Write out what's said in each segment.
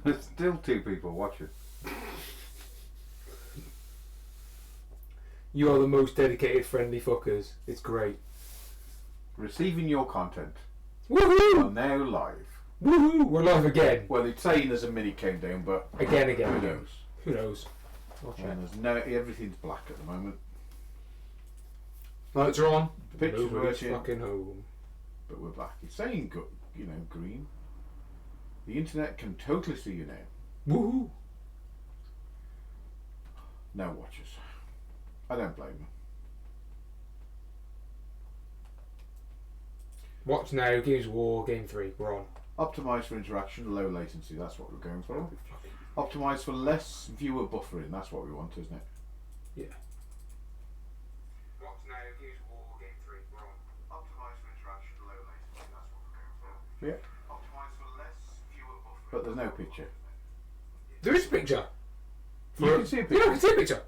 There's still 2 people watching. You are the most dedicated, friendly fuckers. It's great. Receiving your content. Woohoo! We're now live. Woohoo! We're live again. Well, it's saying there's a mini countdown, but Again. who knows? Who knows? And there's everything's black at the moment. Lights are on. The picture's Nobody's working, fucking home. but we're black. It's saying, green. The internet can totally see you now. Woohoo! No watchers. I don't blame them. Watch now. Games War. Game 3. We're on. Optimise for interaction, low latency. That's what we're going for. Optimise for less viewer buffering. That's what we want, isn't it? Yeah. Watch now. Games War. Game 3. We're on. Optimise for interaction, low latency. That's what we're going for. Yeah. Optimise for less viewer buffering. But there's no picture. There is a picture. You can see a picture. Yeah, I can see a picture.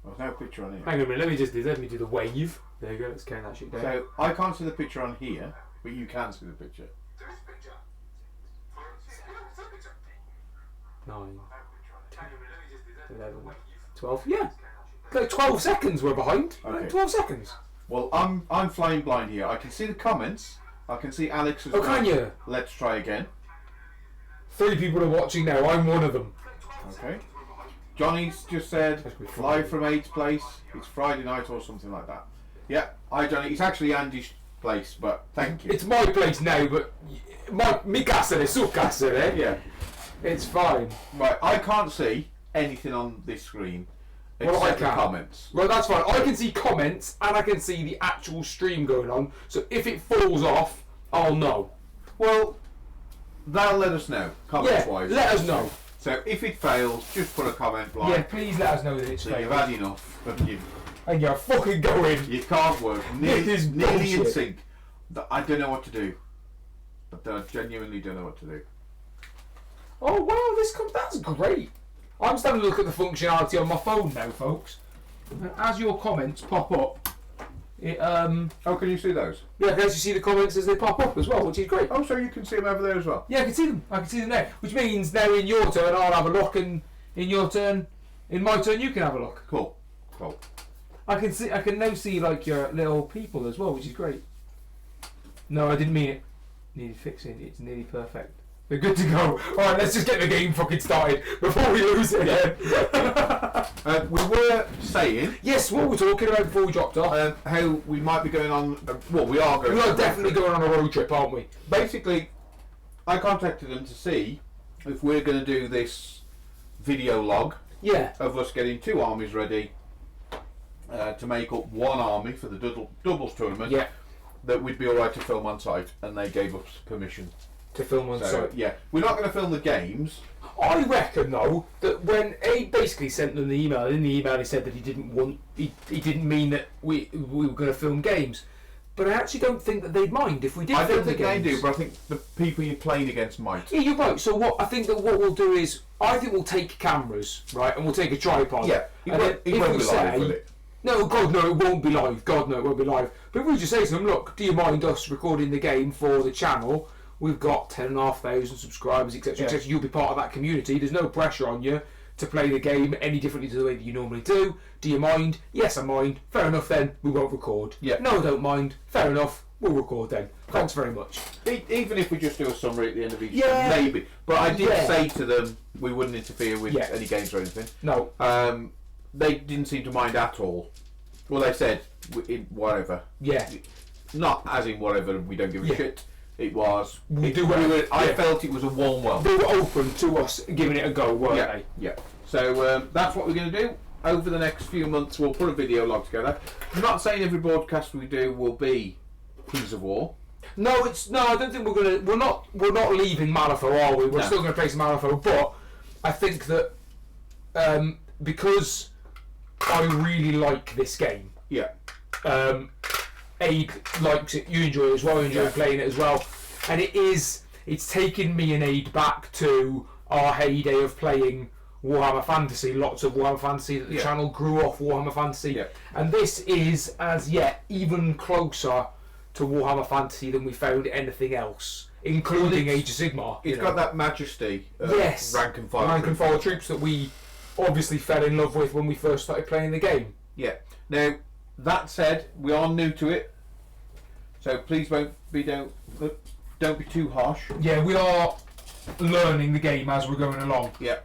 There's no picture on here. Hang on a minute. Let me do the wave. There you go. Let's count that shit down. So I can't see the picture on here, but you can see the picture. There is a picture. 9, 10, 11, 12. Yeah. Like 12 seconds we're behind. Okay. 12 seconds. Well, I'm flying blind here. I can see the comments. I can see Alex as Oh, well. can you? Let's try again. 3 people are watching now. I'm one of them. Okay. Johnny's just said live from Aid's place. It's Friday night or something like that. Yeah. Hi, Johnny. It's actually Andy's place, but thank you. It's my place now, but mi casa è su casa, eh? Yeah. It's fine. Right. I can't see anything on this screen Well, except I the can. comments. Well, that's fine. I can see comments and I can see the actual stream going on. So if it falls off, I'll know. Well, that'll let us know, comments Yeah, wise. let us know. So if it fails, just put a comment like, Yeah, please let us know that it's so fake. you've had enough, but And you're fucking going. you can't work. This is Nearly in bullshit. sync. I don't know what to do. I genuinely don't know what to do. Oh wow, that's great. I'm starting to look at the functionality on my phone now, folks. And as your comments pop up, it Oh, can you see those? yeah, I can actually see the comments as they pop up as well, which is great. Oh, so you can see them over there as well? Yeah, I can see them. I can see them now. Which means now in your turn I'll have a look, and in your turn, in my turn you can have a look. Cool. I can now see like your little people as well, which is great. No, I didn't mean it. Needed fixing. It's nearly perfect. We're good to go. Alright, let's just get the game fucking started before we lose it again. We were saying Yes, what we're talking about before we dropped off. how we might be going on. Well, we are going. We on are a definitely road trip. going on a road trip, aren't we? Basically, I contacted them to see if we're going to do this video log Yeah. of us getting 2 armies ready to make up 1 army for the doubles tournament. Yeah. That we'd be alright to film on site, and they gave us permission. To film on So site. yeah, we're not going to film the games. I reckon though that when Abe basically sent them the email, in the email he said that he didn't mean that we were going to film games. But I actually don't think that they'd mind if we did I film don't think the they games. do, but I think the people you're playing against might. Yeah, you're right. So what we'll do is, I think we'll take cameras, right, and we'll take a tripod. Yeah, and then it if won't we be live, will say, it? no, God, no, it won't be live. God, no, it won't be live. But if we just say to them, look, do you mind us recording the game for the channel? We've got 10,500 subscribers, etc., etc. You'll be part of that community. There's no pressure on you to play the game any differently to the way that you normally do. Do you mind? Yes, I mind. Fair enough then, we won't record. Yeah. No, I don't mind. Fair enough, we'll record then. Thanks very much. Even if we just do a summary at the end of each Yeah. game, maybe. But I did Yeah. say to them we wouldn't interfere with Yeah. any games or anything. No. They didn't seem to mind at all. Well, they said whatever. Yeah. Not as in whatever, we don't give a Yeah. shit. It was. I Yeah. felt it was a warm welcome. They were open to us giving it a go, weren't Yeah, they? yeah. So that's what we're going to do. Over the next few months, we'll put a video log together. I'm not saying every broadcast we do will be Kings of War. No, I don't think we're not leaving Malifaux, are we? We're No. still gonna play some Malifaux, but I think that because I really like this game, Yeah. Abe likes it, you enjoy it as well, you enjoy playing it as well, and it's taken me and Abe back to our heyday of playing Warhammer Fantasy, lots of Warhammer Fantasy, that the channel grew off Warhammer Fantasy, and this is as yet even closer to Warhammer Fantasy than we found anything else including Age of Sigmar. It's got that majesty of yes, rank and file. Rank and file troops that we obviously fell in love with when we first started playing the game. Yeah. Now, that said, we are new to it, so please don't be too harsh. Yeah, we are learning the game as we're going along. Yeah.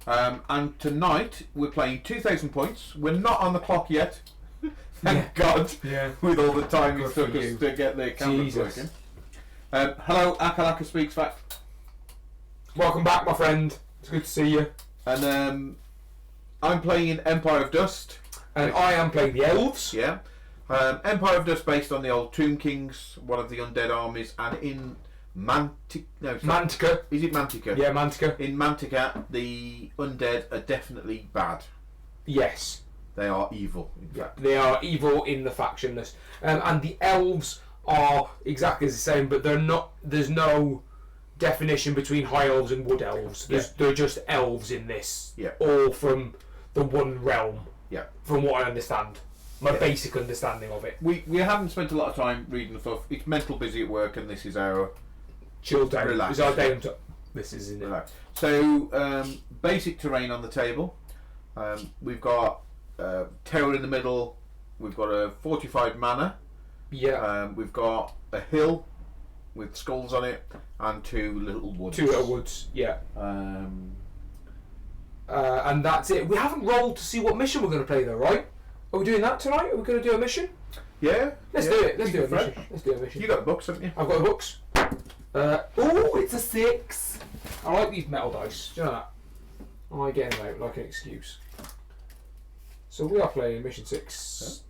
And tonight we're playing 2,000 points. We're not on the clock yet. Thank God. Yeah. With all the time Good it took for us you. to get the cameras Jesus. working. Hello, Akalaka Speaks Back. Welcome back, my friend. It's good to see you. And I'm playing in Empire of Dust. And I am playing the Elves. Yeah. Empire of Dust based on the old Tomb Kings, one of the undead armies, and in Mantica. Is it Mantica? Yeah, Mantica. In Mantica, the undead are definitely bad. Yes. They are evil, in fact. They are evil in the factionless. And the Elves are exactly the same, but they're not. There's no definition between High Elves and Wood Elves. They're just elves in this. Yeah. All from the one realm. Yeah. From what I understand. My basic understanding of it. We haven't spent a lot of time reading stuff. It's mental busy at work, and this is our Chilled down. Relax. It's our day to. This is in it. relax. So basic terrain on the table. We've got tower in the middle. We've got a fortified manor. Yeah. We've got a hill with skulls on it, and 2 little woods. 2 little woods. Yeah. And that's it. We haven't rolled to see what mission we're going to play though, right? Are we doing that tonight? Are we going to do a mission? Yeah. Let's do it. Let's do a mission. Let's do a mission. You got books, haven't you? I've got the books. Oh, it's a 6. I like these metal dice. Do you know that? I like getting them out like an excuse. So we are playing mission 6.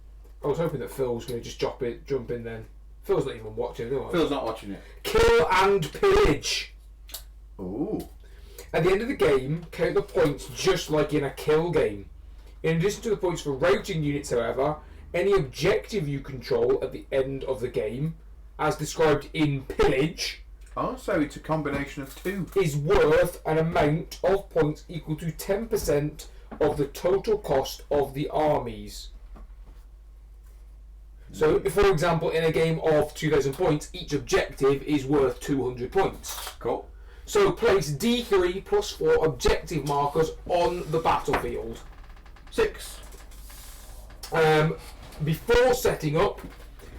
I was hoping that Phil was going to just jump in then. Phil's not even watching, do I? Phil's not watching it. Kill and pillage. Ooh. At the end of the game, count the points just like in a kill game. In addition to the points for routing units, however, any objective you control at the end of the game, as described in pillage, So it's a combination of 2. is worth an amount of points equal to 10% of the total cost of the armies. So, for example, in a game of 2,000 points, each objective is worth 200 points. Cool. So place D3 plus 4 objective markers on the battlefield. 6. Before setting up,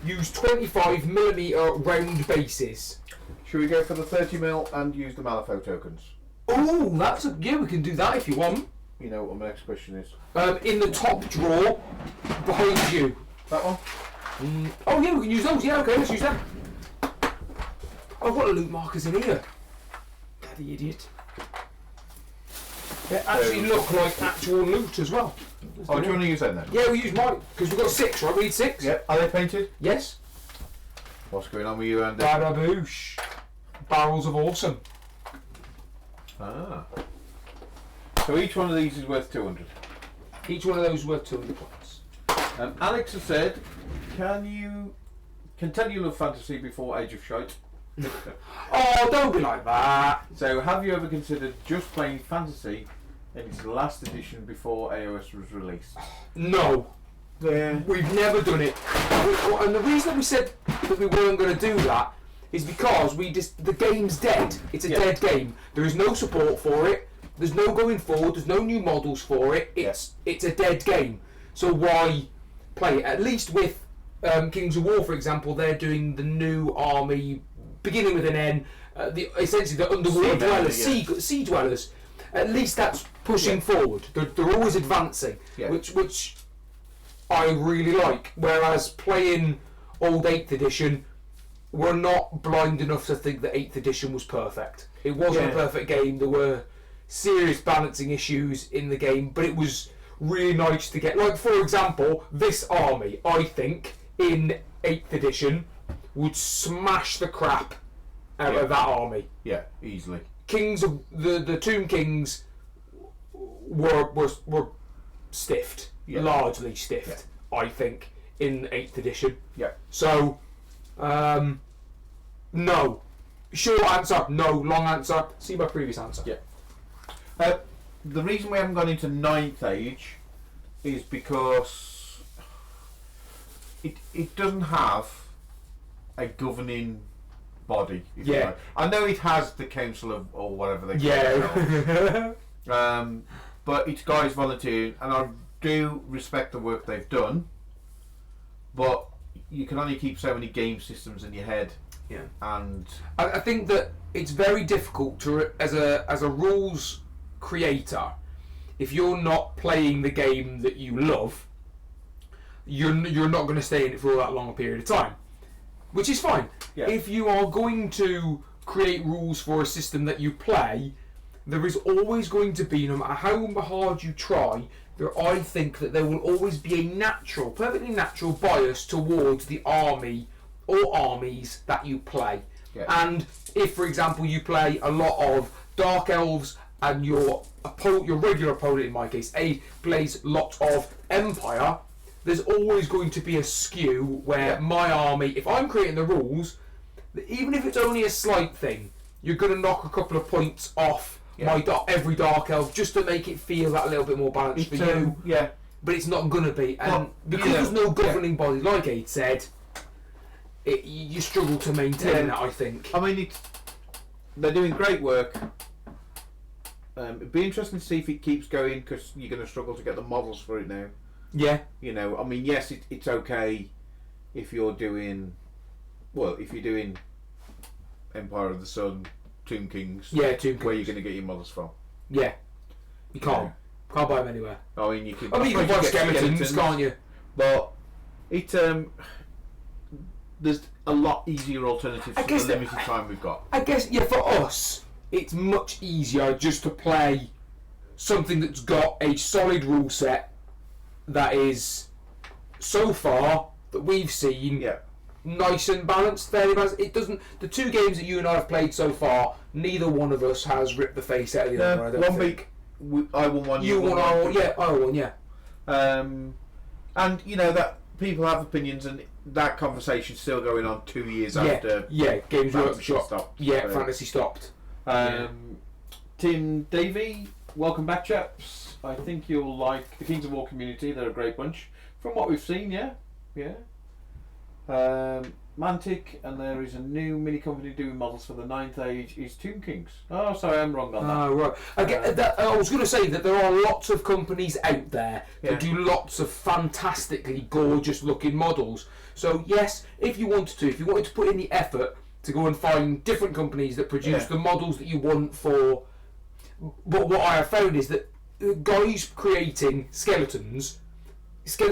use 25mm round bases. Should we go for the 30mm and use the Malifaux tokens? Oh, yeah, we can do that if you want. You know what my next question is. In the top drawer, behind you. That one? Oh yeah, we can use those. Yeah, okay, let's use them. I've got loot markers in here. Bloody idiot. They actually look like actual loot as well. Do you want to use them then? Yeah, we use mine because we've got 6, right? We need 6. Yeah. Are they painted? Yes. What's going on with you, Andy? Baraboosh. Barrels of awesome. Ah. So each one of these is worth 200. Each one of those is worth 200 points. Alex has said, can you tell you love fantasy before Age of Shite? Oh, don't be like that. So have you ever considered just playing fantasy in its last edition before AOS was released? No. Yeah. We've never done it. And the reason that we said that we weren't going to do that is because the game's dead. It's a dead game. There is no support for it. There's no going forward. There's no new models for it. It's a dead game. So why play it? At least with Kings of War, for example, they're doing the new army, beginning with an N. Essentially, the underworld dwellers, sea dwellers. At least that's pushing forward. They're always advancing, which I really like. Whereas playing old 8th edition, we're not blind enough to think that 8th edition was perfect. It wasn't a perfect game. There were serious balancing issues in the game, but it was really nice to get. Like, for example, this army, I think, in 8th edition, would smash the crap out of that army. Yeah, easily. Kings of the Tomb Kings were stiffed, largely stiffed. I think in 8th edition. Yeah. So, no. Short answer, no. Long answer. See my previous answer. Yeah. The reason we haven't gone into 9th Age is because it doesn't have a governing body. If you like. I know it has the council of or whatever they call it. But it's guys volunteering, and I do respect the work they've done. But you can only keep so many game systems in your head. Yeah, and I think that it's very difficult to, as a rules creator, if you're not playing the game that you love, you're not going to stay in it for all that long a period of time, which is fine. Yeah. If you are going to create rules for a system that you play, there is always going to be, no matter how hard you try, I think that there will always be a perfectly natural bias towards the army or armies that you play. Yeah. And if, for example, you play a lot of Dark Elves and your regular opponent, in my case, plays lots of Empire, there's always going to be a skew where my army, if I'm creating the rules, even if it's only a slight thing, you're going to knock a couple of points off every Dark Elf just to make it feel that little bit more balanced for you. Yeah. But it's not going to be. And because there's no governing body, like Aid said, you struggle to maintain that, I think. I mean, they're doing great work. It'd be interesting to see if it keeps going, because you're going to struggle to get the models for it now. Yeah. You know, I mean, yes, it's okay if you're doing Empire of the Sun, Tomb Kings. Yeah, Tomb Kings. Where you're going to get your models from. Yeah. You can't. Yeah. Can't buy them anywhere. I mean, you can buy skeletons, can't you? But there's a lot easier alternatives for the limited time we've got. I guess, for us, it's much easier just to play something that's got a solid rule set that is, so far, that we've seen, nice and balanced, fairly balanced. It doesn't. The two games that you and I have played so far, neither one of us has ripped the face out of the other. I don't think. Week, I won one. You won. I won. Yeah, I won. Yeah. And you know that people have opinions, and that conversation's still going on 2 years after. Yeah, Games Workshop stopped. Yeah, Fantasy stopped. Tim Davey, welcome back, chaps. I think you'll like the Kings of War community. They're a great bunch, from what we've seen. Yeah. Mantic, and there is a new mini company doing models for the 9th Age. Is Tomb Kings? Oh, sorry, I'm wrong on that. Oh, right. I was going to say that there are lots of companies out there that do lots of fantastically gorgeous looking models. So yes, if you wanted to put in the effort to go and find different companies that produce the models that you want for. But what I have found is that guys creating skeletons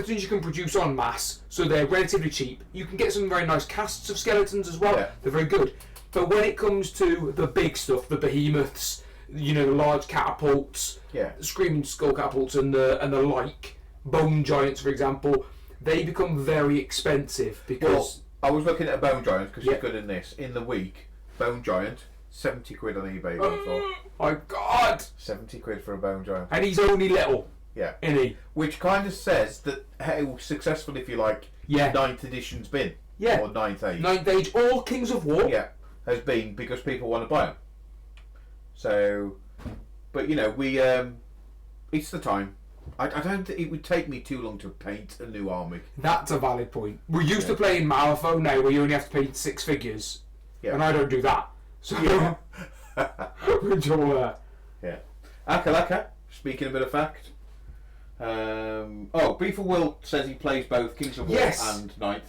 you can produce en masse, so they're relatively cheap. You can get some very nice casts of skeletons as well. They're very good. But when it comes to the big stuff, the behemoths, the large catapults, screaming skull catapults, and the like, bone giants, for example, they become very expensive because. Well, I was looking at a bone giant because you're good in this. In the week, bone giant, 70 quid on eBay. Oh my God! 70 quid for a bone giant, and he's only little. Yeah. Isn't he? Which kind of says that how successful, if you like, 9th edition's been. Yeah. Or 9th Age. 9th Age or Kings of War. Yeah. Has been because people want to buy them. So, but we, it's the time. I don't think it would take me too long to paint a new army. That's a valid point. We're used to playing Malifaux now where you only have to paint 6 figures. Yeah. And I don't do that. So, we're all there. Yeah. Akalaka, speaking a bit of fact. Beefer Will says he plays both Kings of War and 9th.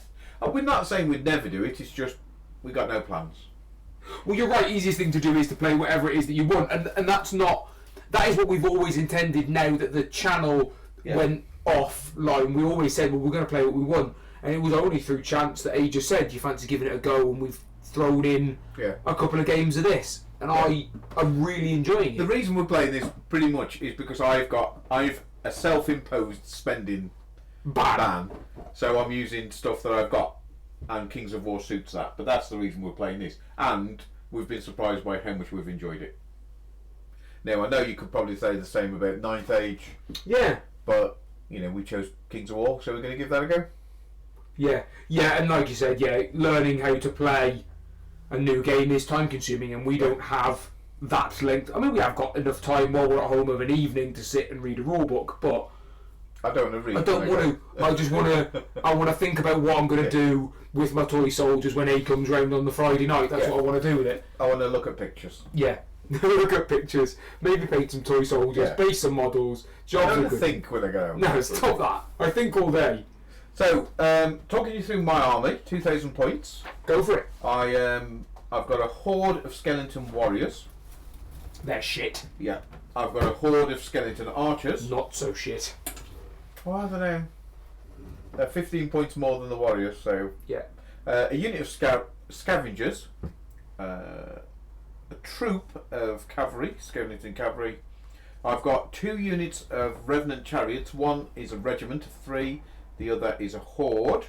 We're not saying we'd never do it, it's just we got no plans. Well, you're right, easiest thing to do is to play whatever it is that you want, and that is what we've always intended. Now that the channel went offline, we always said, well, we're going to play what we want, and it was only through chance that A just said, you fancy giving it a go, and we've thrown in a couple of games of this, and I'm really enjoying it. The reason we're playing this pretty much is because I've a self-imposed spending ban, so I'm using stuff that I've got, and Kings of War suits that. But that's the reason we're playing this, and we've been surprised by how much we've enjoyed it. Now I know you could probably say the same about 9th Age, but we chose Kings of War, so we're going to give that a go. And like you said, learning how to play a new game is time consuming, and we don't have that length. I mean, we have got enough time while we're at home of an evening to sit and read a rule book, but I don't want to read. I don't want to. I just want to. I want to think about what I'm going to do with my toy soldiers when he comes round on the Friday night. That's what I want to do with it. I want to look at pictures. Yeah. Look at pictures. Maybe paint some toy soldiers, base some models. Jobs I are don't good. think when I go home. No, stop that. I think all day. So, talking you through my army, 2,000 points. Go for it. I've got a horde of skeleton warriors. They're shit. Yeah. I've got a horde of skeleton archers. Not so shit. Well, I don't know. They're 15 points more than the warriors, so... Yeah. A unit of scavengers. A troop of cavalry, skeleton cavalry. I've got 2 units of revenant chariots. One is a regiment of 3. The other is a horde.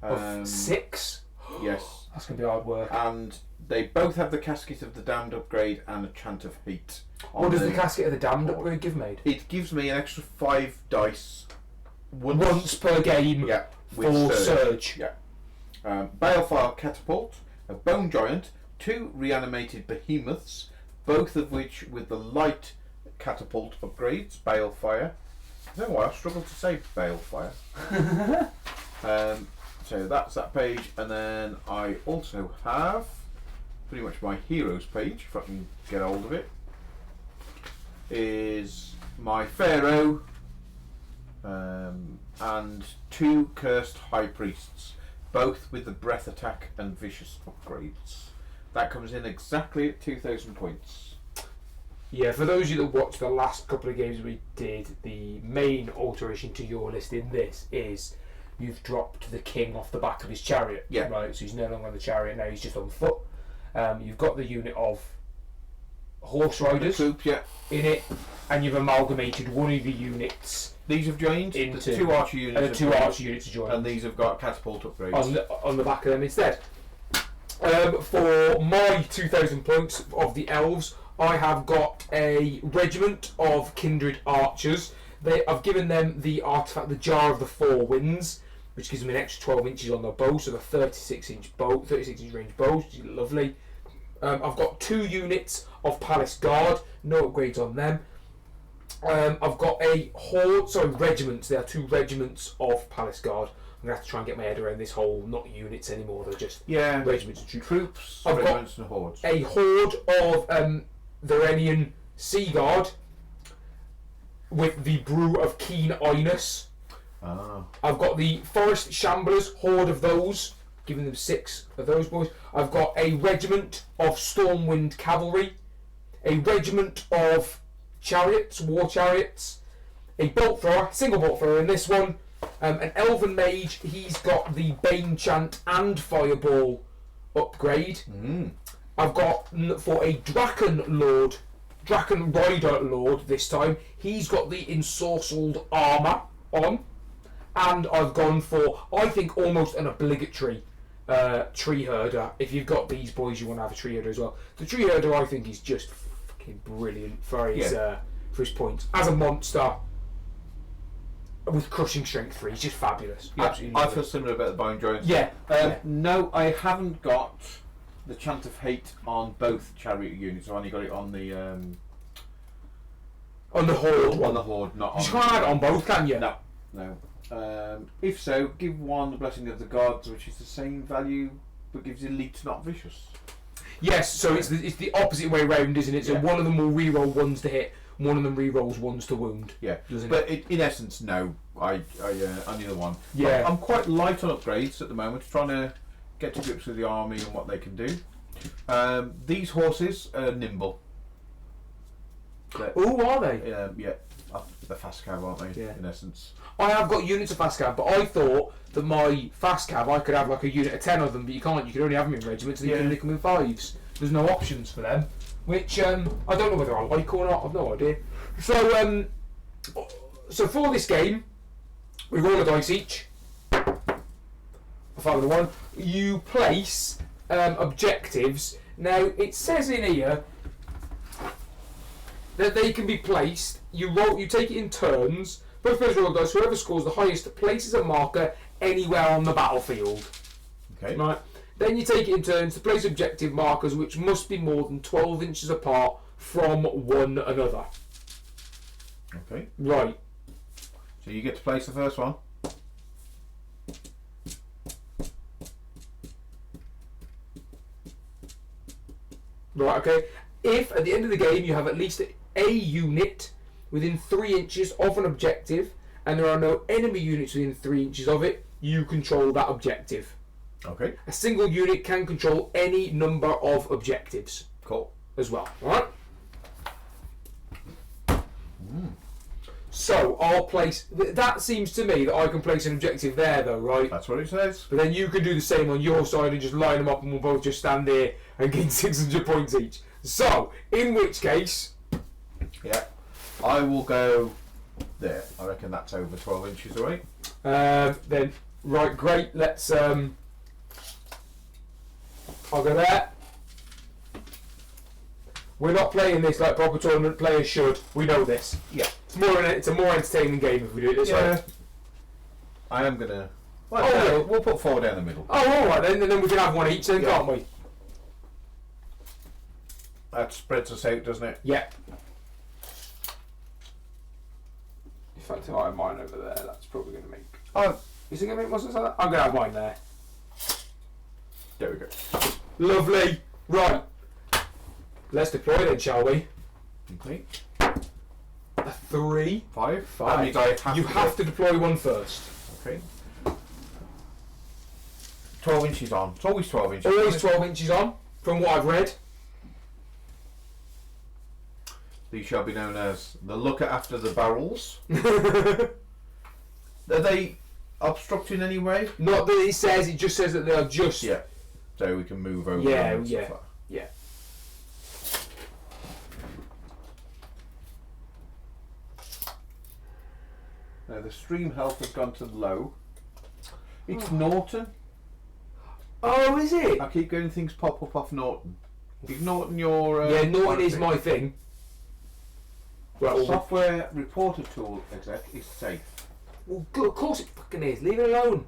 Of 6? Yes. That's going to be hard work. And they both have the Casket of the Damned upgrade and a Chant of Hate. What does the Casket of the Damned upgrade give me? It gives me an extra 5 dice. Once per game for Surge. Yeah. Balefire Catapult, a Bone Giant, 2 reanimated Behemoths, both of which with the Light Catapult upgrades, Balefire. I don't know why I struggle to say Balefire. So that's that page, and then I also have pretty much my heroes page, if I can get hold of it, is my Pharaoh and 2 cursed high priests, both with the breath attack and vicious upgrades. That comes in exactly at 2,000 points. Yeah, for those of you that watched the last couple of games we did, the main alteration to your list in this is you've dropped the king off the back of his chariot. Yeah. Right, so he's no longer on the chariot, now he's just on foot. You've got the unit of horse riders Troop, yeah. in it, and you've amalgamated one of the units. These have joined. Into the 2 archer units. And the have 2 joined, archer units have joined. and these have got catapult upgrades. On the back of them instead. For my 2,000 points of the elves, I have got a regiment of kindred archers. I've given them the artifact, the Jar of the 4 Winds, which gives them an extra 12 inches on their bow, so the 36-inch bow, 36-inch range bows, which is lovely. I've got 2 units of Palace Guard, no upgrades on them. I've got regiments. There are 2 regiments of Palace Guard. I'm going to have to try and get my head around this whole, not units anymore, they're just regiments and troops, I've regiments got and hordes. a horde of Verenian Sea Guard with the Brew of Keen Inus. I've got the Forest Shamblers, horde of those, giving them 6 of those boys. I've got a regiment of Stormwind Cavalry, a regiment of chariots, war chariots, a bolt thrower, single bolt thrower in this one, an elven mage. He's got the Bane Chant and Fireball upgrade. I've got for a Draken Rider Lord this time. He's got the ensorcelled armour on, and I've gone for, I think, almost an obligatory tree herder. If you've got these boys, you want to have a tree herder as well. The tree herder, I think, is just fucking brilliant for his points as a monster with crushing strength 3. He's just fabulous. Absolutely. I feel similar about the Bone Giants. Yeah. No, I haven't got the Chant of Hate on both chariot units. I've only got it on the horde one. On the horde, not on. You can't have it on both, can you? No. If so, give one the Blessing of the Gods, which is the same value but gives elite, not vicious. Yes, so it's the opposite way round, isn't it? So one of them will reroll 1s to hit, one of them rerolls 1s to wound. Yeah, doesn't but it? in essence, no. I neither one. Yeah. I'm quite light on upgrades at the moment, trying to get to grips with the army and what they can do. These horses are nimble. Oh, are they? Yeah, they're fast cav, aren't they? Yeah. In essence. I have got units of fast cav, but I thought that my fast cav, I could have like a unit of 10 of them, but you can't. You can only have them in regiments, and you can only come in 5s. There's no options for them, which I don't know whether I like or not. I've no idea. So for this game, we roll a dice each. A 5 and a 1. You place objectives. Now it says in here that they can be placed. You take it in turns. Both players roll dice. Whoever scores the highest places a marker anywhere on the battlefield. Okay. Right. Then you take it in turns to place objective markers which must be more than 12 inches apart from one another. Okay. Right. So you get to place the first one. Right, okay. If at the end of the game you have at least a unit within 3 inches of an objective, and there are no enemy units within 3 inches of it, you control that objective. Okay. A single unit can control any number of objectives. Cool. As well, alright? So, I'll place... That seems to me that I can place an objective there, though, right? That's what it says. But then you can do the same on your side and just line them up and we'll both just stand there and gain 600 points each. So, in which case... Yeah. I will go there. I reckon that's over 12 inches, alright? Then, right, great. Let's... I'll go there. We're not playing this like proper tournament players should. We know this. Yeah. It's a more entertaining game if we do it this way. I am gonna. Well, we'll put 4 down the middle. Oh, all right then. And then we can have one each, then, can't we? That spreads us out, doesn't it? Yeah. In fact, if I have mine over there, that's probably going to make. Oh, Is it going to make more sense like that? I'm going to have mine there. there we go. Lovely. Right. Let's deploy then, shall we? Okay. A 3. 5. That means you have to deploy one first. Okay. 12 inches on. It's always 12 inches. Always 12 inches on, from what I've read. These shall be known as the looker after the barrels. Are they obstructing in any way? Not that it says, it just says that they are just... Yeah. So we can move over. Yeah, and yeah. stuff like that. Yeah. Now the stream health has gone to low. It's Norton. Oh, is it? I keep getting things pop up off Norton. Is Norton your... Yeah, Norton is my thing. Well, software reporter tool exec is safe. Well, good, of course it fucking is. Leave it alone.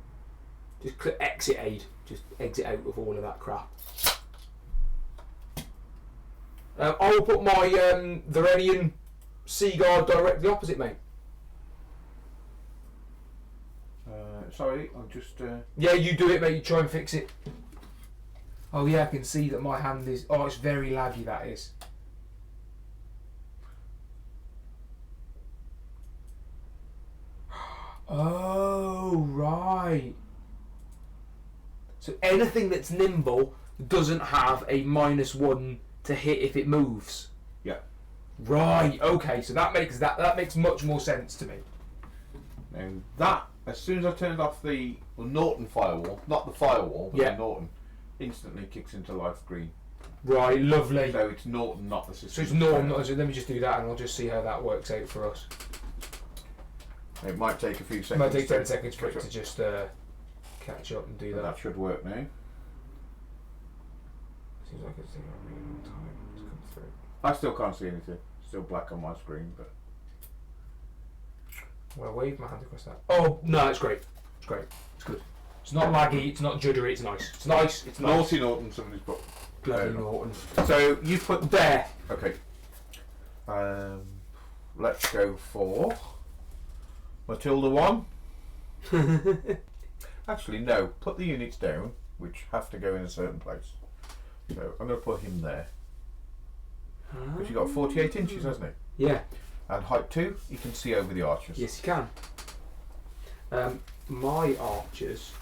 Just click exit aid. Just exit out of all of that crap. I will put my Varenian Sea Guard directly opposite, mate. Sorry, I'm just... Yeah, you do it, mate. You try and fix it. Oh, yeah, I can see that my hand is... Oh, it's very laggy, that is. Oh, right. So anything that's nimble doesn't have a -1 to hit if it moves. Yeah. Right. Okay. So that makes much more sense to me. Now that, as soon as I turned off the Norton firewall, not the firewall, but the Norton, instantly kicks into life green. Right. Lovely. So it's Norton, not the So system. it's Norton. So let me just do that, and I'll just see how that works out for us. It might take a few seconds. It might take 10 seconds for it to just catch up and do that. That should work now. Seems like it's taking a really long time to come through. I still can't see anything. Still black on my screen, but... Well, wave my hand across that. Oh, no, it's great. It's great. It's good. It's not laggy, it's not juddery, it's nice. It's nice, it's nice. Naughty Norton, somebody's put. Bloody Norton. So you put... There. Okay. Let's go for... Matilda 1. Actually, no. Put the units down, which have to go in a certain place. So I'm going to put him there. Because you've got 48 inches, hasn't he? Yeah. And height 2, you can see over the archers. Yes, you can. My archers...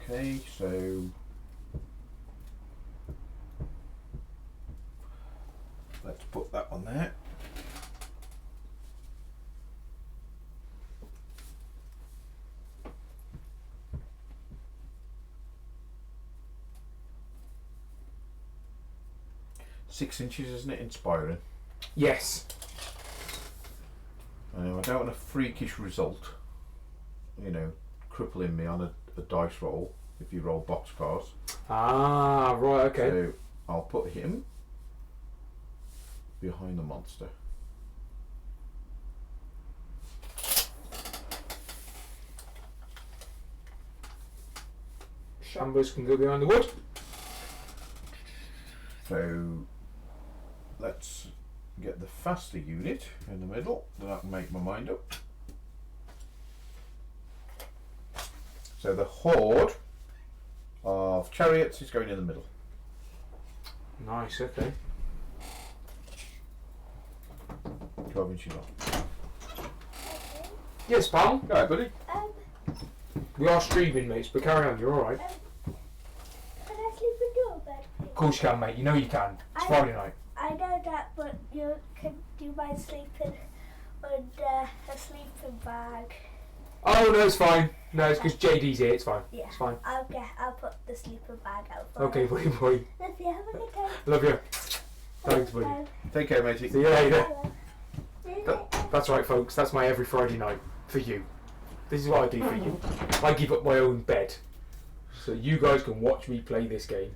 Okay, so let's put that one there. Six inches, isn't it? Inspiring. Yes. I don't want a freakish result, you know, crippling me on a dice roll if you roll boxcars. Ah, right, okay. So I'll put him behind the monster. Shamblers can go behind the wood. So let's get the faster unit in the middle, then I can make my mind up. So the horde of chariots is going in the middle. Nice, okay. 12 inches long. Yes, pal. Alright, buddy. We are streaming, mates, but carry on, you're alright. Can I sleep in your bed? Of course you can, mate. You know you can. It's Friday night. I know that, but you can do my sleeping under a sleeping bag. Oh, no, it's fine. No, it's because JD's here. It's fine. Yeah. It's fine. I'll put the sleeping bag out for Okay, you. buddy, boy. Love you. Have a good day. Love you. Thanks, buddy. Take care, matey. See you later. Bye. That's right, folks. That's my every Friday night for you. This is what I do for you. I give up my own bed so you guys can watch me play this game.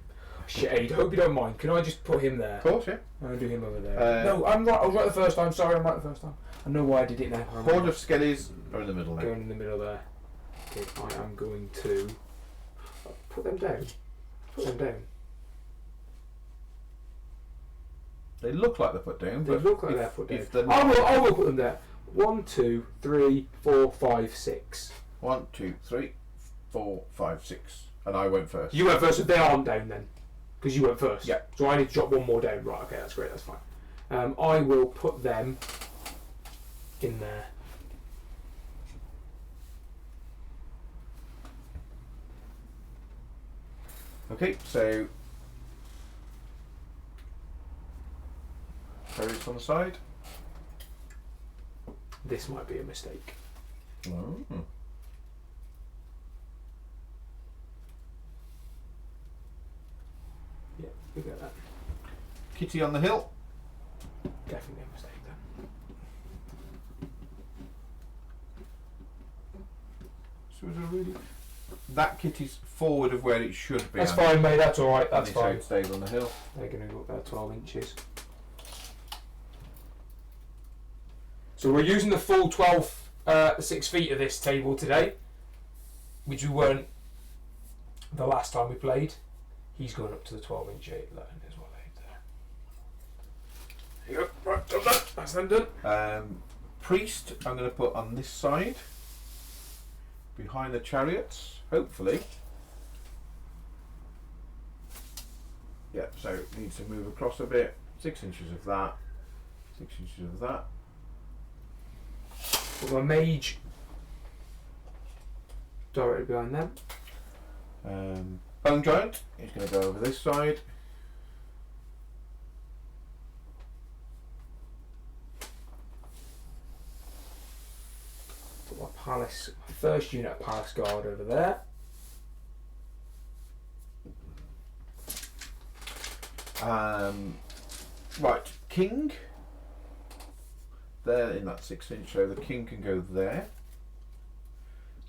Shit, Aid, hope you don't mind. Can I just put him there? Of course, yeah. I'll do him over there. No, I'm right. I was right the first time. Sorry, I'm right the first time. I know why I did it now. Horde of skellies are in the middle now. Going in the middle there. Okay, I am going to put them down. Put them down. They look like they're put down, They but look like if, they're put down. if they're not, I will put them there. 1, 2, 3, 4, 5, 6. 1, 2, 3, 4, 5, 6, and I went first. You went first, so they aren't down then, because you went first. Yeah. So I need to drop one more down. Right. Okay, that's great. That's fine. I will put them in there. Okay, so chariots on the side. This might be a mistake. Oh. Yeah, we get that. Kitty on the hill. Definitely a mistake then. So is it really? That kitty's forward of where it should be. That's Andy. fine, mate. That's all right. That's Andy, so fine. it stays on the hill. They're going to go up there 12 inches. So we're using the full 6 feet of this table today, which we weren't the last time we played. He's going up to the 12 inch line as well. There you go. Right, done that. That's them done. Priest, I'm going to put on this side, behind the chariots, hopefully. Yeah, so it needs to move across a bit. 6 inches of that, 6 inches of that. Put my mage directly behind them. Bone Giant is going to go over this side. Put my palace, my first unit of palace guard over there. Right, King. There in that 6 inch, so the king can go there.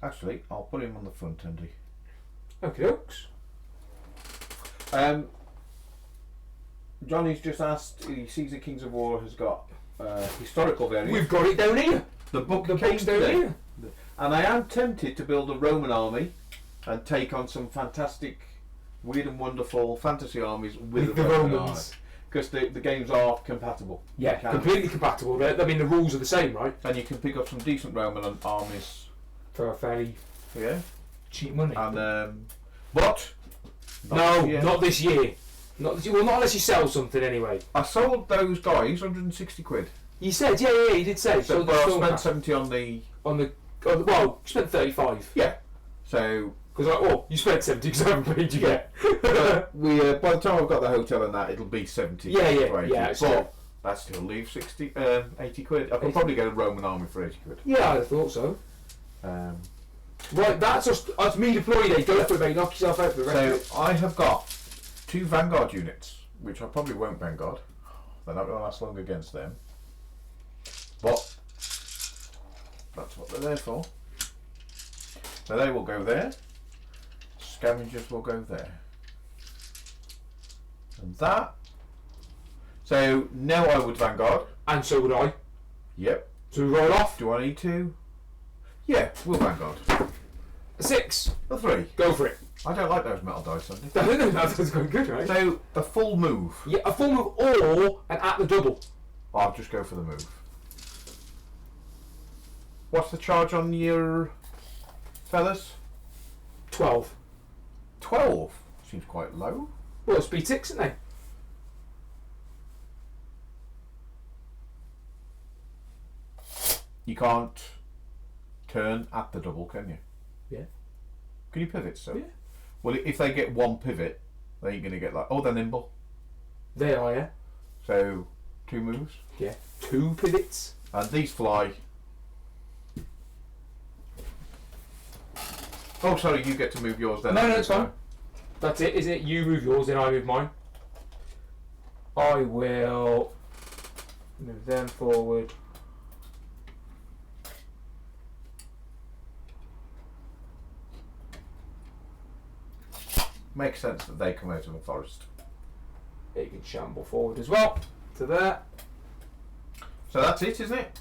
Actually, I'll put him on the front, Andy. Okay, dokes. Johnny's just asked, he sees the Kings of War has got historical variants. We've got it down here. The book The came book's down today. here. And I am tempted to build a Roman army and take on some fantastic, weird and wonderful fantasy armies with the Roman Romans. Because the games are compatible. Yeah, You can. completely compatible. I mean, the rules are the same, right? And you can pick up some decent Roman armies. For a fairly Yeah. cheap money. And but no, yet. not this year. Not this year. Well, not unless you sell something anyway. I sold those guys 160 quid. You said, yeah, you did say. So, but I spent 70 on the. Well, you spent 35. Yeah. So. Because you spent 70 because I haven't paid you yet. we by the time I've got the hotel and that, it'll be 70. Yeah, yeah, or 80. yeah. But that still leaves 80 quid. I could 80. probably get a Roman army for 80 quid. Yeah, I thought so. Right, that's me deployed. Go for it, mate. Knock yourself out for the rest of it. So I have got 2 Vanguard units, which I probably won't Vanguard. They're not going to last long against them. But that's what they're there for. So they will go there. Scavengers will go there. And that. So now I would Vanguard. And so would I. Yep. So we roll off. Do I need to? Yeah, we'll Vanguard. A 6. A 3. Go for it. I don't like those metal dice, Andy. No, that's quite good, right? So, a full move. Yeah, a full move or and at the double. I'll just go for the move. What's the charge on your fellas? 12. 12? Seems quite low. Well, speed 6, isn't they? You can't turn at the double, can you? Yeah. Can you pivot so? Yeah. Well, if they get one pivot, they ain't going to get like... Oh, they're nimble. They are, yeah. So, 2 moves. Yeah. 2 pivots. And these fly. Oh, sorry, you get to move yours then. No, it's fine. That's it, isn't it? You move yours, then I move mine. I will move them forward. Makes sense that they come out of a forest. Yeah, you can shamble forward as well to there. So that's it, isn't it?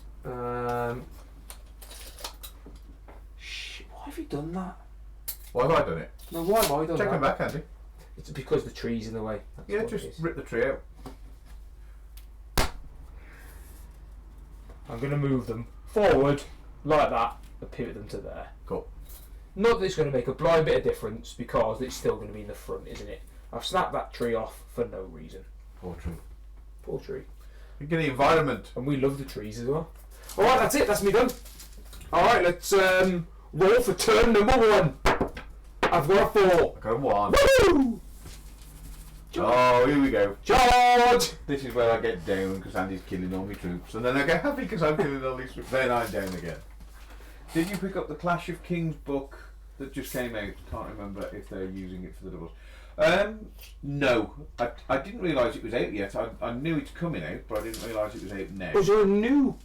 Shit, why have you done that? Why have I done it? No, why have I done Check that? them back, Andy. It's because the tree's in the way. That's Yeah, what it just is. rip the tree out. I'm going to move them forward like that and pivot them to there. Cool. Not that it's going to make a blind bit of difference because it's still going to be in the front, isn't it? I've snapped that tree off for no reason. Poor tree. Poor tree. You get the environment. And we love the trees as well. Alright, that's it. That's me done. Alright, let's roll for turn number 1. I've got a 4. I got a 1. Woo! Oh, here we go. Charge! This is where I get down because Andy's killing all my troops. And then I get happy because I'm killing all these troops. Then I'm down again. Did you pick up the Clash of Kings book that just came out? Can't remember if they're using it for the doubles. No. I didn't realise it was out yet. I knew it's coming out, but I didn't realise it was out now. Was there a new?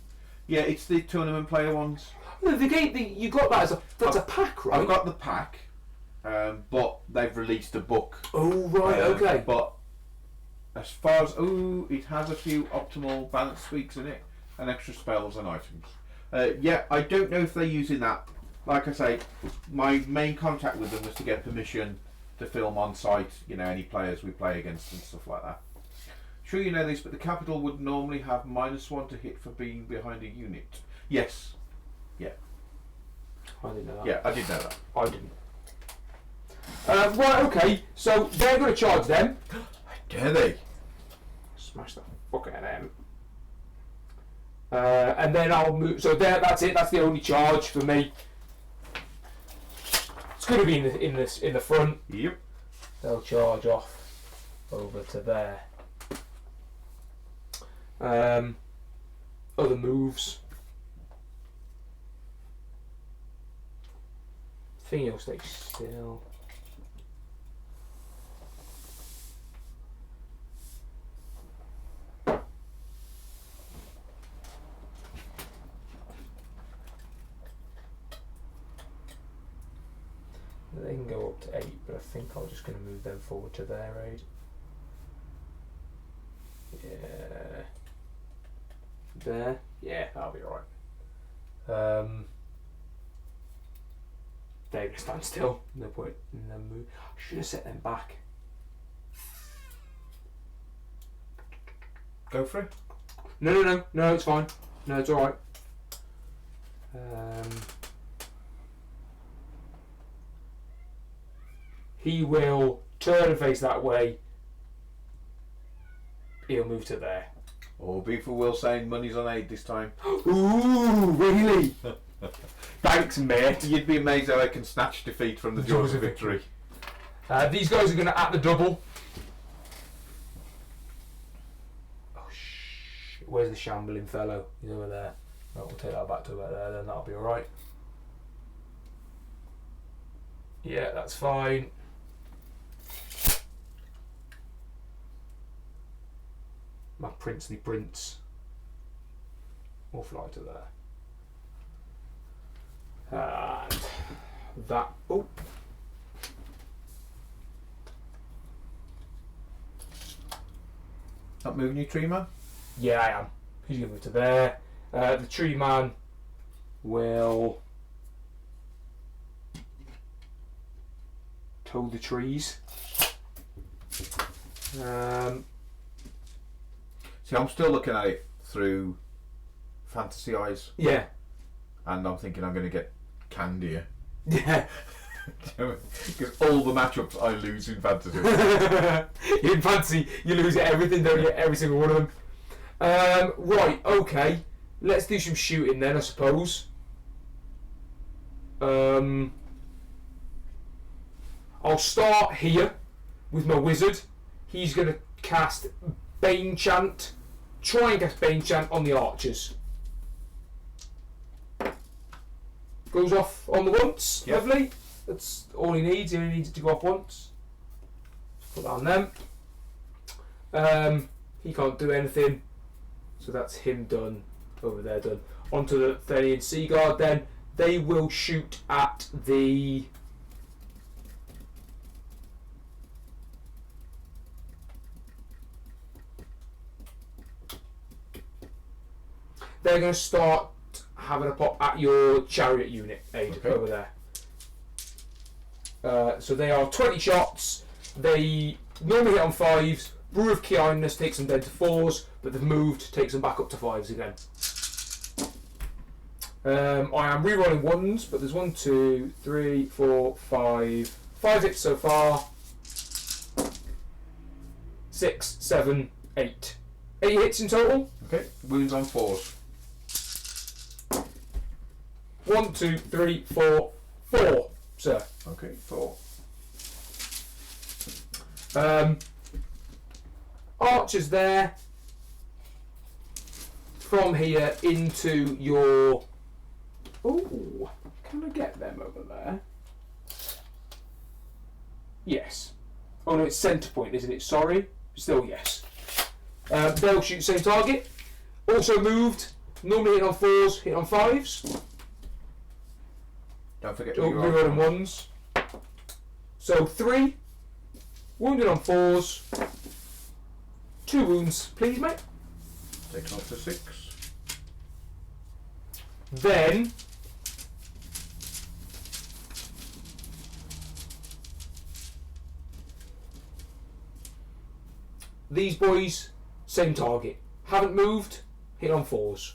Yeah, it's the tournament player ones. No, the game. You got that as a pack, right? I've got the pack, but they've released a book. Oh right, okay. But as far as it has a few optimal balance tweaks in it, and extra spells and items. Yeah, I don't know if they're using that. Like I say, my main contact with them was to get permission to film on site. You know, any players we play against and stuff like that. Sure, you know this, but the capital would normally have -1 to hit for being behind a unit. Yes. Yeah. I didn't know that. Yeah, I did know that. I didn't. Right, okay. So they're going to charge them. Dare they? Smash the fuck out of them. And then I'll move. So there, that's it. That's the only charge for me. It's going to be in the front. Yep. They'll charge off over to there. Other moves. I think he'll stay still. They can go up to 8, but I think I'm just going to move them forward to their aid. Yeah. There. Yeah, that'll be alright. They're going to stand still. No point in them move. I should have set them back. Go for it. No, it's fine. No, it's alright. He will turn and face that way. He'll move to there. Oh, Beaver will saying money's on 8 this time. Ooh, really? Thanks, mate. You'd be amazed how I can snatch defeat from the jaws of victory. These guys are going to at the double. Oh, shit. Where's the shambling fellow? He's over there. Right, we'll take that back to about there, then that'll be alright. Yeah, that's fine. My princely prince will fly to there. And that. Oh. Not moving you, tree man? Yeah, I am. He's going to move to there. The tree man will toe the trees. See, I'm still looking at it through fantasy eyes, Yeah. and I'm thinking I'm going to get canned here. Yeah. Because all the matchups I lose in fantasy. In fantasy, you lose at everything, don't you? Every single one of them. Right, okay. Let's do some shooting then, I suppose. I'll start here with my wizard. He's going to cast Bane Chant. Try and cast Bane Chant on the archers. Goes off on the once. Yep. Lovely. That's all he needs. He only needs it to go off once. Put that on them. He can't do anything. So that's him done. Over there done. Onto the Therian Sea Guard then. They will shoot at the... They're going to start having a pop at your chariot unit, Aid, over there. So they are 20 shots. They normally hit on 5s. Brew of Kindness takes them down to 4s, but they've moved, takes them back up to 5s again. I am re-rolling 1s, but there's 1, 2, 3, 4, 5. 5 hits so far. 6, 7, 8. 8 hits in total. Okay, wounds on 4s. 1, 2, 3, 4, 4, sir. Okay, 4. Archers there. From here into your... Ooh, can I get them over there? Yes. Oh no, it's centre point, isn't it? Sorry. Still yes. They'll shoot same target. Also moved. Normally hit on 4s, hit on 5s. Don't forget to Rerolling 1s. So 3. Wounded on 4s. 2 wounds, please, mate. Takes off to 6. Then these boys, same target. Haven't moved, hit on 4s.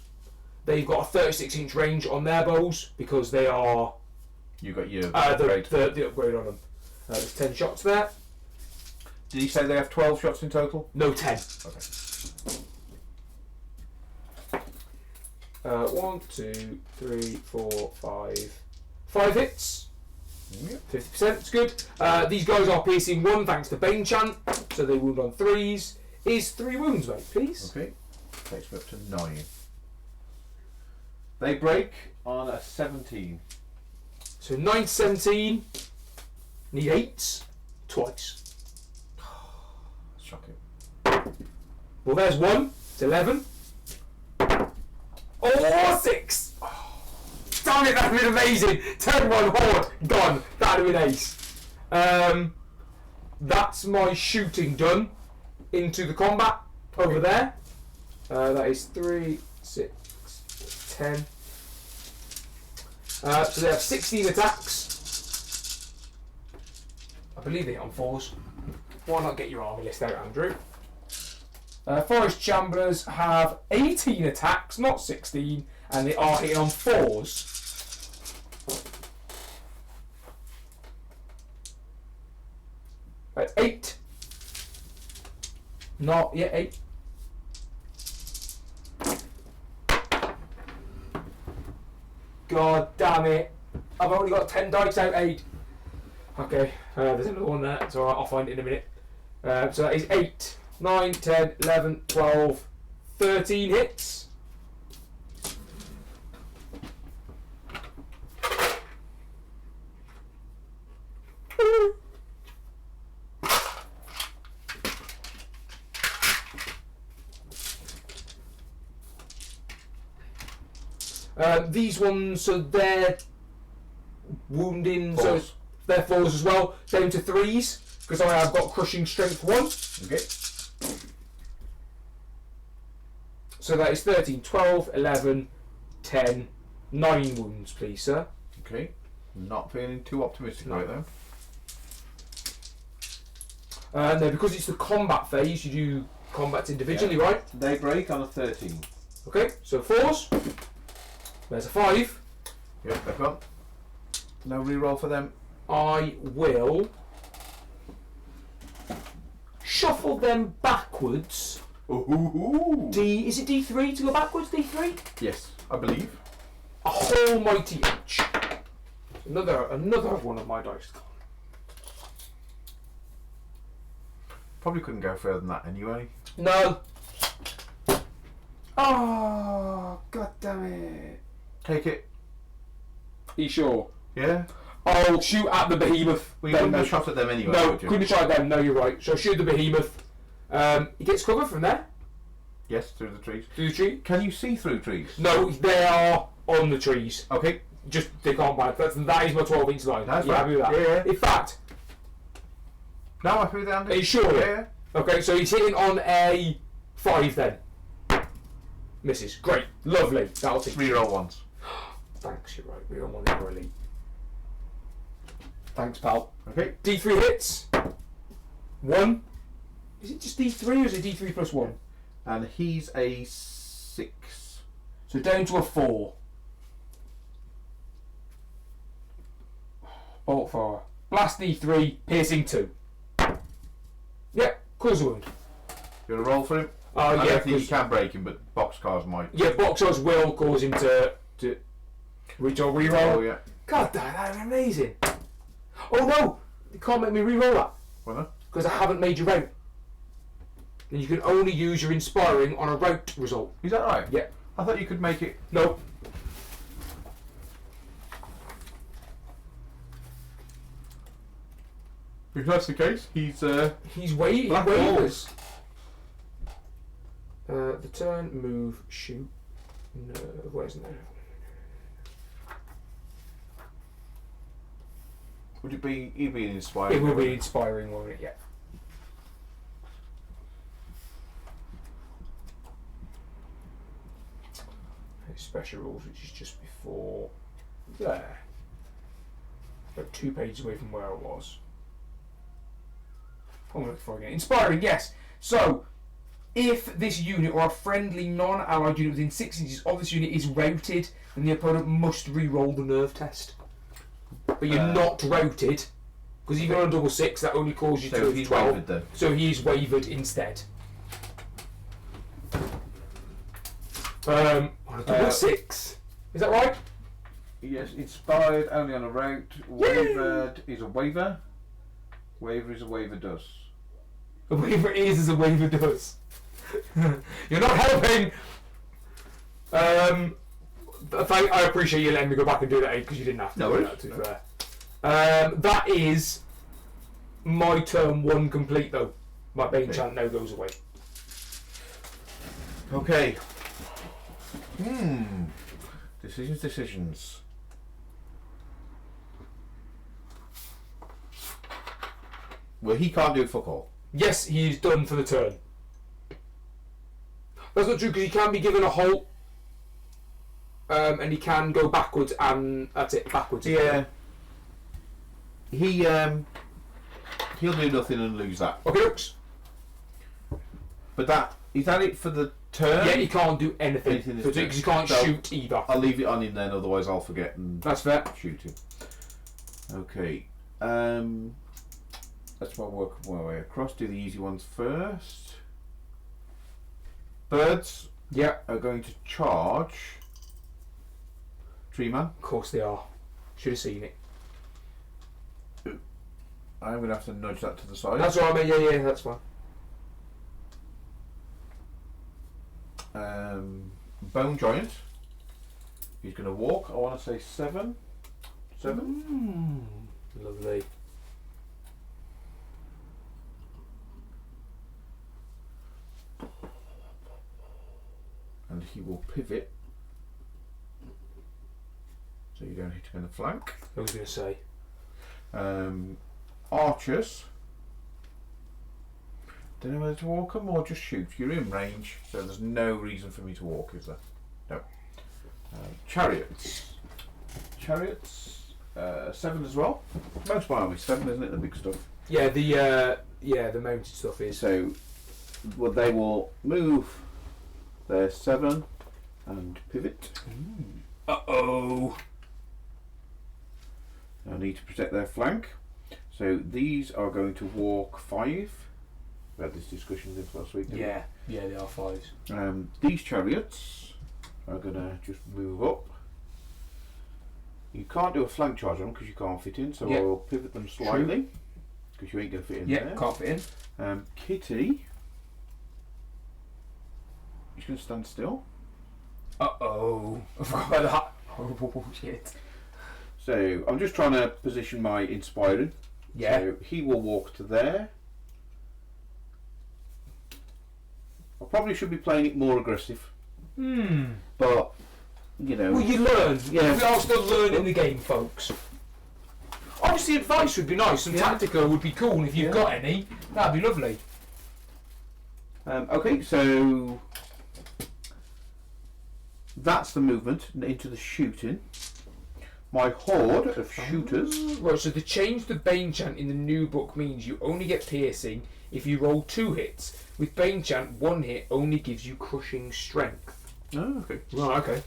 They've got a 36-inch range on their bows because they are... You got your the upgrade on them. There's 10 shots there. Did you say they have 12 shots in total? No, 10. Okay. 1, 2, 3, 4, 5. 5 hits. Yep. 50%, it's good. These guys are piercing 1 thanks to Bane Chant, so they wound on 3s. Is 3 wounds, mate, please. Okay. Takes me up to 9. They break on a 17. So 9 to 17. Need 8s twice. Shocking. Well, there's 1. It's 11. Oh, 6! Oh, damn it, that would have been amazing. Turn 1 horde, gone. That would have been ace. That's my shooting done into the combat over there. That is 3, 6, 10. So they have 16 attacks. I believe they hit on 4s. Why not get your army list out, Andrew? Forest Chamberers have 18 attacks, not 16, and they are hitting on 4s. Right, 8. Not yet 8. God damn it. I've only got 10 dice out 8. Okay, there's another one there. It's alright, I'll find it in a minute. So that is 8, 9, 10, 11, 12, 13 hits. These ones, so they're wounding, so they're 4s as well, down to 3s, because I have got crushing strength 1. Okay. So that is 13, 12, 11, 10, 9 wounds, please, sir. Okay. Not feeling too optimistic right now. And then because it's the combat phase, you do combats individually, right? They break on a 13. Okay, so 4s. There's a 5. Yep, they've gone. No reroll for them. I will shuffle them backwards. Ooh. Is it D3 to go backwards? D3? Yes, I believe. A whole mighty H. Another one of my dice. Probably couldn't go further than that anyway. No. Oh, god damn it. Take it. Are you sure? Yeah. I'll shoot at the behemoth. Well, you wouldn't have shot at them anyway, No, would you? couldn't have tried them. No, you're right. So shoot the behemoth. He gets cover from there. Yes, through the trees. Through the tree. Can you see through trees? No, they are on the trees. Okay. Just they can't bite. That is my 12-inch line. That's You right. happy with that? Yeah. In fact, No, I threw that under. are you sure? Yeah. Okay, so he's hitting on a 5 then. Misses. Great. Lovely. That'll teach. Reroll once. Thanks, you're right. We don't want it early. Thanks, pal. Okay. D3 hits. 1. Is it just D3 or is it D3 plus 1? And he's a 6. So down to a 4. Bolt 4. Blast D3, piercing 2. Yep, cause a wound. You want to roll for him? Oh, I yeah. don't think you can break him, but boxcars might. Yeah, boxers will cause him to reroll. Oh, yeah. God, that is amazing. Oh no! You can't make me reroll that. Why not? Because I haven't made your route. And you can only use your inspiring on a route result. Is that right? Yeah. I thought you could make it. No. If that's the case, he's waiting. Black Waivers. The turn, move, shoot. No, where's no? Would it be? He'd be inspired. It will be inspiring, won't it? Yeah. Special rules, which is just before there. About 2 pages away from where I was. I'm looking for again. Inspiring, yes. So, if this unit or a friendly non-allied unit within 6 inches of this unit is routed, then the opponent must re-roll the nerve test. But you're not routed, because even on a double 6, that only calls you So to he's 12. wavered then. So he's wavered instead. On a double 6. Is that right? Yes, inspired only on a route. Wavered is a waiver. Waver is a waiver does. A waiver is as a waiver does. You're not helping. I appreciate you letting me go back and do that because you didn't have to. No do worries. that, to be fair. That is my turn 1 complete though. My Bane chant now goes away. Okay. Decisions. Well, he can't do fuck all. Yes, he's done for the turn. That's not true because he can be given a halt, and he can go backwards, and that's it, backwards. Yeah. He'll do nothing and lose that. Okay, looks. But is that it for the turn? Yeah, he can't do anything Anything this because he can't turn. So, shoot either. I'll leave it on him then, otherwise I'll forget and That's fair. shoot him. Okay. Let's work my way across. Do the easy ones first. Birds Yeah, are going to charge Tree Man. of course they are. Should have seen it. I'm going to have to nudge that to the side. That's what I mean. Yeah, that's fine. Bone Giant. He's going to walk. I want to say 7. 7. Lovely. And he will pivot. So you don't hit him in the flank. I was going to say. Archers. Don't know whether to walk them or just shoot. You're in range, so there's no reason for me to walk, is there? No. Chariots. Chariots. 7 as well. Most of my army 7, isn't it? The big stuff. Yeah, the yeah, the mounted stuff is. So, well, they will move their 7 and pivot. Uh-oh. I need to protect their flank. So these are going to walk 5. We had this discussion this last week. Didn't Yeah, they are 5s. These chariots are going to just move up. You can't do a flank charge on them because you can't fit in, so Yeah. I'll pivot them slightly because you ain't going to fit in Yeah, there. can't fit in. Kitty, she's going to stand still. Uh-oh. I forgot about that. Horrible shit. So I'm just trying to position my inspiring. Yeah. So he will walk to there. I probably should be playing it more aggressive. But, you know. Well, you learn. Yeah. We are still learning the game, folks. Obviously, advice would be nice. Some tactical would be cool. If you've got any, that'd be lovely. Okay, so that's the movement into the shooting. My horde of shooters. Right, so the change to Bane Chant in the new book means you only get piercing if you roll 2 hits. With Bane Chant, 1 hit only gives you crushing strength. Oh, okay. Right, okay.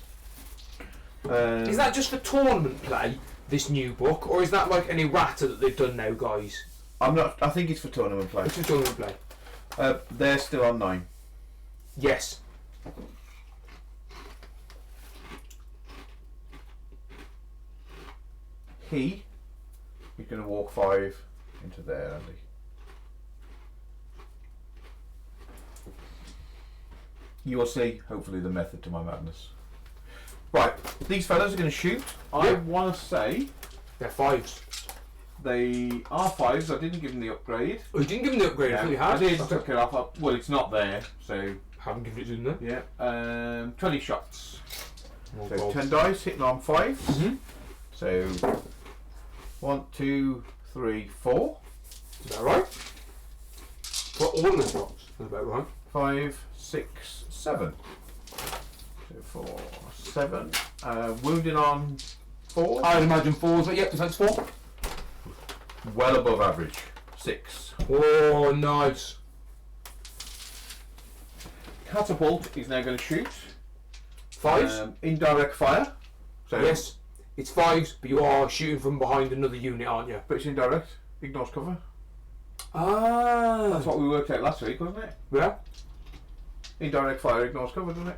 Is that just for tournament play, this new book, or is that like an errata that they've done now, guys? I'm not. I think it's for tournament play. It's for tournament play. They're still on 9. Yes. He's going to walk 5 into there, Andy. You will see, hopefully, the method to my madness. Right, these fellas are going to shoot. I want to say They're 5s. they are 5s. I didn't give them the upgrade. Oh, you didn't give them the upgrade, I thought you had. I did, Okay. took it off. Well, it's not there, so Haven't given it to them then. yeah. 20 shots. Oh, So God. 10 dice hitting on 5s. Mhm. So 1, 2, 3, 4. Is that right? For all of the shots. That's about right. 5, 6, 7. So 4, 7. Wounding on 4. I'd imagine 4s, but yep, defense 4. Well above average. 6. Oh, nice. Catapult is now going to shoot. 5s? Indirect fire. So Yes. It's 5s, but you are shooting from behind another unit, aren't you? But it's indirect. Ignores cover. Ah. That's what we worked out last week, wasn't it? Yeah. Indirect fire ignores cover, doesn't it?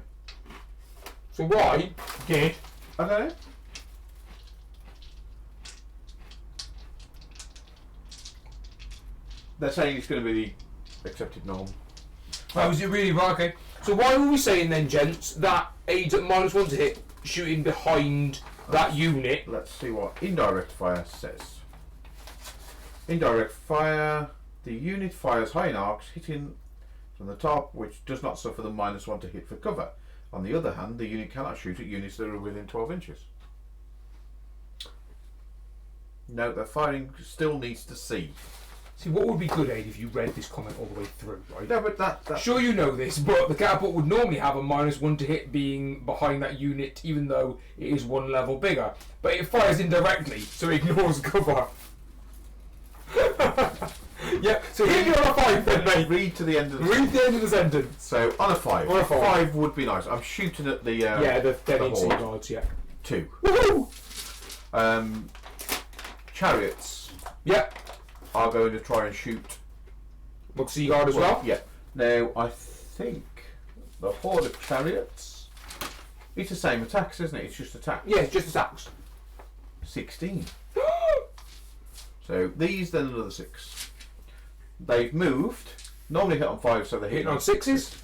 So why did... I don't know. They're saying it's going to be the accepted norm. Oh, is it really right? Okay. So why were we saying then, gents, that aids at -1 to hit shooting behind that unit? Let's see what indirect fire says. Indirect fire. The unit fires high in arcs, hitting from the top, which does not suffer the -1 to hit for cover. On the other hand, the unit cannot shoot at units that are within 12 inches. Note that firing still needs to see. See, what would be good, Aid, if you read this comment all the way through, right? No, but that Sure, you know this, but the catapult would normally have a -1 to hit being behind that unit, even though it is 1 level bigger. But it fires indirectly, so it ignores cover. Yeah, so hit you on a 5 then, mate. read to the end of the Read the end of the sentence. So on a 5. On a 5. 5 would be nice. I'm shooting at the Yeah, the dead the instant horde. guards, yeah. 2. Woohoo! Chariots Yeah. are going to try and shoot. Muxie guard as well? Yeah. Now I think the horde of chariots. It's the same attacks, isn't it? It's just attack. Yeah, just attacks. 16. So these, then another 6. They've moved. Normally hit on 5, so they're Hitting on 6s.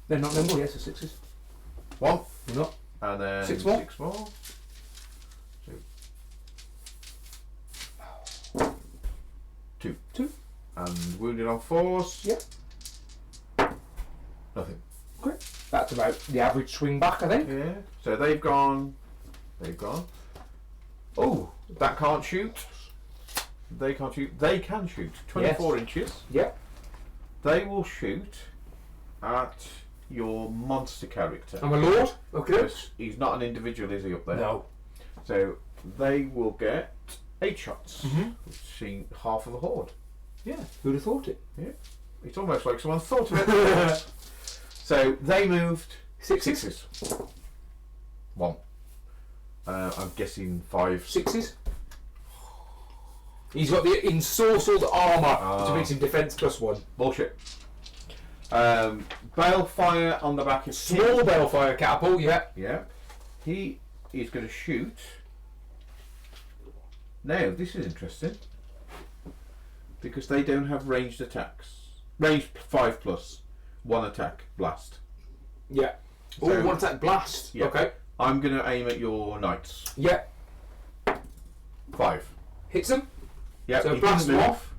They're not nimble, yes, they're 6s. 1, They're not. and then 6 more. 6 more. So 2. 2. And wounded on 4s. Yeah. Nothing. Great. That's about the average swing back, I think. Yeah. So they've gone. Oh, that can't shoot. They can't shoot. They can shoot. 24 inches. Yeah. They will shoot at your monster character. I'm a lord. Okay. Because he's not an individual, is he, up there? No. So they will get 8 shots, Mhm. which seem half of the horde. Yeah, who'd have thought it? Yeah. It's almost like someone thought of it. So they moved Sixes. 1. I'm guessing 5. 6s. He's got the ensorcelled armour, which makes him defence +1. Bullshit. Balefire on the back of Small Balefire catapult, yeah. Yeah. He is going to shoot. Now, this is interesting. Because they don't have ranged attacks. Ranged 5+. 1 attack, blast. Yeah. Oh, So- 1 attack blast. Yeah. Okay. I'm going to aim at your knights. Yeah. 5. Hits him. Yeah, So he blast didn't him move. off.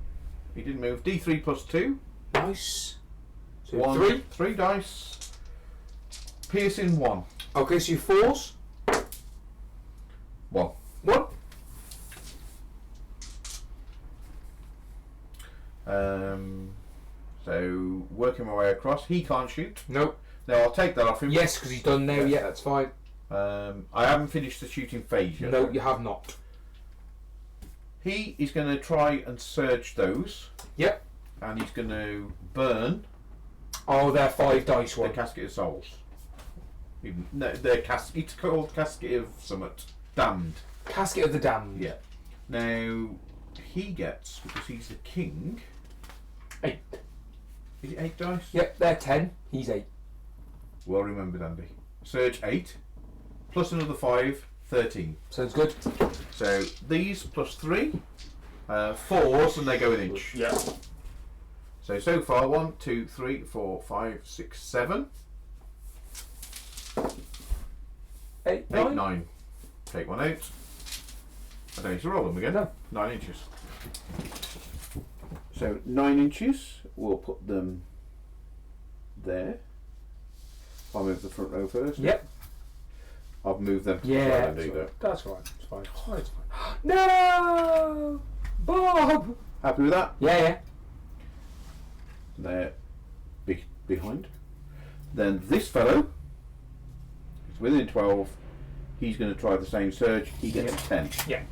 He didn't move. D3 +2. Nice. So 1, 3. 3 dice. Piercing 1. Okay, so you 4s. 1. 1. So working my way across. He can't shoot. Nope. Now I'll take that off him. Yes, because he's done now. Yeah. Yeah, that's fine. I haven't finished the shooting phase yet. No, you have not. He is going to try and surge those. Yep. And he's going to burn Oh, they're 5 dice the one. Casket of Souls. No, it's called Casket of Summit. Damned. Casket of the Damned. Yeah. Now he gets, because he's the king. 8. Is it 8 dice? Yep, they're 10. He's 8. Well remembered, Andy. Surge 8 plus another 5, 13. Sounds good. So these +3, 4s, and they go an inch. Yeah. So far 1, 2, 3, 4, 5, 6, 7, 8, 8, 9. Take one out. I don't need to roll them again. No. 9 inches. So 9 inches, we'll put them there. I'll move the front row first. Yep. I'll move them to the Yeah. side and do that. That's fine. It's fine. It's fine. No! Bob! Happy with that? Yeah, yeah. They're behind. Then this fellow is within 12. He's going to try the same surge. He gets 10. Yeah.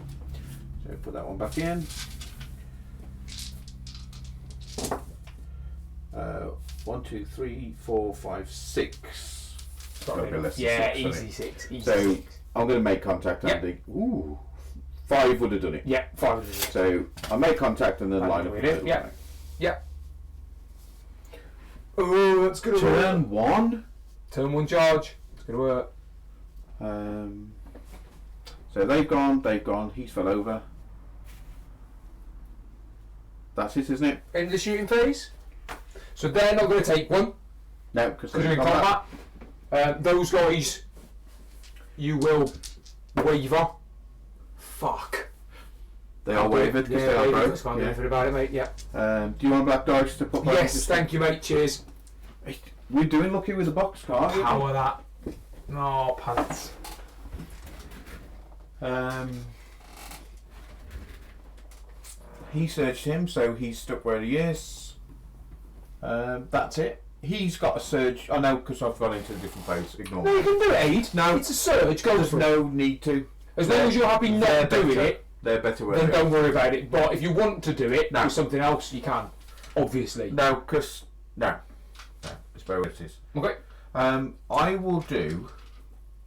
So put that one back in. 1, 2, 3, 4, 5, 6. Gotta be less than Yeah, 6, easy sorry. 6. Easy So 6. I'm going to make contact, Yep. Andy. Ooh, 5 would have done it. Yeah, 5 of them. So I make contact and then And line do up. it, the middle yeah. line. Yeah. Oh, that's gonna work. Turn 1. Turn 1 charge. It's gonna work. So they've gone. He's fell over. That's it, isn't it? In the shooting phase. So they're not going to take one No, because because they're in combat. Those guys, you will waver. Fuck. They are wavered because they are I broke. can't do anything about it, mate. Yeah. Do you want black dice to put back? Yes, thank you, mate. Cheers. We're doing lucky with the box card. Power that. No pants. He searched him, so he's stuck where he is. That's it. He's got a surge. Oh no, because I've gone into a different place. Ignore No, you me. can do it, Aid. No. It's a surge. Go There's for it. no need to. As long as you're happy not doing better. it, They're better where then they are. don't worry about it. But if you want to do it No. with something else, you can. Obviously. No, because no, it's where it is. Okay. I will do.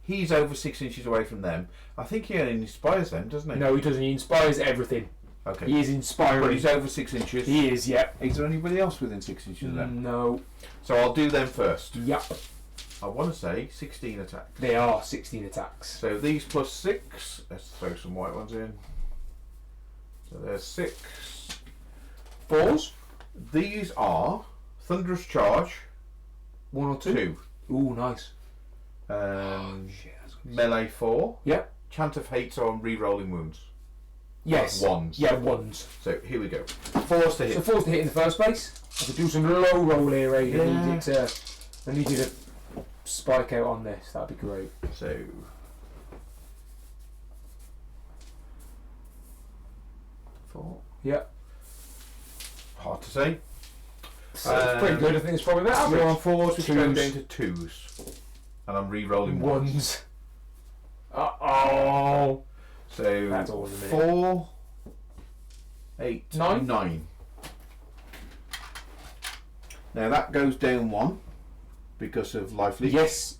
He's over 6 inches away from them. I think he only inspires them, doesn't he? No, he doesn't. He inspires everything. Okay. He is inspiring. But he's over 6 inches. He is, yep. Is there anybody else within 6 inches of them? No. So I'll do them first. Yep. I want to say 16 attacks. They are 16 attacks. So these plus 6. Let's throw some white ones in. So there's 6. 4s. These are Thunderous Charge 1 or 2. 2. Ooh, nice. Shit, that's good. Melee 4. Yep. Chant of Hate, so I'm re-rolling wounds. Yes. Ones. Yeah, 1s. So here we go. 4s to hit. So 4s to hit in the first place. I could do some low roll here, Aid. Yeah. I need you to spike out on this. That'd be great. So 4. Yep. Hard to say. So it's pretty good. I think it's probably about You're on average. 4s, which go Twos. down to 2s. And I'm re-rolling 1s. 1s. Uh-oh. So That's all in a minute. 4, 8, Nine? 9. Now that goes down 1 because of life leech. Yes.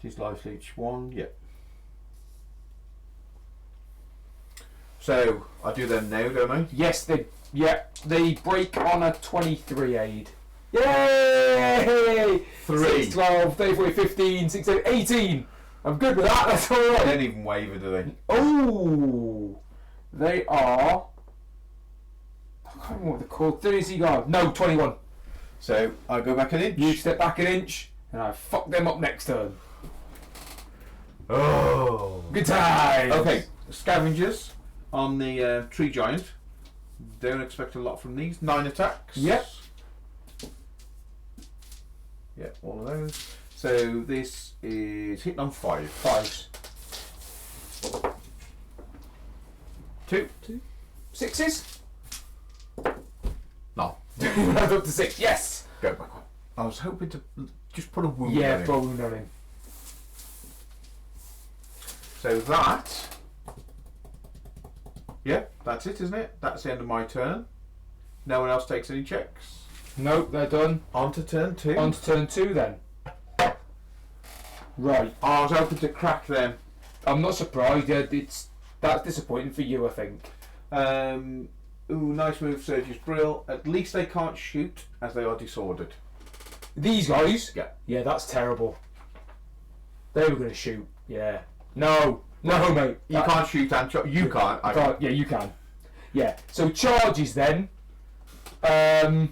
Is life leech 1? Yep. So I do them now, don't I? Yes, they break on a 23 aid. Yay! 3. 6, 12, 34, 15, 16, 18. I'm good with that, that's alright. They don't even waver, do they? Oh! They are... I can't remember what they're called. 30 guard. No, 21. So I go back an inch. You step back an inch, and I fuck them up next turn. Oh. Good times! Okay, scavengers on the tree giant. Don't expect a lot from these. 9 attacks. Yep. Yeah, all of those. So this is hitting on 5. 5s. 2. 6s? No. That's up to 6, yes! Go back one. I was hoping to just put a wound Yeah, on him. throw a wound on him. So that... Yeah, that's it, isn't it? That's the end of my turn. No one else takes any checks. Nope, they're done. On to turn 2. On to turn 2 then. Right. I was hoping to crack them. I'm not surprised. Yeah, that's disappointing for you, I think. Ooh, nice move, Sergius Brill. At least they can't shoot, as they are disordered. These guys? Yeah. Yeah, that's terrible. They were going to shoot. Yeah. No, mate. You can't shoot and you can't. I can't. Yeah, you can. Yeah. So charges then. They're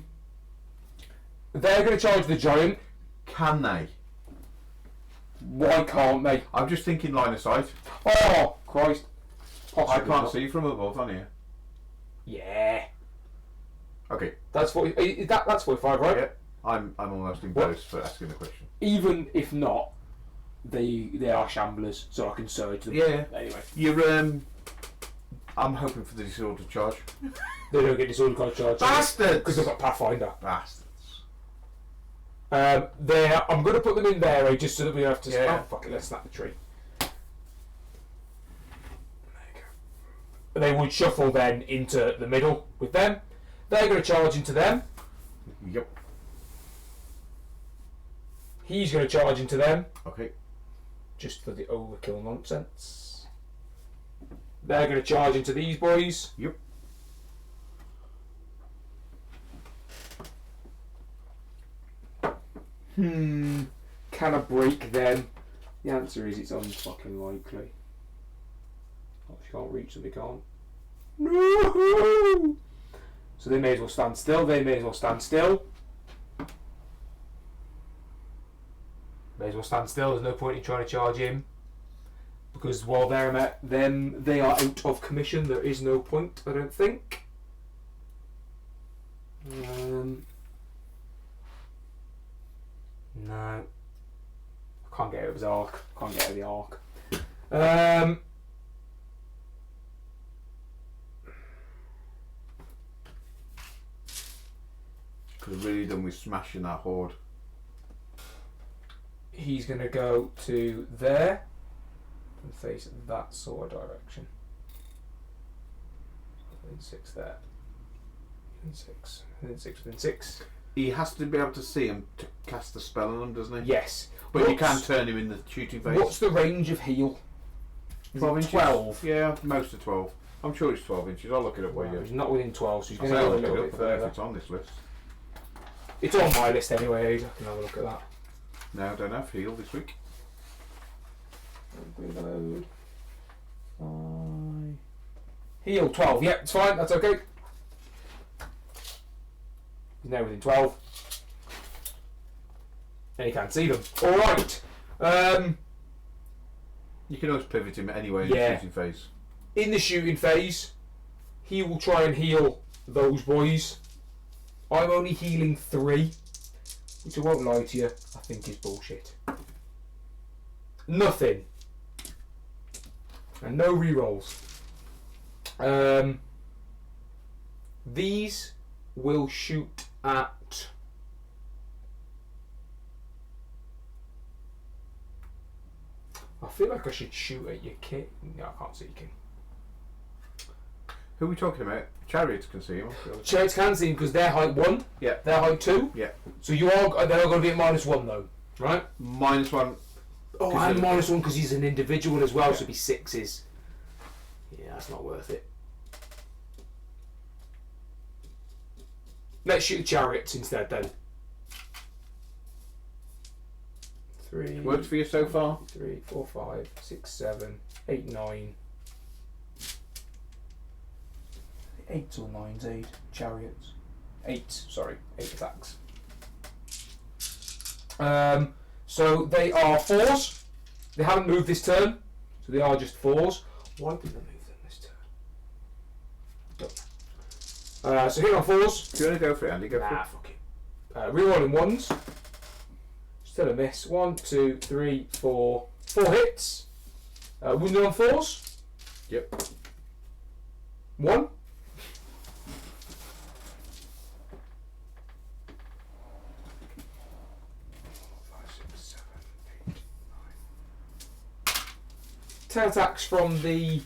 going to charge the giant. Can they? Why can't they? I'm just thinking line of sight. Oh, Christ. I can't see from above, on here. Yeah. Okay. That's 40. That's 45, right? Yeah. I'm almost embarrassed for asking the question. Even if not, they are shamblers, so I can surge them. Yeah. Anyway. You're I'm hoping for the disordered charge. They don't get disorder card charge. Bastards! Because they've got Pathfinder. Bastards. I'm going to put them in there, just so that we don't have to... Yeah. Oh, fuck it, let's snap the tree. They would shuffle then into the middle with them. They're going to charge into them. Yep. He's going to charge into them. Okay. Just for the overkill nonsense. They're going to charge into these boys. Yep. Can I break them? The answer is it's unfucking likely. Oh, if you can't reach them, they can't. No! So they may as well stand still. They may as well stand still. May as well stand still. There's no point in trying to charge him. Because while they're at them, they are out of commission. There is no point, I don't think. No. I can't get out of his arc. Can't get out of the arc. Could have really done with smashing that horde. He's going to go to there and face that sort of direction. Within 6 there. Within 6. Within 6. Within 6. He has to be able to see him to cast the spell on him, doesn't he? Yes. But you can turn him in the shooting phase. What's the range of heal? 12 inches? 12. Yeah, most of 12. I'm sure it's 12 inches. I'll look it up while you... He's not within 12, so he's I'll going to go a look little it bit up. I don't know further. if it's on this list. It's on my list anyway, I can have a look at that. No, I don't have heal this week. Reload. Heal 12, yep, it's fine, that's okay. He's now within 12. And you can't see them. Alright. You can always pivot him anyway in Yeah. the shooting phase. In the shooting phase, he will try and heal those boys. I'm only healing 3, which I won't lie to you, I think is bullshit. Nothing. And no rerolls. These will shoot at... I feel like I should shoot at your kit. No, I can't see your king. Who are we talking about? Chariots can see him. Chariots can see him because they're height 1. Yeah. They're height 2. Yeah. So they're going to be at -1 though, right? -1. Oh, and -1 because he's an individual as well, so it'd be 6s. Yeah, that's not worth it. Let's shoot the chariots instead then. 3. Works for you so far? 3, 4, 5, 6, 7, 8, 9. 8 or 9s, 8 chariots. 8, sorry, 8 attacks. So they are 4s. They haven't moved this turn, so they are just 4s. Why didn't they move them this turn? So here are 4s. Do you want to go for it, Andy? Go for it. Fuck it. Rerolling 1s. Still a miss. 1, 2, 3, 4. 4 hits. Wounded on 4s. Yep. 1. 10 attacks from the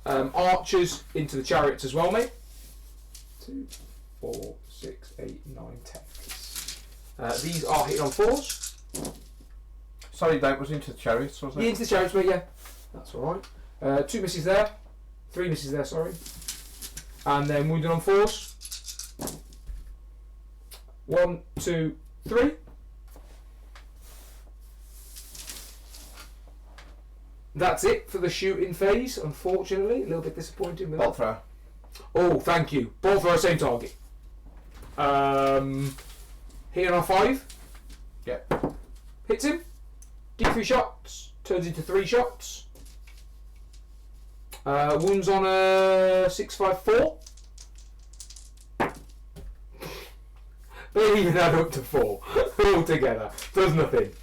archers into the chariots as well, mate. 2, 4, 6, 8, 9, 10. These are hitting on 4s. Sorry, that was into the chariots, wasn't it? Into the chariots, mate, yeah. That's alright. 2 misses there. 3 misses there, sorry. And then wounded on 4s. 1, 2, 3. That's it for the shooting phase, unfortunately. A little bit disappointing with Bolt that. thrower. Oh, thank you. Ball thrower, same target. Hitting on 5. Yep. Hits him. D3 shots. Turns into 3 shots. Wounds on a 6, 5, 4. They even add up to 4 altogether. Does nothing.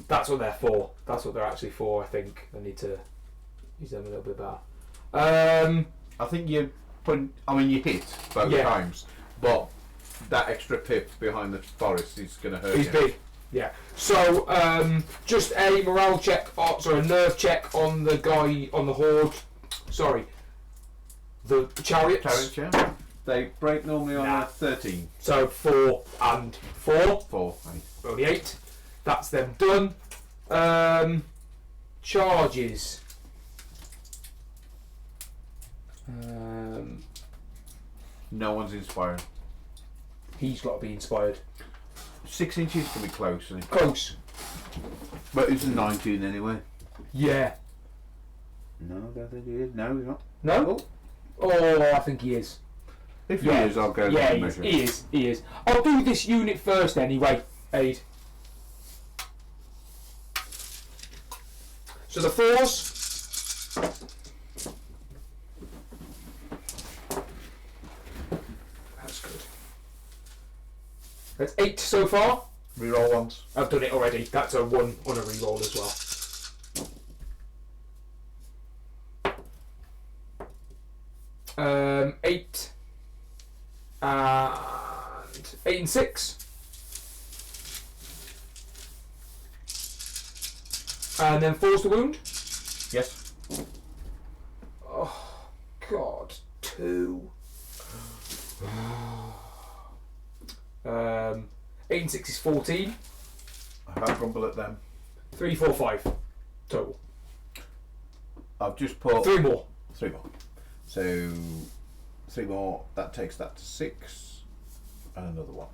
That's what they're for. That's what they're actually for, I think. I need to use them a little bit better. I think you hit both times, but that extra pip behind the forest is going to hurt He's you. big. Yeah. So, just a morale check, a nerve check on the guy on the horde. Sorry. The chariots. Chariots, yeah. They break normally on a 13. So 4 and 4. 4. Only 8. That's them done. Charges. No one's inspired. He's got to be inspired. 6 inches can be close, isn't it? Close. But it's a 19 anyway. Yeah. No, I don't think he is. No, he's not. No? Oh, I think he is. If he is, I'll go yeah, and measure. He is. I'll do this unit first anyway, Aid. So the 4s. That's good. That's 8 so far. Reroll once. I've done it already. That's a 1 on a reroll as well. Eight and 6. And then 4's the wound. Yes. Oh God, 2. 8 and 6 is 14. I can't grumble at them. 3, 4, 5 total. I've just put 3 more. 3 more. So 3 more. That takes that to 6, and another 1.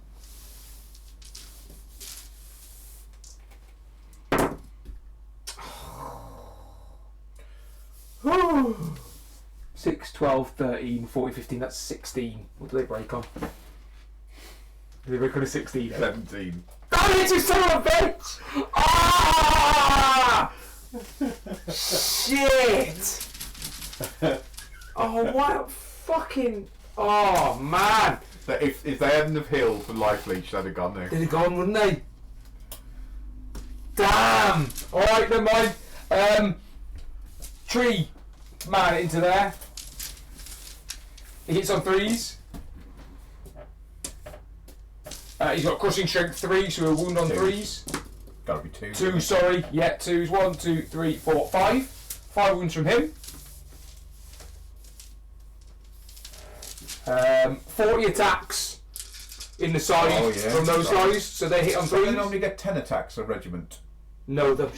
Oh. 6, 12, 13, 14, 15, that's 16. What do they break on? Do they break on a 16? 17. Damn it, you son of a bitch! Ah! Shit! Oh, what fucking... Oh, man! So if they hadn't have healed for life leech, they'd have gone there. They'd have gone, wouldn't they? Damn! Alright, never mind. Tree man into there. He hits on 3s. He's got crushing strength 3, so a wound on 3s. Gotta be 2. 2, sorry. Yeah, 2s. 1, 2, 3, 4, 5. 5 wounds from him. 40 attacks in the side from those guys, so they hit on So they threes. normally get 10 attacks a regiment. No, they're...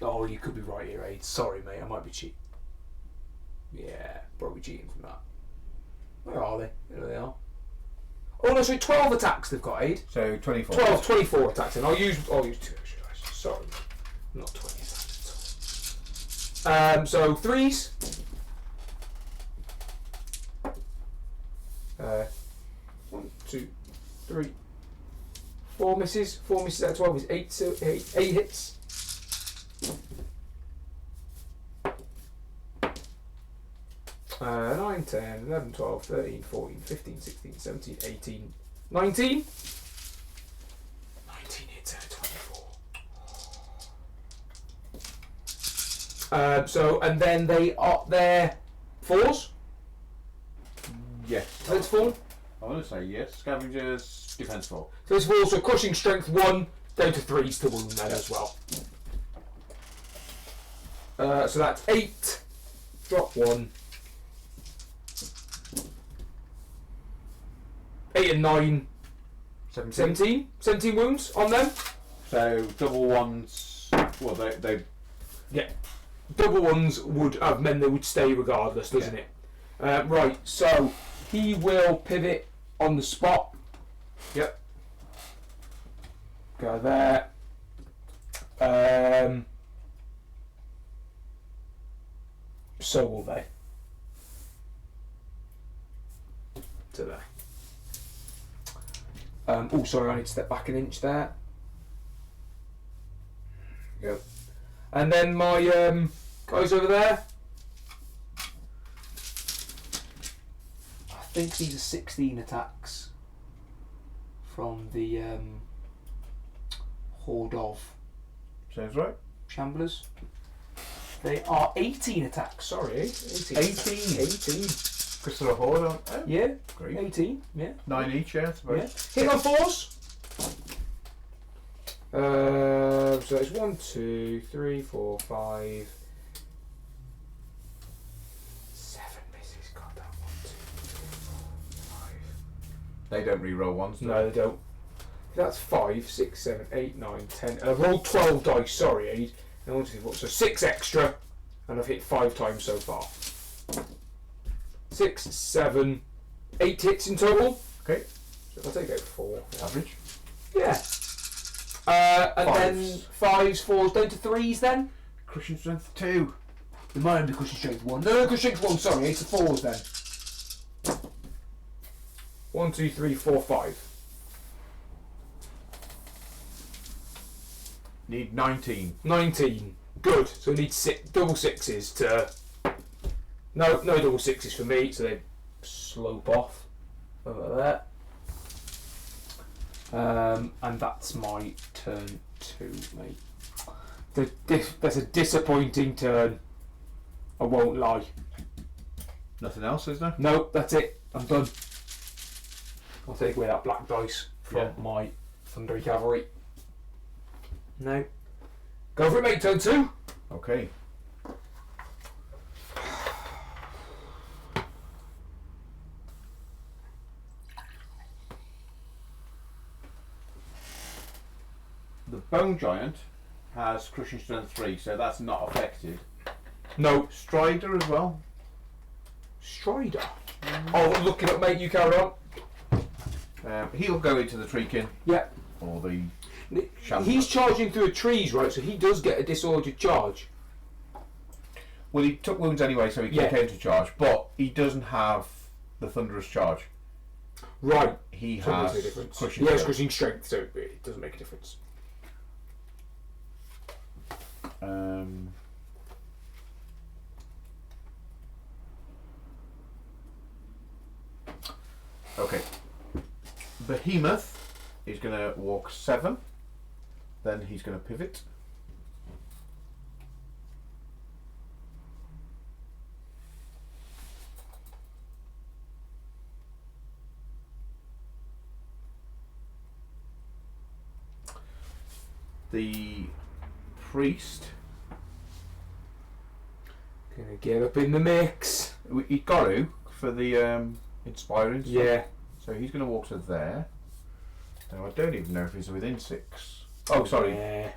Oh, you could be right here, Aid. Sorry, mate, I might be cheating. Yeah, probably cheating from that. Where are they? There they are. Oh, no, so 12 attacks they've got, Aid. So 24. 24 attacks, and I'll use 2 extra dice. Sorry, not 20 attacks at all. So 3s. 1, 2, 3, 4 misses. 4 misses out of 12 is 8, so 8 hits. 9, 10, 11, 12, 13, 14, 15, 16, 17, 18, 19. 19 hits out of 24. So, and then they are their 4s. Yes. Defense 4. I want to say yes. Scavengers, defense 4. So it's 4, so crushing strength 1, down to 3s to wound then as well. So that's 8. Drop 1. 8 and 9. 17 wounds on them. So double ones. Well, they Yeah. Double ones would have meant they would stay regardless, doesn't it? Right, so he will pivot on the spot. Yep. Go there. So will they. To there. Oh, sorry, I need to step back an inch there. Go. And then my guys over there. I think these are 16 attacks from the horde of sounds right. shamblers. They are 18 attacks. Sorry, 18. 18. Because they're a horde, aren't they? Yeah, Great. 18. Yeah. 9 each, yeah, I suppose. Hit on 4s. So it's 1, 2, 3, 4, 5, 7 misses. God, that 1, 2, 3, 4, 5. They don't re-roll ones, do No, they don't. That's 5, 6, 7, 8, 9, 10. And I've rolled 12 dice, sorry, Aid. And 1, 2, 3, 4. So 6 extra. And I've hit 5 times so far. 6, 7, 8 hits in total. Okay. So if I take out 4. Average. Yeah. And then 5s, 4s, down to 3s then. Crushing strength 2. It might only be cushion strength 1. No, cushion strength 1, sorry, it's the 4s then. 1, 2, 3, 4, 5. Need 19. 19. Good. So we need double 6s to... No double 6s for me, so they slope off over there. And that's my turn 2, mate. That's a disappointing turn. I won't lie. Nothing else, is there? No, that's it. I'm done. I'll take away that black dice from my Thundery Cavalry. No. Go for it, mate. Turn 2. Okay. The Bone Giant has Crushing Strength 3, so that's not affected. No. Strider as well. Strider? Oh, look it up, mate. You carry on. He'll go into the Treekin. Yeah. Or the... He's charging through trees, right? So he does get a disordered charge. Well, he took wounds anyway, so he can't counter charge, but he doesn't have the Thunderous Charge. Right. He So has there's a difference. Crushing Yes, Strength. crushing strength, so it doesn't make a difference. Okay. Behemoth is going to walk 7. Then he's going to pivot. The priest. Gonna get up in the mix. He got to for the inspiring. Stuff. Yeah. So he's going to walk to there. Now I don't even know if he's within 6. Oh, sorry. Yeah.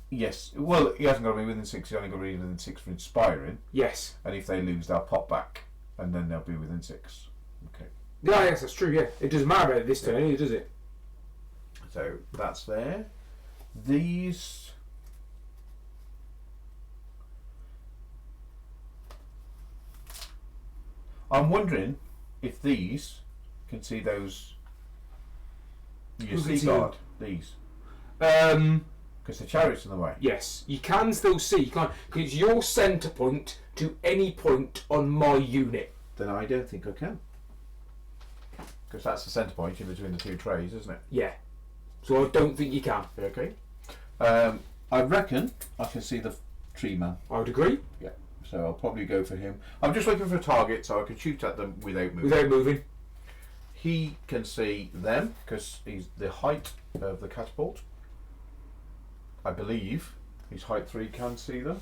Yes. Well, he hasn't got to be within 6. He's only got to be within 6 for inspiring. Yes. And if they lose, they'll pop back, and then they'll be within 6. Okay. Yeah, yes, that's true. Yeah, it doesn't matter about this turn, does it? So that's there. These. I'm wondering if these can see those. You Who can see see guard these because the chariot's in the way. Yes, you can still see. You can't, 'cause it's your centre point to any point on my unit. Then I don't think I can. Because that's the centre point in between the 2 trays, isn't it? Yeah. So I don't think you can. Okay. I reckon I can see the tree man. I would agree. Yeah. So I'll probably go for him. I'm just looking for a target so I can shoot at them without moving. Without moving. He can see them because he's the height of the catapult. I believe he's height 3 can see them.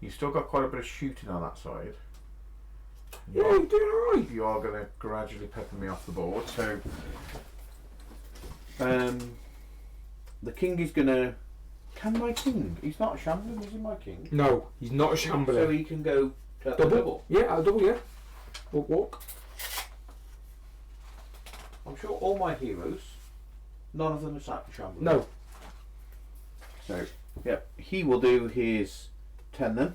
You've still got quite a bit of shooting on that side. Yeah, you're doing alright. You are going to gradually pepper me off the board. So, the king is going to. Can my king? He's not a shambling, is he, my king? No, he's not a shambler. So he can go at the double. Yeah, a double, yeah. Walk. I'm sure all my heroes, none of them are shambling. No. So, yeah, he will do his 10 then.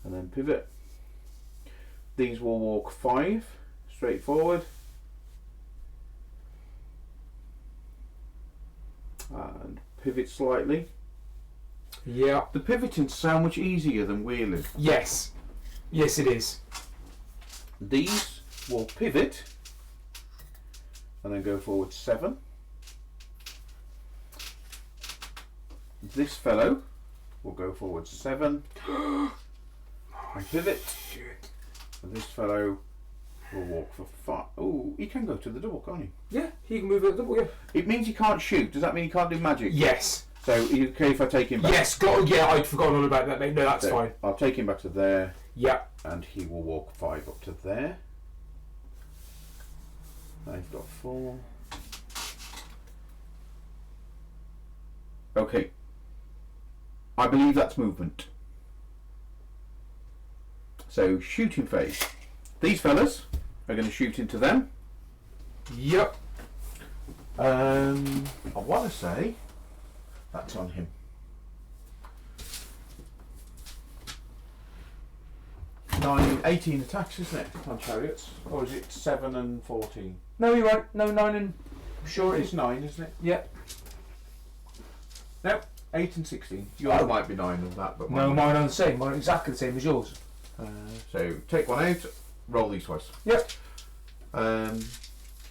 And then pivot. These will walk 5 straight forward. And pivot slightly. Yeah. The pivoting's so much easier than wheeling. Yes. Yes, it is. These will pivot and then go forward 7. This fellow will go forward 7 and pivot. And this fellow will walk for 5. Oh, he can go to the double, can't he? Yeah, he can move at double, yeah. It means he can't shoot. Does that mean he can't do magic? Yes. So, are you okay if I take him back? Yes, yeah, I'd forgotten all about that, mate. No, that's fine. I'll take him back to there. Yeah. And he will walk 5 up to there. I've got 4. Okay. I believe that's movement. So, shooting phase. These fellas are going to shoot into them. Yep. I want to say that's on him. 18 attacks, isn't it, on chariots? Or is it 7 and 14? No, you're right. No, 9 and... Sure, it's 9, isn't it? Yep. No, 8 and 16. Yours might be 9 of that, but No, mine are the same. Mine are exactly the same as yours. So take one out, roll these twice. Yep.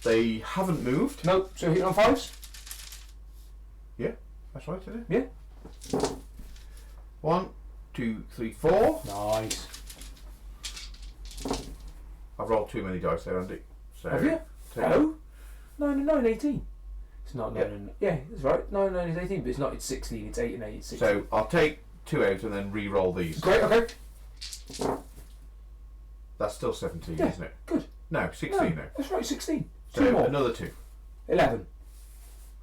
They haven't moved. Nope. So hit on 5s? Yeah, that's right, isn't Yeah. it? 1, 2, 3, 4. Nice. I've rolled too many dice there, Andy. So Have you? take- No. 9 and 9, 18. It's not 9 Yeah. and... Yeah, that's right. 9 and 9 is 18, but it's not. It's 16. It's 8 and 8. It's 16. So I'll take 2 out and then re-roll these. Great, okay. That's still 17, Yeah, isn't it? good. No, 16 now. That's right, 16. So 2 more. another 2. 11.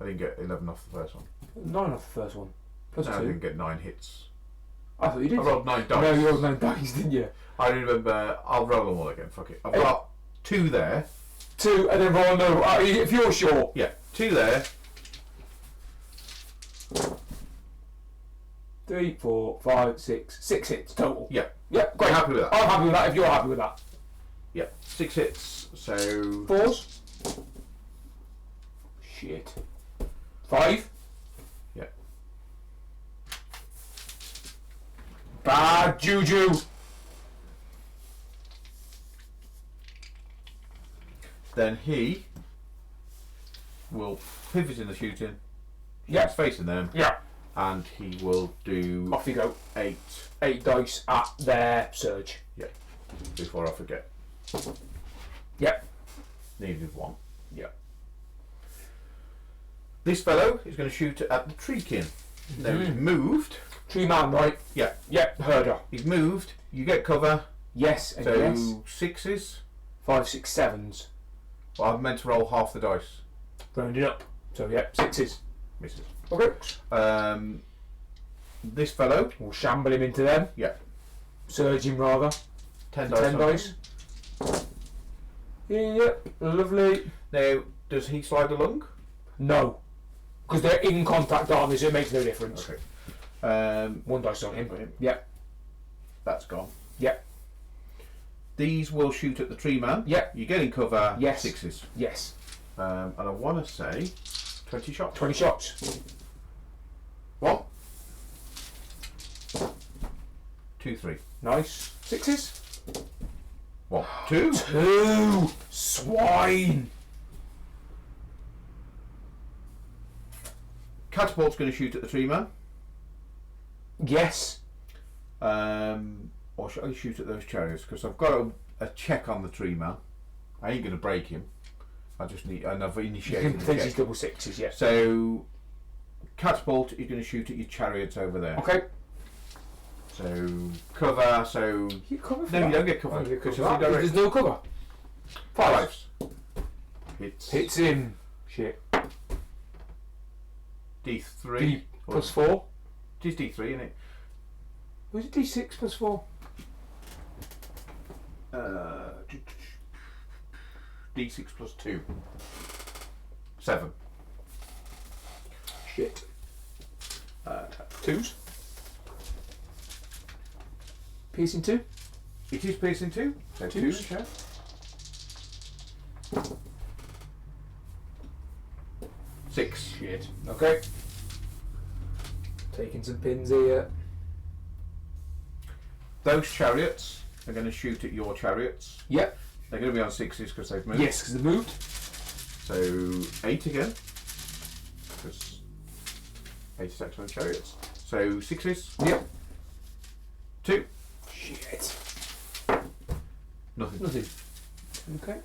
I didn't get 11 off the first one. 9 off the first one. Plus No, I 2. didn't get 9 hits. I thought you did. I rolled 9 dice. No, you rolled 9 dice, didn't you? I remember. I'll roll them all again. Fuck it. I've got 2 there. 2 and then roll another. If you're sure. Yeah, 2 there. 3, 4, 5, 6. 6 hits total. Yeah. Yeah, great. I'm happy with that. I'm happy with that if you're happy with that. Yeah, 6 hits. So 4s? Shit. 5? Yeah. Bad juju. then he will pivot in the shooting. Yeah. He's facing them. Yeah. And he will do Off you go. 8. 8 dice at their surge. Yeah. before I forget. Yep. Needed one. Yep. This fellow is going to shoot at the treekin. Now he's moved. Tree man, right? Yeah. Yep, herder. He's moved. You get cover. Yes, and So yes. 6s. 5, 6, 7s. Well, I'm meant to roll half the dice. Rounded up. So, yep, 6s. Misses. Okay. This fellow. We'll shamble him into them. Yeah. Surge him rather. 10 dice. 10 dice. Yep, lovely. Now, does he slide along? No. Because they're in contact, aren't they? So it makes no difference. Okay. 1 dice on him. Yep. That's gone. Yep. These will shoot at the tree man. Yep. You get in cover. Yes. 6s. Yes. And I want to say 20 shots. 20 shots. 1, 2, 3. Nice. 6s. 1, 2. 2. Swine. Catapult's going to shoot at the tree man. Yes. Or should I shoot at those chariots? Because I've got a check on the tree man. I ain't going to break him. I just need, and I've You initiated can the potentially check. double 6s, yes. So, catapult is going to shoot at your chariots over there. Okay. So, cover, so... You cover for No, that? you don't get cover. Oh, you get Because cover if for you that. There's no cover. 5s. Hits. Hits him. Shit. D3. D plus 4. It is D3, isn't it? Was it D6 plus 4? D6 plus 2. 7. Shit. 2s. Piercing 2. It is piercing 2. So 2s. 2s. 6. Shit. Okay. Taking some pins here. Those chariots are going to shoot at your chariots. Yep. They're going to be on 6s because they've moved. Yes, because they moved. So 8 again. Because 8 attacks on chariots. So 6s. Yep. 2. Shit. Nothing. Nothing. Okay.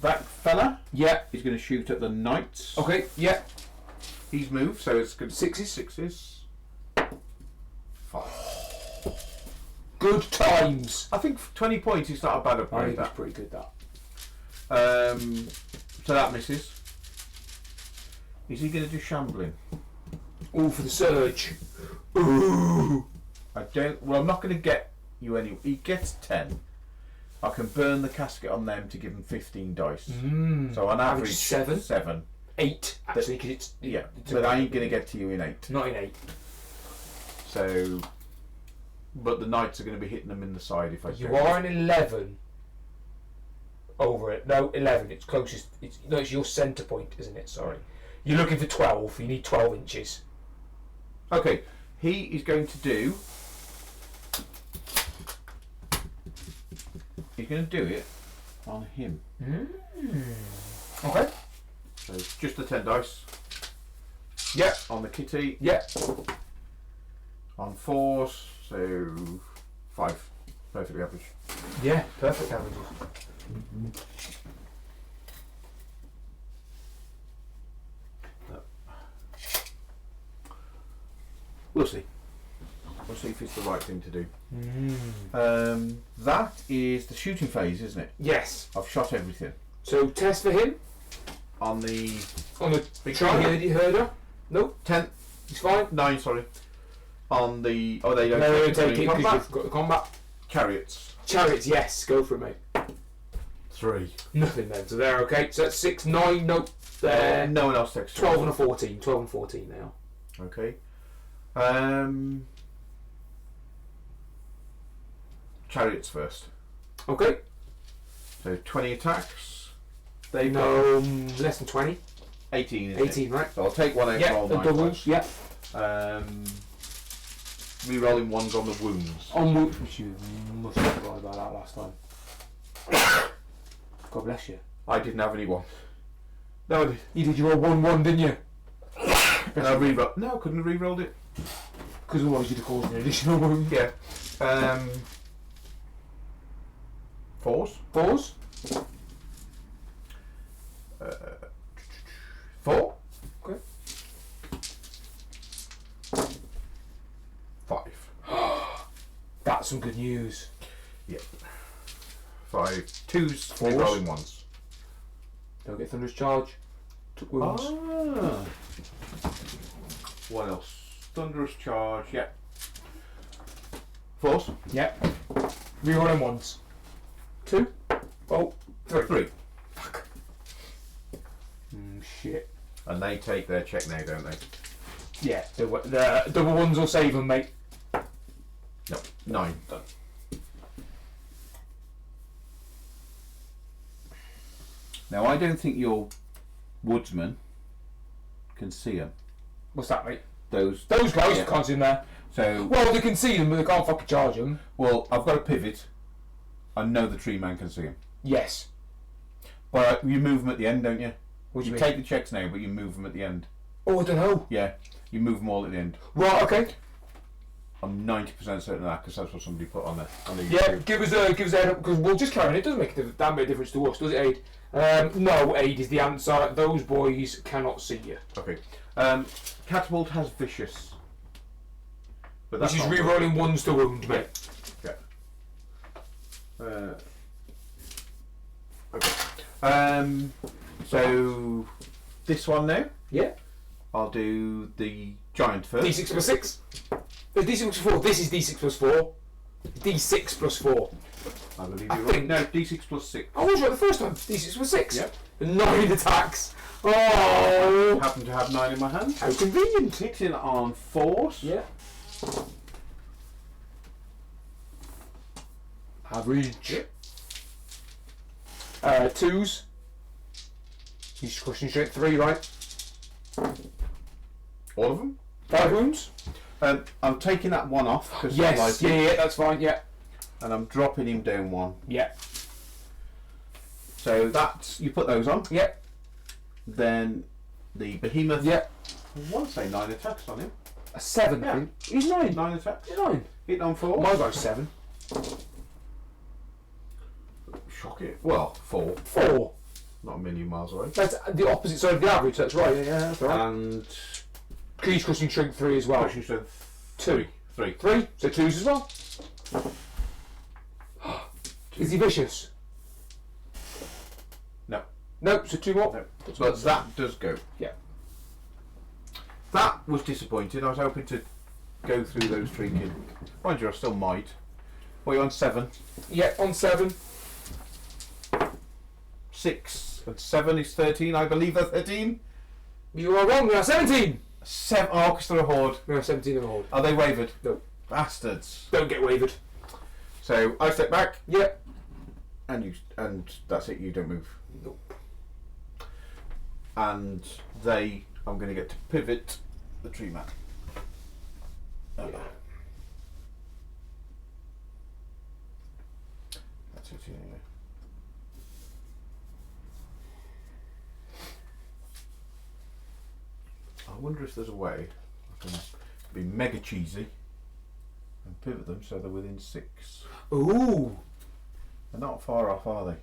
That fella Yeah. is going to shoot at the knights. Okay. Yeah. He's moved, so it's good. 6s. 6s. 5. Good times. I think 20 points is not a bad I upgrade. think it's That. pretty good, that. So that misses. Is he going to do shambling? All for the surge. Ooh. I don't. Well, I'm not going to get you any. He gets 10. I can burn the casket on them to give them 15 dice. So on average, 7. 7. 8, actually, because it's... Yeah, it's but I ain't going to get to you in 8. Not in 8. So, but the knights are going to be hitting them in the side if I. You go. are an 11 over it. No, 11. It's closest. It's your centre point, isn't it? Sorry. You're looking for 12. You need 12 inches. Okay, he is going to do. He's going to do it on him. Okay. So it's just the 10 dice. Yeah. On the kitty. Yeah. On 4s, so 5. Perfectly average. Yeah. Perfect averages. We'll see. We'll see if it's the right thing to do. That is the shooting phase, isn't it? Yes. I've shot everything. So test for him On the on the Big herder. No, 10, he's fine. 9, sorry. On the. Oh, they don't No, take take it because combat. you've got the combat. Chariots. Chariots, yes. Go for it, mate. 3. Nothing then. So they're okay. So that's 6, 9. Nope. There. No one else takes 12 and a 14. 12 and 14 now. Okay. Chariots first. Okay. So 20 attacks. They've got No, less than 20. 18, isn't 18, right? it? So I'll take one out Yeah, roll the 9 doubles. dice. Yeah. Re-rolling ones on the wounds. On which you must have lied about that last time. God bless you. I didn't have any one. No, I did. You did your 1-1, didn't you? And I re-roll. No, I couldn't have re-rolled it. Because otherwise you'd have caused an additional wound. Yeah. Fours. 4s. 4. Okay. 5. That's some good news. Yep. 5. 2s. 3 Fours. rolling 1s. Don't get Thunderous Charge. Took wounds. Ah. What else? Thunderous Charge. Yeah. 4s. Yep. Rerolling 1s. 2. Oh, 3. 3. Fuck. Shit. And they take their check now, don't they? Yeah, the double 1s will save them, mate. No. 9. Done. Now, I don't think your woodsman can see them. What's that, mate? Those Those guys yeah. can't see them there. So, Well, they can see them, but they can't fucking charge them. well, I've got a pivot. I know the tree man can see them. Yes. But you move them at the end, don't you? What do you You mean? take the checks now, but you move them at the end. Oh, I don't know. Yeah, you move them all at the end. Right, okay. I'm 90% certain of that because that's what somebody put on there. On the Yeah, YouTube. give us a head up, because we'll just carry on. It doesn't make a damn bit of difference to us, does it, Aid? No, Aid is the answer. Those boys cannot see you. Okay. Catapult has vicious. But This is not- re-rolling 1s to wound, mate. Okay. So this one now, Yeah. I'll do the giant first. D6 plus 6. D6 plus 4. This is D6 plus 4. D6 plus 4. I believe I you're right. think- No, D6 plus 6. I was right the first time. D6 plus 6. Yep. 9 attacks. Oh, Happen to have 9 in my hand. how convenient. Hitting on 4s. Yeah. Average. 2s. He's crushing straight 3, right? All of them. 5 wounds. I'm taking that one off because Yes. Yeah, that's fine. Yeah. and I'm dropping him down 1. Yeah. So that's you put those on. Yeah. Then the behemoth. Yeah. I want to say 9 attacks on him. A 7. I Yeah. think. He's 9. 9 attacks. He's 9. Hit on 4. My guy's 7. Shock it. Well, 4. 4. Not a million miles away. That's the opposite side of the average. That's right. Yeah, that's right. And He's crushing strength 3 as well. pushing strength 2. 3. 3. So 2s as well. Is he vicious? No. No. So 2 more. No. But that does go. Yeah. That was disappointing. I was hoping to go through those trinket. Mind you, I still might. What are you on 7? Yeah. On 7. 6 and 7 is 13. I believe they're 13. You are wrong. We are 17. 7. Oh, because they're a horde. We are 17 of a horde. Are they wavered? No. Bastards. Don't get wavered. So I step back, Yeah. and that's it. You don't move. Nope. And I'm going to get to pivot the tree man. Yeah. That's it. Yeah. I wonder if there's a way I can be mega cheesy and pivot them so they're within 6. Ooh. They're not far off, are they?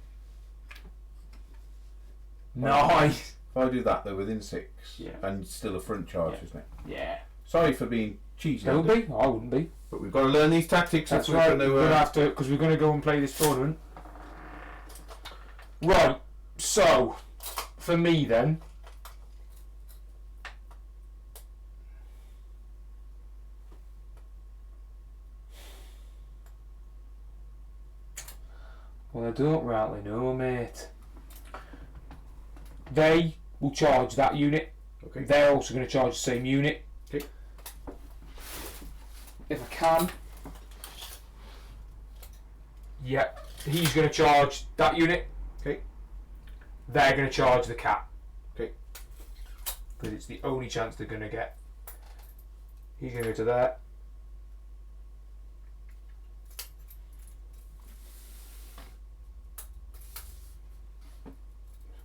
Nice. If I do that, they're within 6. Yeah. And still a front charge, Yeah. isn't it? Yeah. Sorry for being cheesy. Don't be. I wouldn't be. But we've got to learn these tactics. That's if we're right. gonna, We're gonna have to, because we're gonna go and play this tournament. Right. So, for me then. Well, I don't rightly know, mate. They will charge that unit. Okay. They're also going to charge the same unit. Okay. If I can. Yep. He's going to charge that unit. Okay. They're going to charge the cat. Okay. Because it's the only chance they're going to get. He's going to go to there.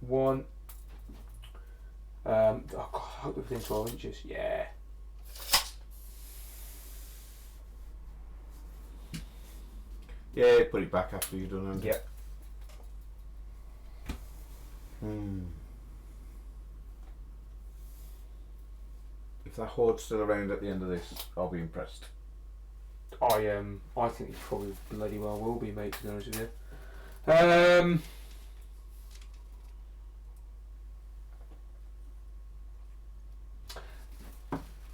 One. Oh God, I hope they're within 12 inches. Yeah. Yeah, put it back after you've done them. Yep. If that horde's still around at the end of this, I'll be impressed. I think he probably bloody well will be, mate, to be honest with you.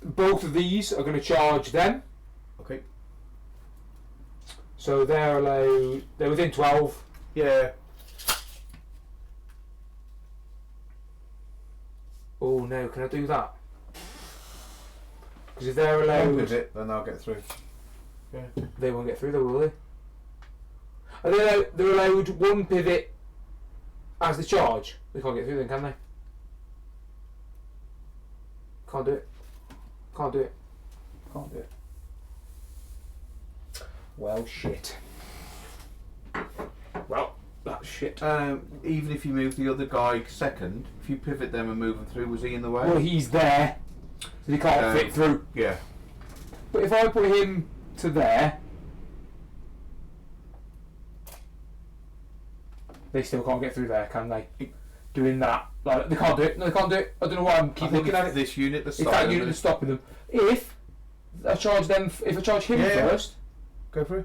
Both of these are going to charge them. Okay. So they're within 12. Yeah. Oh no, can I do that? Because if they're allowed... With it, then I'll get through. Yeah. They won't get through though, will they? They're allowed one pivot as the charge. They can't get through then, can they? Can't do it. Can't do it. Can't do it. Well, shit. Well, that's shit. Even if you move the other guy second, if you pivot them and move them through, was he in the way? Well, he's there, so he can't fit through. Yeah. But if I put him to there, they still can't get through there, can they? Doing that, like they can't do it. No, they can't do it. I don't know why I'm keep looking at it. This unit that's It's that unit that's stopping them. If I charge them, if I charge him first, go through.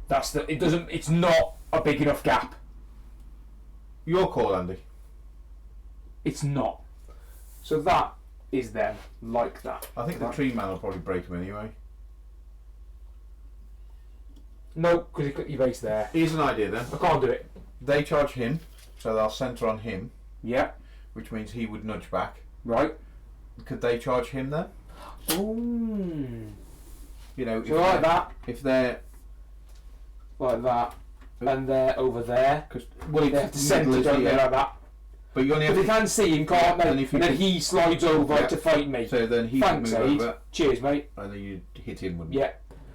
that's the. It doesn't. It's not a big enough gap. Your call, Andy. It's not. So that is them like that. I think the tree man will probably break him anyway. No, because you put your base there. Here's an idea then. I can't do it. They charge him, so they'll centre on him. Yeah. Which means he would nudge back. Right. Could they charge him then? Ooh. You know, So like that. If they're like that, and they're over there. Because They have to centre, don't they, like that? But you only have But they can see him, can't they? And then he slides over to fight me. So then he Thanks, would move Aid. over, Cheers, mate. and then you hit him, wouldn't Yeah.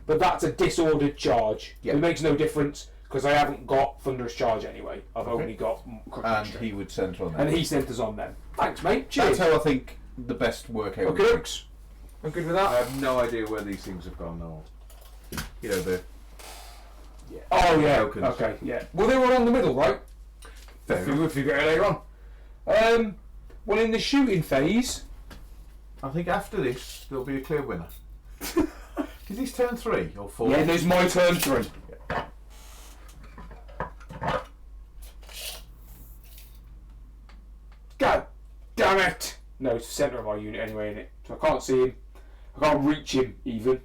But that's a disordered charge. Yeah. It makes no difference because I haven't got Thunderous Charge anyway. I've only got And he would centre on them. And he centres on them. Thanks, mate. Cheers. That's how I think the best workout. Okay, folks. I'm good with that. I have no idea where these things have gone now. You know, the Oh yeah. tokens. Okay. Yeah. Well, they were on the middle, right? Fair enough. We'll figure it out later on. Well, in the shooting phase, I think after this there'll be a clear winner. Is this turn 3 or 4? yeah, there's my turn 3. God damn it! No, it's the centre of my unit anyway, innit? So I can't see him. I can't reach him even.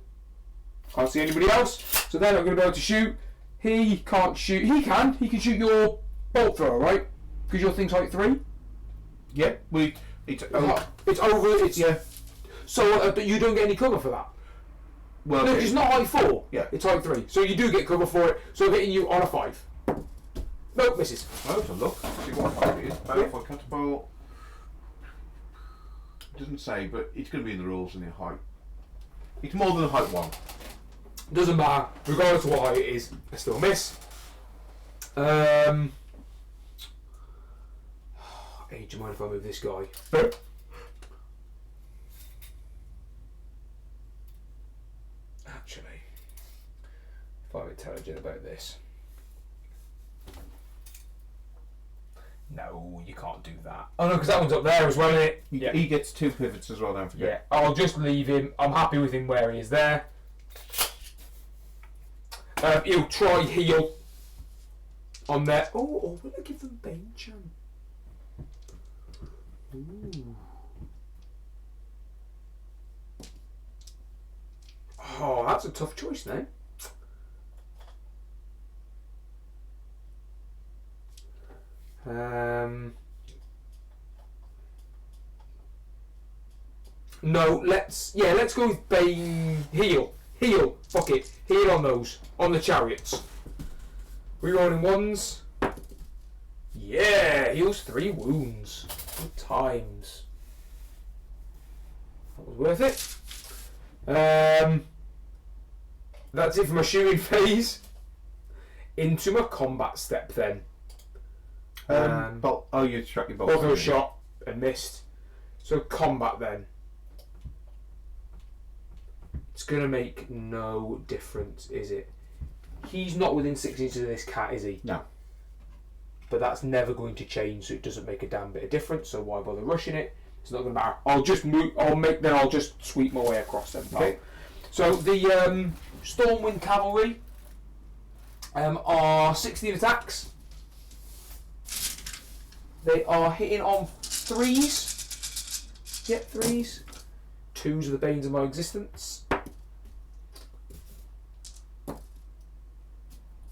Can't see anybody else. So they're not going to be able to shoot. He can't shoot. He can. He can shoot your bolt thrower, right? Because your thing's height 3. Yeah. It's over. It's over. It's yeah. So you don't get any cover for that. Well, No, okay. it's not height 4. Yeah. It's height 3. So you do get cover for it. So hitting you on a 5. Nope, misses. Well, to look. See what height it is. Battlefield catapult. It doesn't say, but it's going to be in the rules in the height. It's more than a height 1. Doesn't matter. Regardless of what height it is, I still miss. Hey, do you mind if I move this guy? Actually, if I'm intelligent about this. No, you can't do that. Oh no, because that one's up there as well, isn't it? Yeah. He gets 2 pivots as well, don't forget. Yeah, I'll just leave him. I'm happy with him where he is there. He'll try heal on there. Oh, will I give them Bane Chant? Ooh. Oh, that's a tough choice now. No, let's go with Bane heal. Fuck it. Heal on those. On the chariots. Rerolling ones. Yeah, heals 3 wounds. Good times. That was worth it. That's it for my shooting phase. Into my combat step then. You struck your bolt. Both those shot and missed. So combat then. It's gonna make no difference, is it? He's not within 6 inches of this cat, is he? No. but that's never going to change, so it doesn't make a damn bit of difference. So why bother rushing it? It's not going to matter. I'll just move. I'll just sweep my way across them. Okay. So the Stormwind Cavalry are 16 attacks. They are hitting on 3s. Yep, 3s. 2s are the banes of my existence.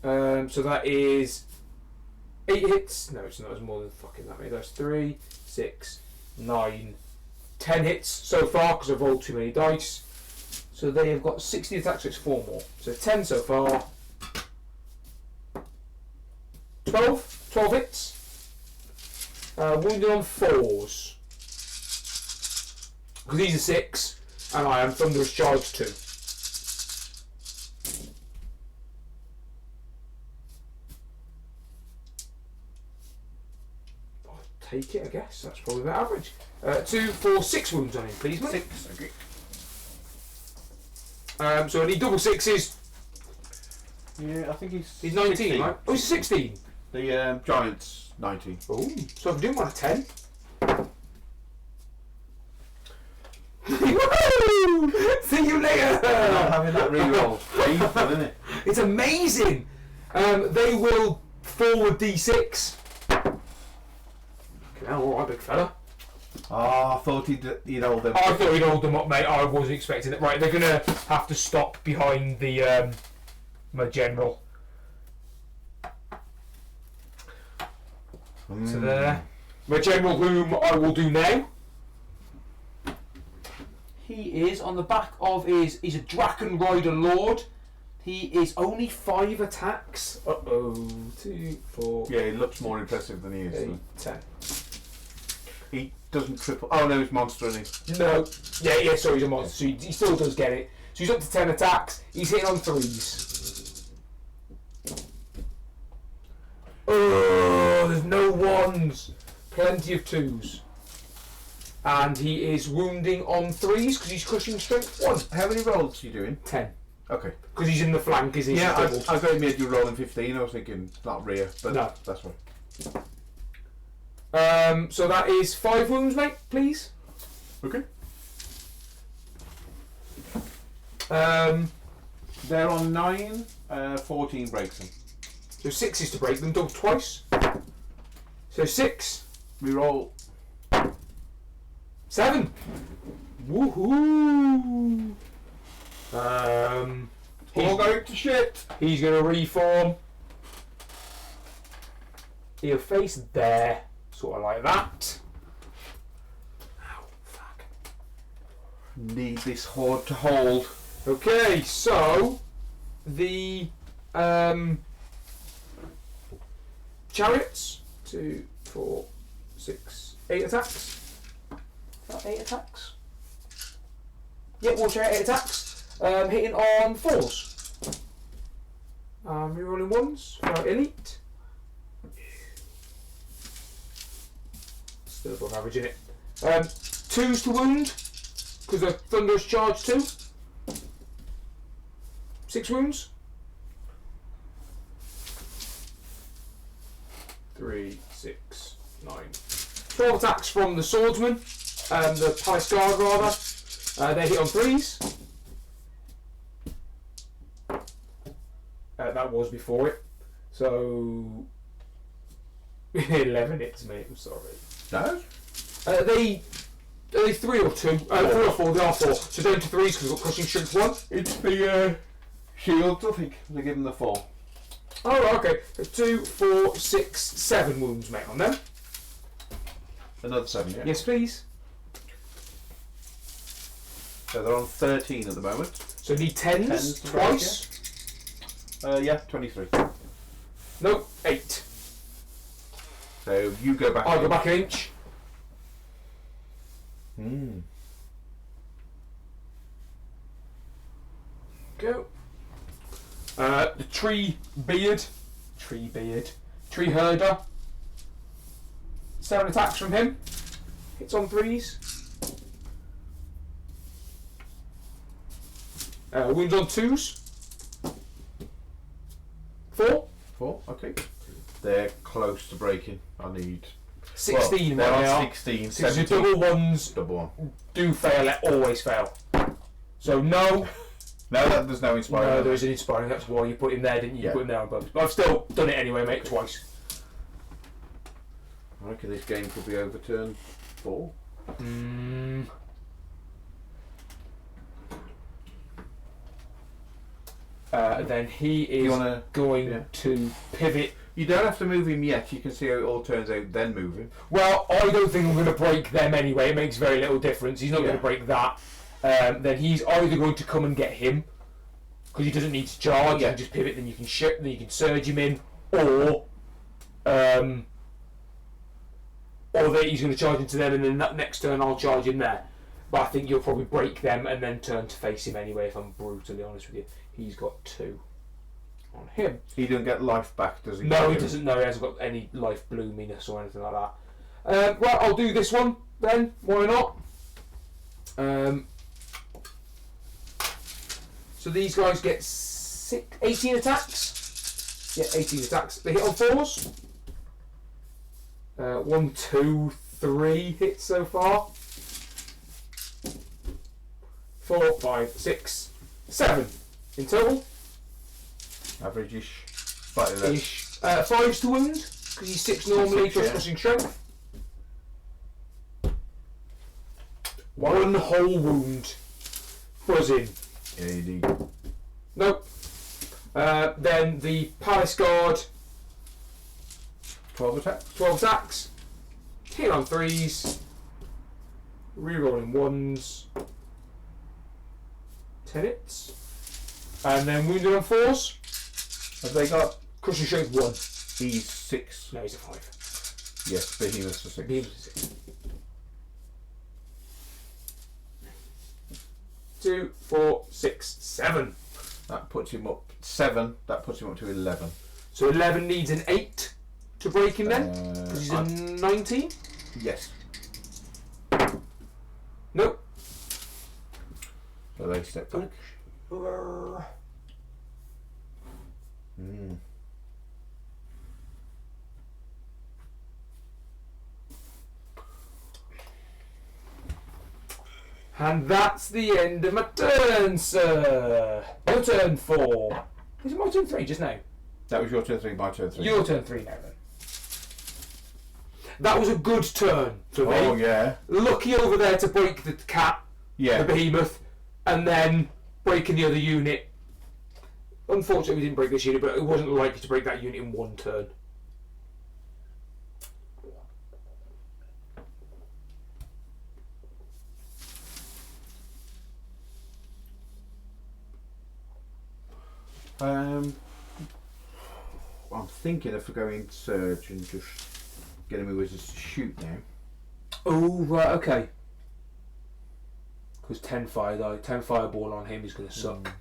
So that is 8 hits. No, it's not. It's more than fucking that many. That's 3, 6, 9, 10 hits so far because I've rolled too many dice. So they have got 60 attacks, so it's 4 more. So 10 so far. 12 hits. Wounded on 4s. Because these are 6, and I am Thunderous Charge 2. I'll take it, I guess. That's probably about average. 2, 4, 6 wounds on him, please, mate. 6, okay. So I need double 6s. Yeah, I think he's 19, 16. right? Oh, he's 16. The Giant's 19. Oh, so I'm doing one at 10. See you later! Not having that reroll. Painful, isn't it? It's amazing! They will forward d6. Okay, alright, big fella. I thought he'd hold them. I thought he'd hold them up, mate. I wasn't expecting it. Right, they're going to have to stop behind the my general. So there. My general, whom I will do now. He is on the back of he's a Draken Rider Lord. He is only 5 attacks. 2, 4. Yeah, he looks more impressive than he is. 8, 10. He doesn't triple. Oh no, he's monster, isn't he? No. Yeah, sorry, he's a monster. So he still does get it. So he's up to 10 attacks. He's hitting on 3s. Oh, there's no 1s. Plenty of 2s. And he is wounding on 3s because he's crushing strength 1. How many rolls are you doing? 10. Okay. Because he's in the flank, isn't he? Yeah, He's I got him made you rolling 15. I was thinking not rear, but No. that's fine. So that is 5 wounds, mate, please. Okay. They're on 9. 14 breaks them. So 6 is to break them, double twice. So 6. We roll 7. Woohoo! all going to shit. He's going to reform. He'll face there, sort of like that. Ow, fuck. Need this horde to hold. Okay, so the chariots 2, 4, 6, 8 attacks. About 8 attacks. Yep, one chariot 8 attacks. Hitting on 4s. Rerolling 1s for elite. Still above average, isn't it? 2s to wound because of Thunderous Charge 2. 6 wounds. 3, 6, 9. 12 attacks from the swordsman, the Palace Guard rather. They hit on 3s. That was before it. So 11 hits, mate. I'm sorry. No? Are they 3 or 2? 3 or 4. They are 4. So down to 3s because we've got crushing strength 1. It's the shields, I think. They give them the 4. Oh, right, okay. 2, 4, 6, 7 wounds, mate, on them. Another 7, yeah? Yes, please. So they're on 13 at the moment. So need 10s, 10s twice. Yeah, 23. No, 8. So you go back. I go back an inch. Go. The tree herder. 7 attacks from him. Hits on 3s. Wounds on 2s. 4. 4, okay. They're close to breaking. I need 16 well, right they're now. on 16, So 17. double ones Double one. do fail, always fail. So no. No, there's no inspiring. No, there is an inspiring. That's why you put him there, didn't you? You put him there on both. But I've still done it anyway, mate, twice. I reckon this game could be over turn 4. Then he is going to pivot. You don't have to move him yet. You can see how it all turns out, then move him. Well, I don't think I'm going to break them anyway. It makes very little difference. He's not going to break that. Then he's either going to come and get him because he doesn't need to charge. You can just pivot. Then you can then you can surge him in, or that he's going to charge into them, and then that next turn I'll charge him there. But I think you'll probably break them and then turn to face him anyway. If I'm brutally honest with you, he's got 2 on him. He doesn't get life back, does he? No, he doesn't. No, he hasn't got any life bloominess or anything like that. Right, I'll do this one then. Why not? So these guys get 18 attacks. Yeah, 18 attacks. They hit on 4s. 1, 2, 3 hits so far. 4, 5, 6, 7 in total. Average-ish. Slightly less. 5s to wound, because he's 6 normally, plus crushing strength. 1 whole wound. Buzzing. AD. Nope. Then the Palace Guard. 12 attacks. 12 attacks. Hit on 3s. Rerolling 1s. 10 hits. And then wounded on 4s. Have they got? Crushing strength 1. He's 6. No, he's a 5. Yes, Behemoth's a 6. Behemoth's a 6. 2, 4, 6, 7. That puts him up 7. That puts him up to 11. So 11 needs an 8 to break him then? Because he's a 19? Yes. Nope. So they step back. And that's the end of my turn, sir. Your turn 4. Is it my turn 3 just now? That was your turn 3, my turn 3. Your turn 3 now then. That was a good turn for me. Oh, yeah. Lucky over there to break the cat, the behemoth, and then breaking the other unit. Unfortunately, we didn't break this unit, but it wasn't likely to break that unit in 1 turn. I'm thinking of going surge and just getting my wizards to shoot now. Oh, right, okay. Because 10 fireball on him is going to suck.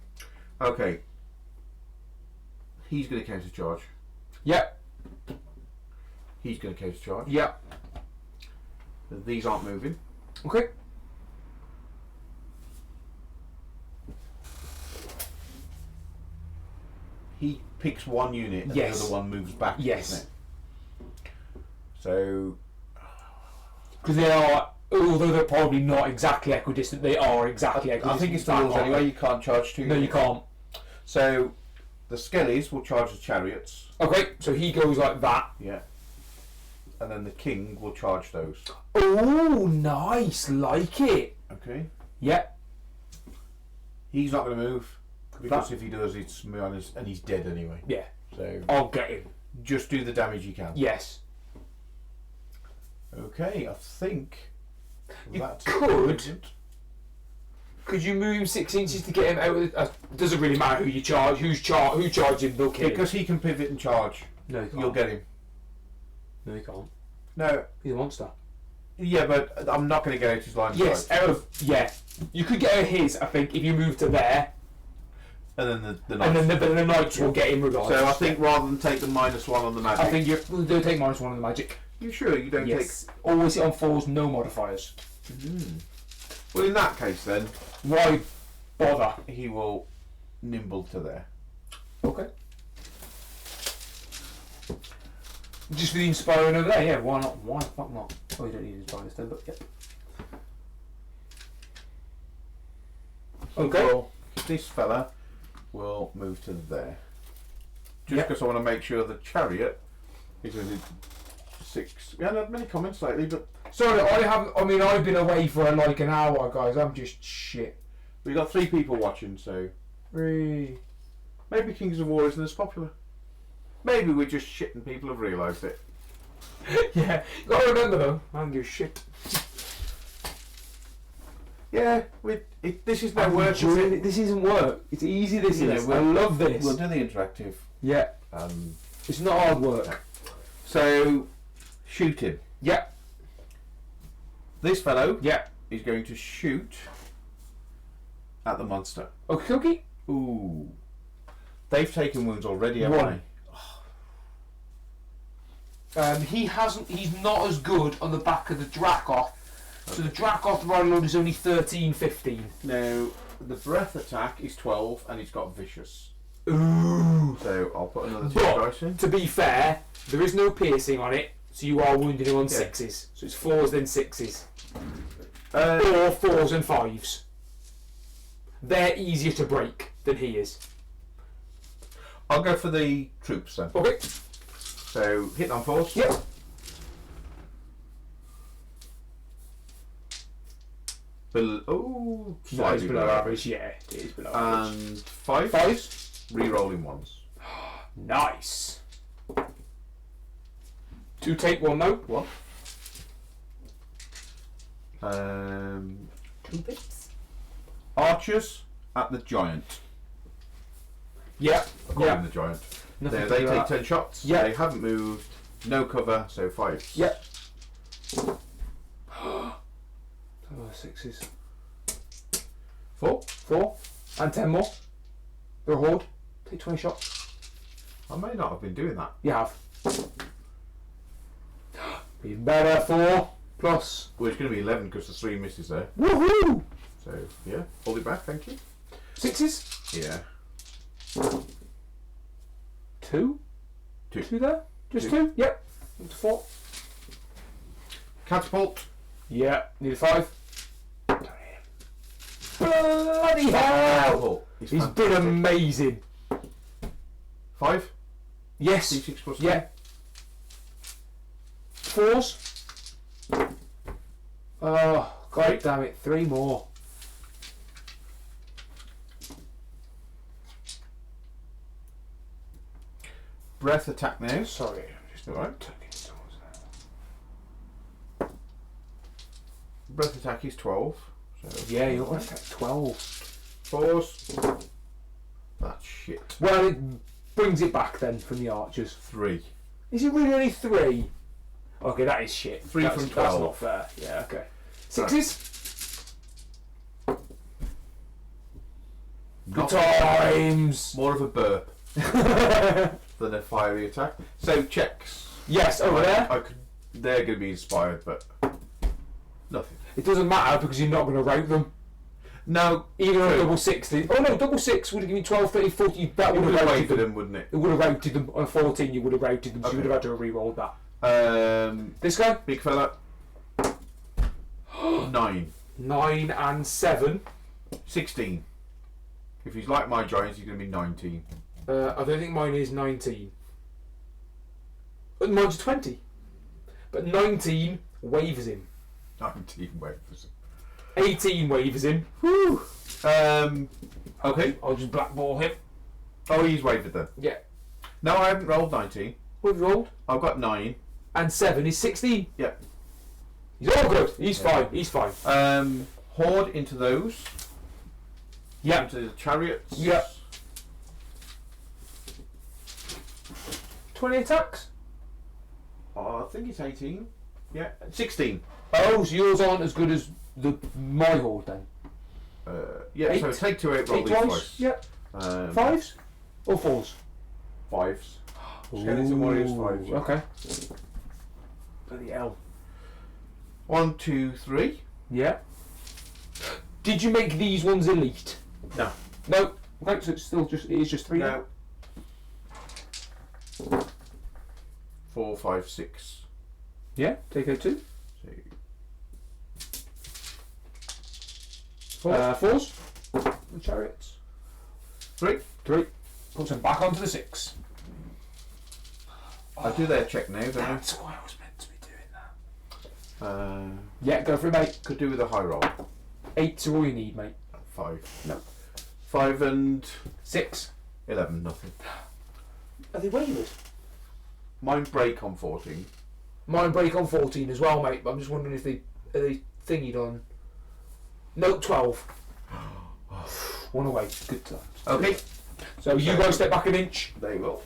Okay. He's going to counter charge. Yep. He's going to counter charge. Yep. These aren't moving. Okay. He picks one unit and the other one moves back. Yes. So. Because they are, although they're probably not exactly equidistant, they are exactly equidistant. I think it's the rules anyway, you can't charge 2 No, units. you can't. So, the Skellies will charge the chariots. Okay, so he goes like that. Yeah. And then the king will charge those. Oh, nice. Like it. Okay. Yep. He's not going to move. Because if he does, it's and he's dead anyway. Yeah. So I'll get him. Just do the damage you can. Yes. Okay, I think you could. Could you move him 6 inches to get him out of the, doesn't really matter who you charge, who charged him, they'll kill him. Because he can pivot and charge. No, he can't. You'll get him. No, he can't. No. He's a monster. Yeah, but I'm not going to get out his line of yes, sight. out of, yeah. You could get out his, I think, if you move to there. And then the knights. And then the knights will get him regardless. So I think rather than take the -1 on the magic. I think they'll take -1 on the magic. You sure you don't take? Always hit on 4s, no modifiers. Well, in that case, then why bother? He will nimble to there. Okay. Just for the inspiring over there, yeah, why not? Why the fuck not? Oh, you don't need inspiring then, but yep. Okay. Well, this fella will move to there. Just because I want to make sure the chariot is within 6. We haven't had many comments lately, but Sorry, I've been away for like an hour, guys. I'm just shit. we got 3 people watching, so Really? maybe Kings of War isn't as popular. Maybe we're just shit and people have realised it. Yeah. Gotta remember though, I don't give a shit. Yeah, this is no I'm work. Is enjoying it? it. This isn't work. It's easy. This Yeah, is. I love this. We'll do the interactive. Yeah. It's not hard work. So, shoot him. Yeah. This fellow Yeah. is going to shoot at the monster. Okay, cookie. Ooh. They've taken wounds already, haven't One. He hasn't. He's not as good on the back of the Dracoth. So the Dracoth ride load is only 13, 15. they? Now, the breath attack is 12 and it's got vicious. Ooh. So, I'll put another 2 But, dice in. to be fair, there is no piercing on it, so you are wounding him on Yeah. 6s. So it's 4s then 6s. Uh, Or 4s and 5s. They're easier to break than he is. I'll go for the troops then. Okay. So, hit on force. Yep. Oh, That is slightly below below average. Yeah, it is below average. And 5. 5s. Re-rolling ones. Nice. 2 take 1 though. 1. 2 bits. Archers at the giant. Yeah. I've got Yeah. in the giant. Nothing They to do take with that. 10 shots. Yeah. They haven't moved. No cover, so 5. Yeah. Oh, 6s. 4. 4. And 10 more. They're a horde. Take 20 shots. I may not have been doing that. You have. Even better. 4 plus. Well, it's going to be 11 because there's 3 misses there. Woohoo! So, yeah. Hold it back, thank you. 6s. Yeah. 2. 2. 2 there. Just 2. 2. Yep. Up to 4. Catapult. Yeah. Need a 5. Bloody hell! Catapult. It's He's been fantastic. amazing. 5. Yes. D6 plus 2. Yeah. 4s. Oh, god damn it. 3 more. Breath attack now. Sorry, I'm just Alright. tucking towards that. Breath attack is 12. So Yeah, you're going to 12. 4s. That's shit. Well, it brings it back then from the archers. 3. Is it really only 3? Okay, that is shit. 3 that's, from That's 12. not fair. Yeah, okay. 6s. Good Not- times. More of a burp than a fiery attack. So checks. Yes, over there. They're going to be inspired, but nothing. It doesn't matter because you're not going to route them. No, Even on a True. double 60. Oh no, double 6 would have given you 12, 30, 40. That it would would have have routed waited them. them, wouldn't it? It would have routed them. On a 14, you would have routed them, so you would have had to have re-rolled that. This guy? Big fella. 9. 9 and 7. 16. If he's like my giants, he's going to be 19. I don't think mine is 19. Mine's 20. But 19 wavers him. 19 waves. 18 wavers him. Whew. Okay. I'll just blackball him. Oh, he's wavered then. Yeah. No, I haven't rolled 19. We've rolled. I've got 9. And 7 is 16. Yep. He's all good. He's fine. He's fine. Horde into those. Yeah. Into the chariots. Yeah. 20 attacks? Oh, I think it's 18. Yeah. 16. Oh, so yours aren't as good as my horde then? Yeah, 8. so take 2 8 roll 8 these twice? twice. Yeah. 5s? Or 4s? 5s. Skeleton warriors 5s. Okay. Bloody hell. 1, 2, 3. Yeah. Did you make these ones elite? No. No. Okay, so it's still just 3. No. 4, 5, 6. Yeah, take out 2. So, Fours. The chariots. 3. 3. Puts them back onto the 6. I do their check now, don't I? That's why I was meant to be doing that. Yeah, go for it, mate. could do with a high roll. 8's all you need, mate. 5. No. 5 and 6. 11, nothing. Are they wavered? Mind break on 14. Mind break on 14 as well, mate. But I'm just wondering if they thingied on. No, 12. 1 away. Good times. Okay. So you guys step back an inch. They will.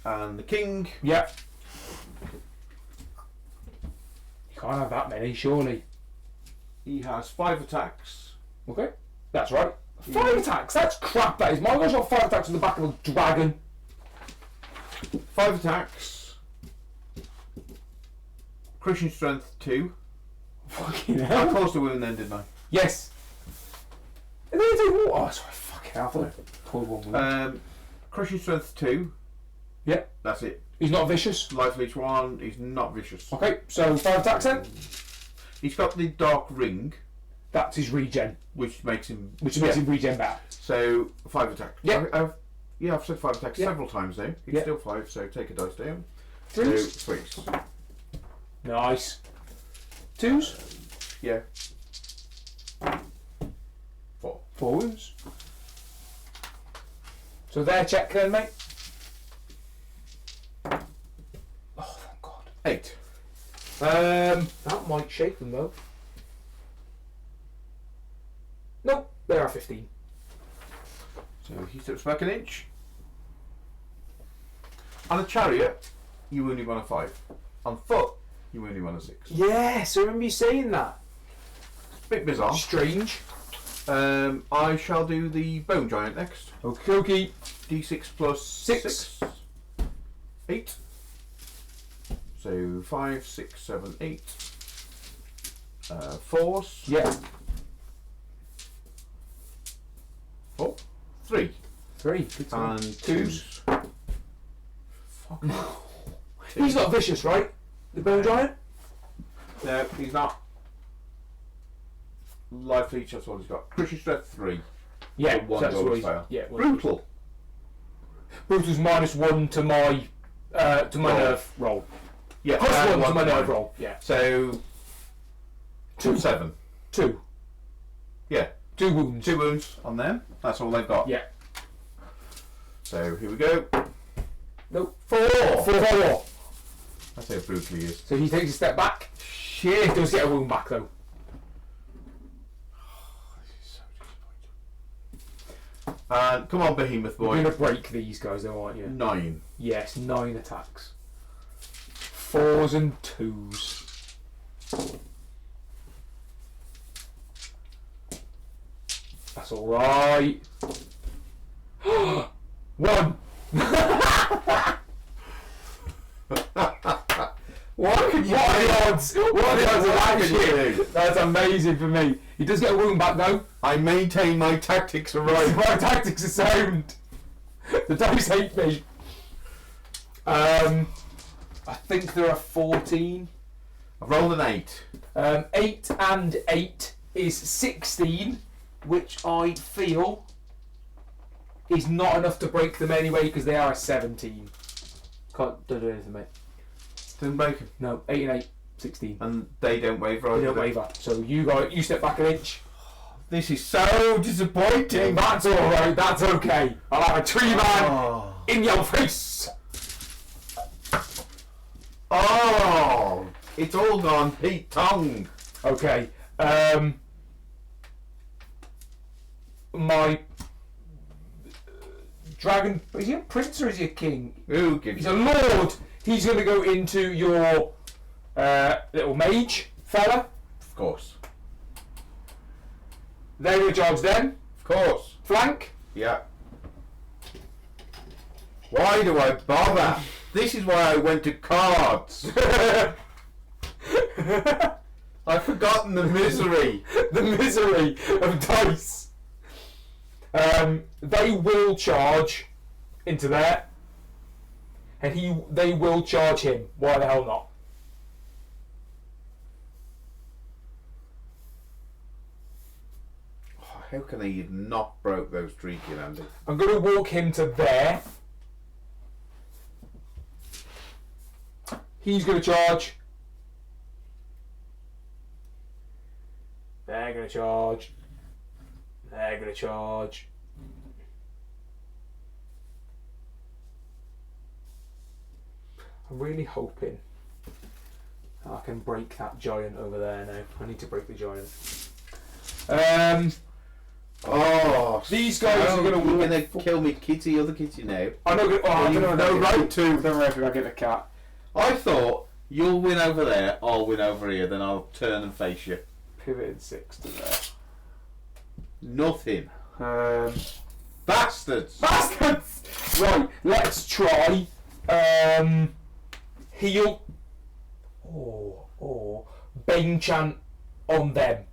And the king. Yeah. You can't have that many, surely. He has 5 attacks. Okay. That's right. 5 attacks. That's crap. That is. My guy's got 5 attacks on the back of a dragon. 5 attacks. Crushing strength 2. Fucking I hell. caused a wound then, didn't I? Yes. And then you do what? Oh, sorry. Fucking hell. I thought I pulled one wound. Crushing strength 2. Yep. That's it. He's not vicious. Life leech 1. He's not vicious. Okay. So 5 attacks then. He's got the dark ring, That's his regen, which makes him him regen back. So 5 attacks. Yeah. I've said 5 attacks several times now. It's still 5, so take a dice down. 3s. So 3s. Nice. 2s. Yeah. 4. 4 wounds. So their check then, mate. Oh, thank God. 8. That might shake them though. Nope, they are 15. So he steps back an inch. On a chariot, you only run a 5. On foot, you only run a 6. Yes, I remember you saying that. Bit bizarre. Strange. I shall do the bone giant next. Okie D6 plus 6. 8. So 5, 6, 7, 8. 4s. Yeah. 4. 3. 3. Good time. And 2s. Fuck. He's not vicious, right? The bone giant? No, he's not. Life leech, that's all he's got. Crushing strength 3. Yeah, One so that's bonus what he's, fail. yeah. Brutal. Brutal's -1 to my Roll. nerve roll. Yeah, +1 one to my to nerve mine. roll. Yeah. So 2. 7. 2. Yeah, 2 wounds. 2 wounds on them. That's all they've got. Yeah. So here we go. Nope. 4. 4. That's how brutal he is. So he takes a step back. Shit. He does get a wound back though. And come on, behemoth You're boy. going to break these guys though, aren't you? 9. Yes, 9 attacks. 4s and 2s. That's alright. 1. What are the odds? What are the odds of that shit? That's amazing for me. He does get a wound back though. I maintain my tactics are right. My tactics are sound. The dice hate me. I think there are 14. I've rolled an 8. 8 and 8 is 16, which I feel is not enough to break them anyway because they are a 17. Don't do anything, mate. Didn't break him. No, 8 and 8, 16. And they don't waver They either. don't waver. So you step back an inch. This is so disappointing. That's alright, that's okay. I'll have a tree man Oh. in your face. Oh, it's all gone Pete Tong. Okay. My dragon, is he a prince or is he a king? Who gives He's a lord. He's going to go into your little mage fella. Of course. They're going to charge them. Of course. Flank. Yeah. Why do I bother? This is why I went to cards. I've forgotten the misery. The misery of dice. They will charge into there. and they will charge him. Why the hell not? How can he have not broke those Treacle, Andy? I'm going to walk him to there. He's going to charge. They're going to charge. They're going to charge. I'm really hoping I can break that giant over there now. I need to break the giant. These guys are going to You're going to kill me, kitty, other kitty now. I'm not going to. I don't know. Right to. Don't worry if I get a cat. I thought you'll win over there, I'll win over here, then I'll turn and face you. Pivoted 6 to there. Nothing. Bastards! Bastards! Right, let's try heal or Bane Chant on them.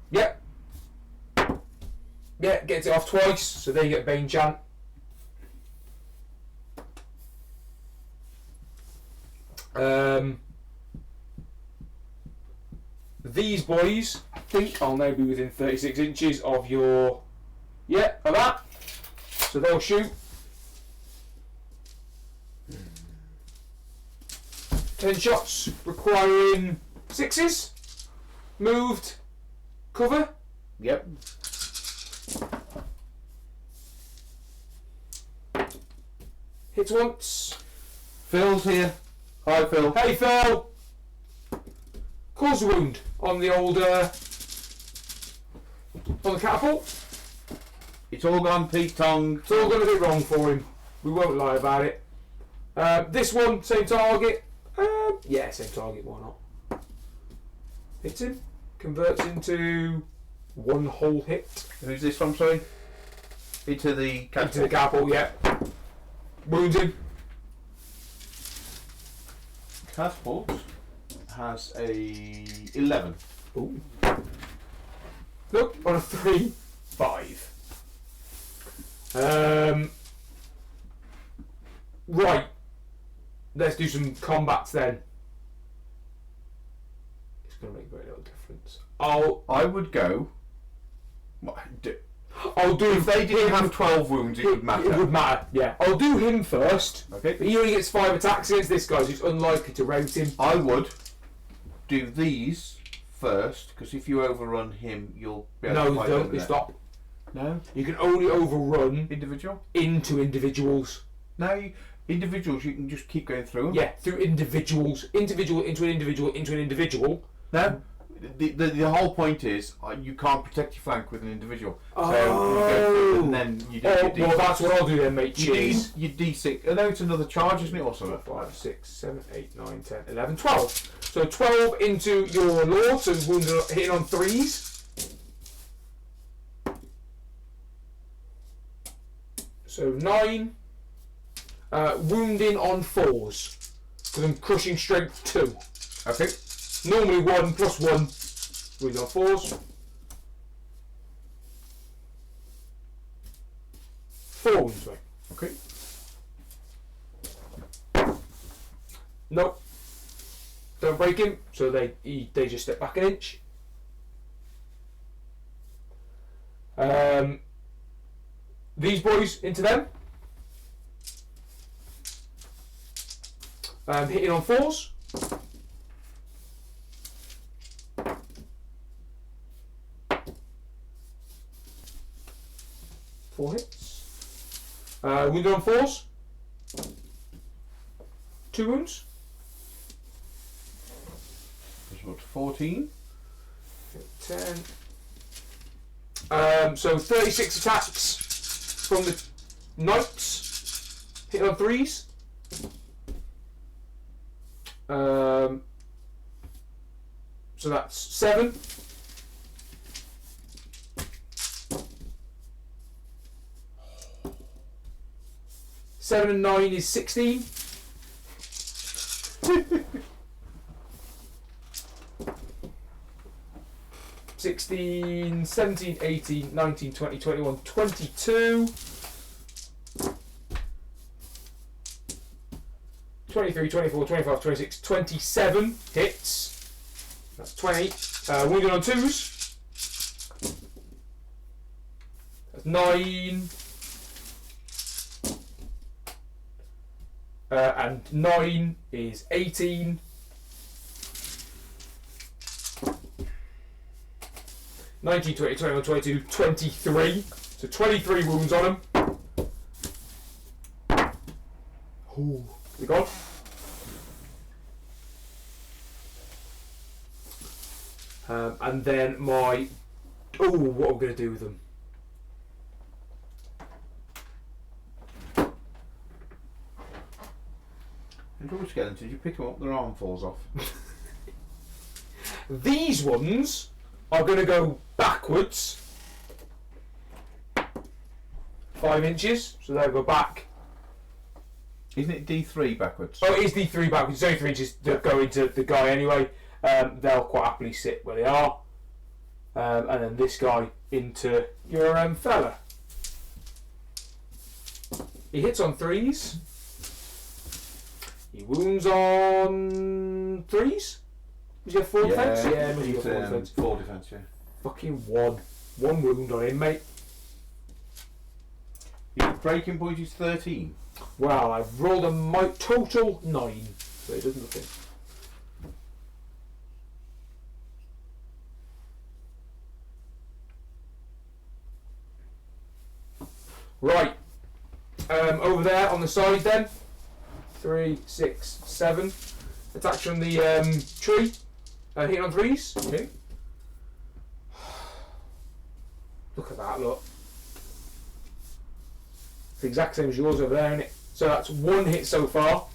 Yep. Yeah, gets it off twice, so they get Bane Chant. These boys, I think I'll now be within 36 inches of your, of that. So they'll shoot. 10 shots, requiring 6s. Moved. Cover. Yep. Hits once. Phil's here. Hi, Phil. Hey, Phil. Cause a wound on the old on the catapult. It's all gone Pete Tong. It's all gone a bit wrong for him. We won't lie about it. This one, same target. Yeah, same target. Why not? Hits him. Converts into one whole hit. Who's this from, sorry? Into the catapult. Into the catapult, yeah. Wounds him. Catapult has a 11. Ooh. Nope, on a 3, 5. Right. Let's do some combats then. It's going to make very little difference. I would go. I'll do. If they didn't have 12 wounds, it would matter. It would matter, yeah. I'll do him first. Okay. But he only gets 5 attacks against this guy, so it's unlikely to rout him. I would do these first, because if you overrun him, you'll be able to fight over don't. there. Stop. No? You can only overrun Individual? into individuals. No, individuals, you can just keep going through them. Yeah, through individuals. Individual into an individual into an individual. No? The whole point is you can't protect your flank with an individual. Oh. So you go through and then you do your D6. Well, that's what I'll do then, mate. Cheers. Your D6. Oh, no, it's another charge, isn't it? Also, 5, 6, 7, 8, 9, 10, 11, 12. So 12 into your lord, so wounded, hitting on 3s. So 9. Wounding on 4s. Because I'm crushing strength 2. okay. Normally 1 plus 1. Wounding on 4s. 4 wounds, mate. Okay. Nope. Don't break him, so they just step back an inch. These boys into them. Hitting on 4s. Four hits. Wounded on 4s. 2 wounds. That's about 14. 10. So 36 attacks from the knights. Hit on 3s. So that's 7. Seven and 9 is 16. 16, 17, 18, 19, 20, 21, 22. 23, 24, 25, 26, 27 hits. That's 20. Wounded on 2s. That's 9. And 9 is 18. 19, 20, 21, 22, 23. So 23 wounds on him. Ooh, they gone. And then my... Oh, what are we going to do with them? Enjoy skeletons. You pick them up, their arm falls off. These ones are going to go backwards 5 inches, so they'll go back. Isn't it D3 backwards? Oh, it is D3 backwards. It's only 3 inches that go into the guy anyway. They'll quite happily sit where they are. And then this guy into your fella. He hits on 3s. He wounds on 3s. Does he have 4 defence? Yeah, maybe he's got 4 defence. 4 defence, yeah. Fucking 1. 1 wound on him, mate. Your breaking point is 13. Well, I've rolled a total 9, so it does nothing. Right. Over there on the side then. 3, 6, 7. Attacks from the tree. Hitting on 3s. Okay. Look at that, look. It's the exact same as yours over there, isn't it? So that's 1 hit so far.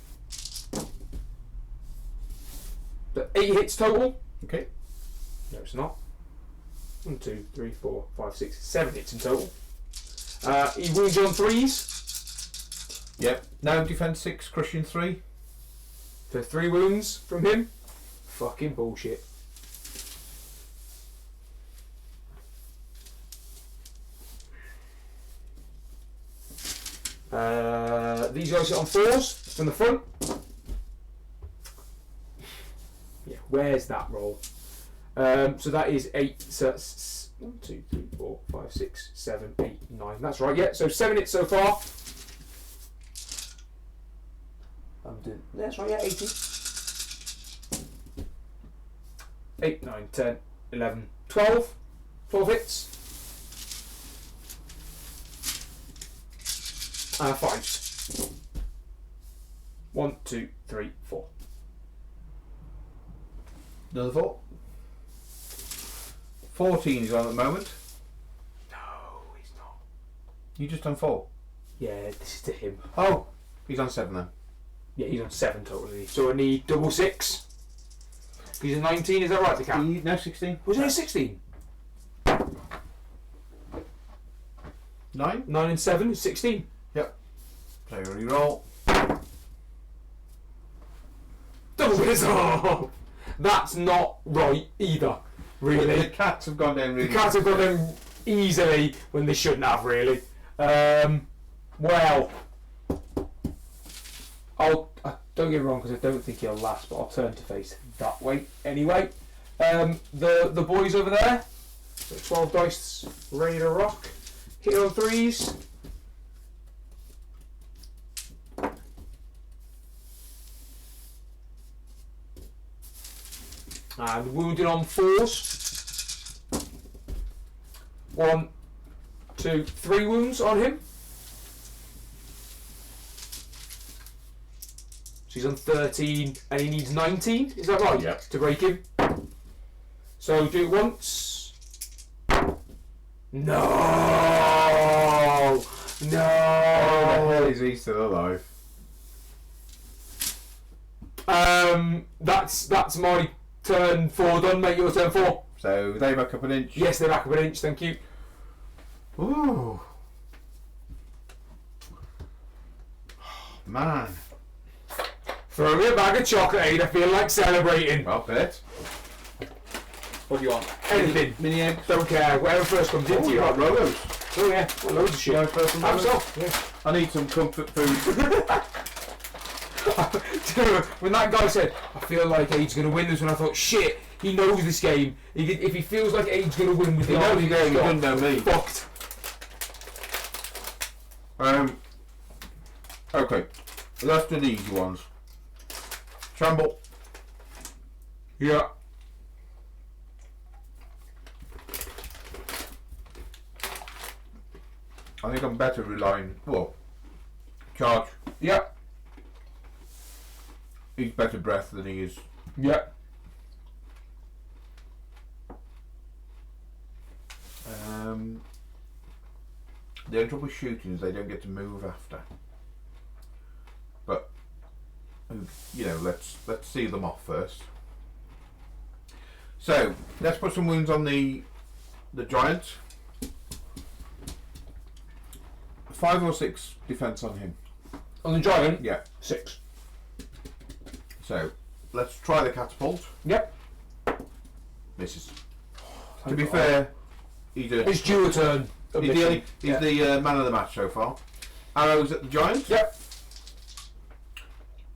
The 8 hits total. Okay. No, it's not. 1, 2, 3, 4, 5, 6, 7 hits in total. He wounds you on 3s. Yep. Now defence 6, crushing 3. So 3 wounds from him. Fucking bullshit. These guys hit on 4s from the front. Yeah, where's that roll? So that is 8. So that's 1, 2, 3, 4, 5, 6, 7, 8, 9. That's right. Yeah. So 7 hits so far. That's right. Yeah, 18. 8, 9, 10, 11, 12. 12 hits. 5s. 1, 2, 3, 4. Another 4. 14 is on at the moment. No, he's not. You just done 4. Yeah, this is to him. Oh, he's on 7 then. Yeah, he's on 7 totally. So I need double 6. He's a 19, is that right, the cat? No, 16. Was it a 16? 9? 9 and 7 is 16. Yep. So you reroll. Double resolve! That's not right either, really. The cats have gone down really. The cats have gone down easily when they shouldn't have, really. Well, don't get me wrong, because I don't think he'll last, but I'll turn to face that way anyway. The boys over there, so 12 dice ready to rock. Hit on 3s. And wounded on 4s. 1, 2, 3 wounds on him. So he's on 13 and he needs 19, is that right? Yep. To break him. So do it once. No! No! How the hell is he still alive? That's my turn 4 done, mate. Your turn 4. So they back up an inch. Yes, they're back up an inch, thank you. Ooh. Man. Throw me a bag of chocolate, Aid. I feel like celebrating. I'll bet. What do you want? Anything. Mini eggs. Don't care. Whatever first comes into Oh, you. you got Rolos. Oh yeah, well, loads of shit. Have Have some. Yeah. I need some comfort food. When that guy said, I feel like Aid's going to win this one, I thought, shit, he knows this game. If he feels like Aid's going to win with the army, he doesn't know me. Fucked. Okay, let's do the easy ones. Shamble. Yeah. I think I'm better relying. Well, charge. Yeah. He's better breath than he is. Yeah. The only trouble with shooting is they don't get to move after. But you know, let's see them off first. So let's put some wounds on the giant. 5 or 6 defense on him. On the giant? Yeah. 6. So let's try the catapult. Yep. Misses. To be fair, It's due a turn. he's the man of the match so far. Arrows at the giant. Yep.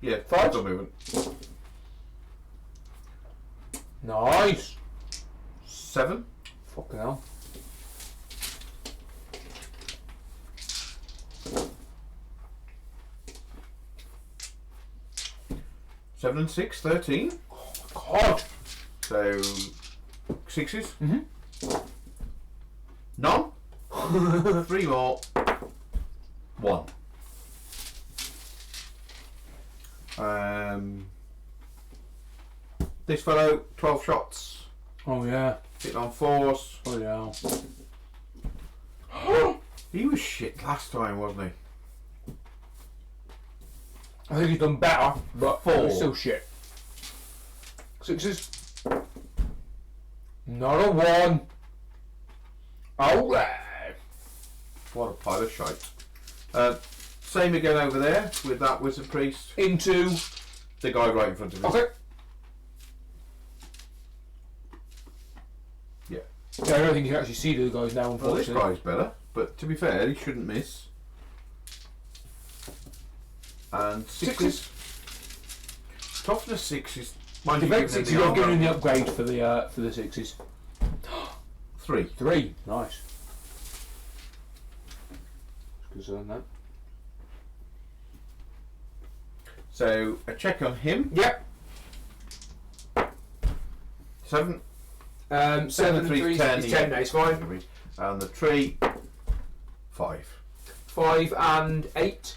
Yeah, 5 movement. Nice. 7. Fucking hell. 7 and 6, 13. Oh my god. So 6s. Mm-hmm. None. 3 more. 1. This fellow, 12 shots. Oh yeah. Hitting on 4s. Oh yeah. He was shit last time, wasn't he? I think he's done better, but 4. he's still shit. 6s. Not a 1. Alright. What a pile of shite. Same again over there with that wizard priest. Into The guy right in front of him. okay. Yeah. Yeah, I don't think you can actually see the guys now, Well, this unfortunately. guy's better, but to be fair, he shouldn't miss. And 6s. Toughness 6 is. Mind you, Defense giving 6, him you're the giving him the armor. upgrade for the 6s. 3. 3. Nice. Concern that. So a check on him. Yep. 7. 7 3, 3 10, is yeah. 10 now, it's fine. And the tree. 5. 5 and 8.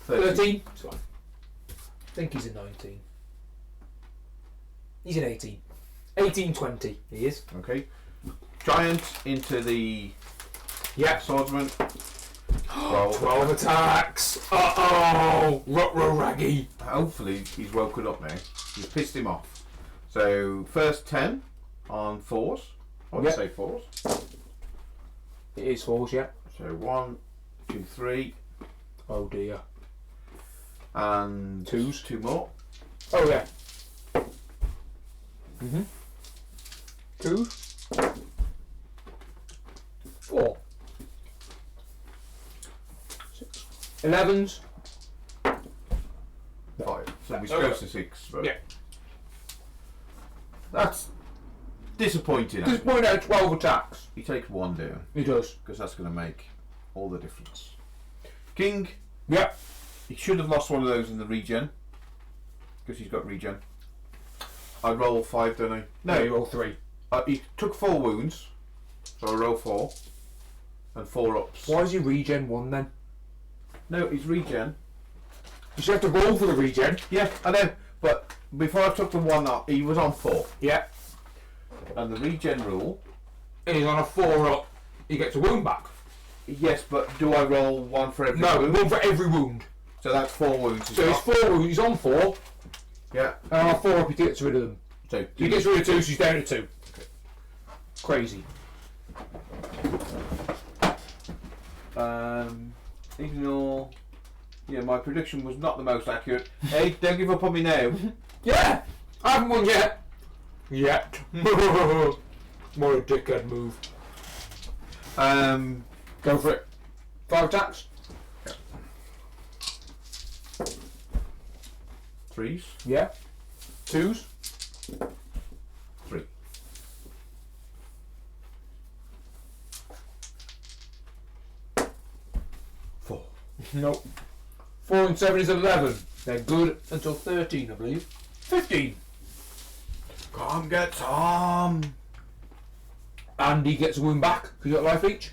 13. 13. It's fine. I think he's a 19. He's an 18. 18, 20. He is. Okay. Giant into the Yeah. swordsman. 12 attacks. Uh-oh. Ruggy. Hopefully he's woken up now. You've pissed him off. So first 10 on 4s. I would Yep. say 4s. It is false, yeah. So 1, 2, 3, Oh dear. and 2s. 2 more. Oh yeah. Mm-hmm. 2. 4. 6. 11s. 5. So we Oh, goes to 6. But Yeah. that's disappointing. Just Actually. point out 12 attacks. He takes 1 down He does. because that's going to make all the difference. King. Yeah. He should have lost one of those in the regen because he's got regen. I roll 5, don't I? No, you roll 3. He took 4 wounds, so I roll 4 and 4 ups. Why is he regen 1 then? No, he's regen. You should have to roll for the regen. Yeah, I know. But before I took the 1 up, he was on 4. Yeah. And the regen rule. And he's on a 4 up. He gets a wound back. Yes, but do I roll 1 for every No, wound? 1 for every wound. So that's 4 wounds. So he's 4 wounds. He's on 4. Yeah. And on a 4 up, he gets rid of them. So He gets rid of 2, so he's down to 2. Okay. Crazy. Ignore. Yeah, my prediction was not the most accurate. Hey, don't give up on me now. Yeah! I haven't won yet. Yet. What a dickhead move. Go for it. 5 attacks. 3s. Yeah. 2s. 3. Four. Nope. 4 and 7 is 11. They're good until 13, I believe. 15. Come get some. Andy gets a wound back because you got life each.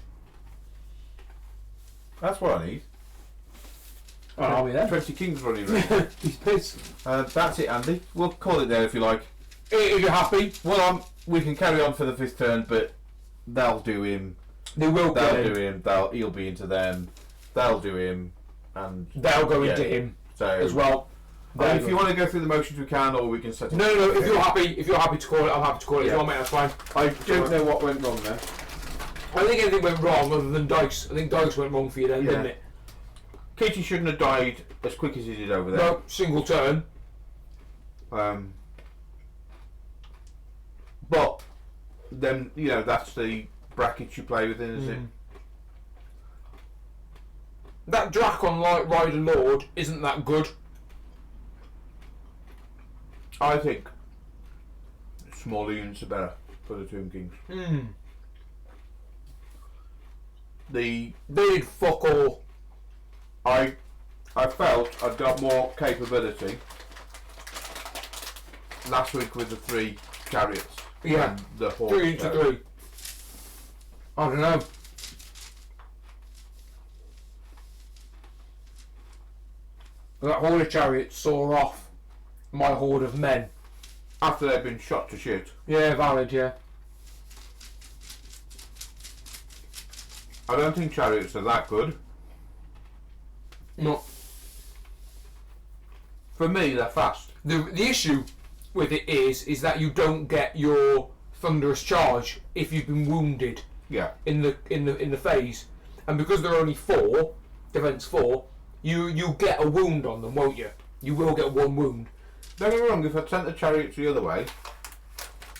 That's what I need. Oh, are we there? 20 kings running around. He's pissed. That's it, Andy. We'll call it there if you like. If you're happy, Well, we can carry on for the 5th turn, but they'll do him. they will get They'll him. do him. He'll be into them. They'll do him, and They'll go Yeah. into him so as well. I mean, if you want to go through the motions, we can, or we can set it. No. If you're happy to call it, I'm happy to call it. If Yeah. you want, mate, that's fine. I don't know what went wrong there. I don't think anything went wrong other than dice. I think dice went wrong for you then, Yeah. didn't it? Katie shouldn't have died as quick as he did over there. No, single turn. But then that's the bracket you play within, is it? That Drakon Light Rider Lord isn't that good. I think smaller units are better for the Tomb Kings. They did fuck all. I felt I'd got more capability last week with the 3 chariots. Yeah. And the horse. 3 into 3. I don't know. That horde of chariots saw off my horde of men. After they've been shot to shit. Yeah, valid, yeah. I don't think chariots are that good. No. For me, they're fast. The issue with it is that you don't get your thunderous charge if you've been wounded Yeah. in the phase, and because they're only 4, defense 4, you get a wound on them, won't you? You will get 1 wound Don't get me wrong, if I'd sent the chariots the other way,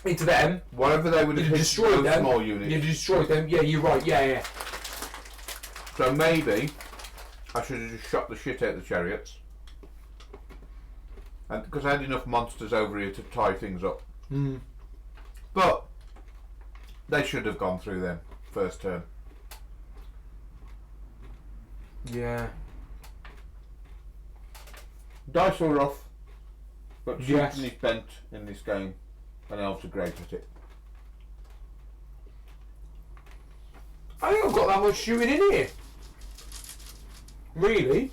into them. whatever they would have You'd hit destroy those them. small units. You destroy them. Yeah, you're right. Yeah. So maybe I should have just shot the shit out of the chariots. And because I had enough monsters over here to tie things up. But they should have gone through them first turn. Yeah. Dice are rough, but shooting Yes. is bent in this game, and Elves are great at it. I think I've got that much shooting in here. Really?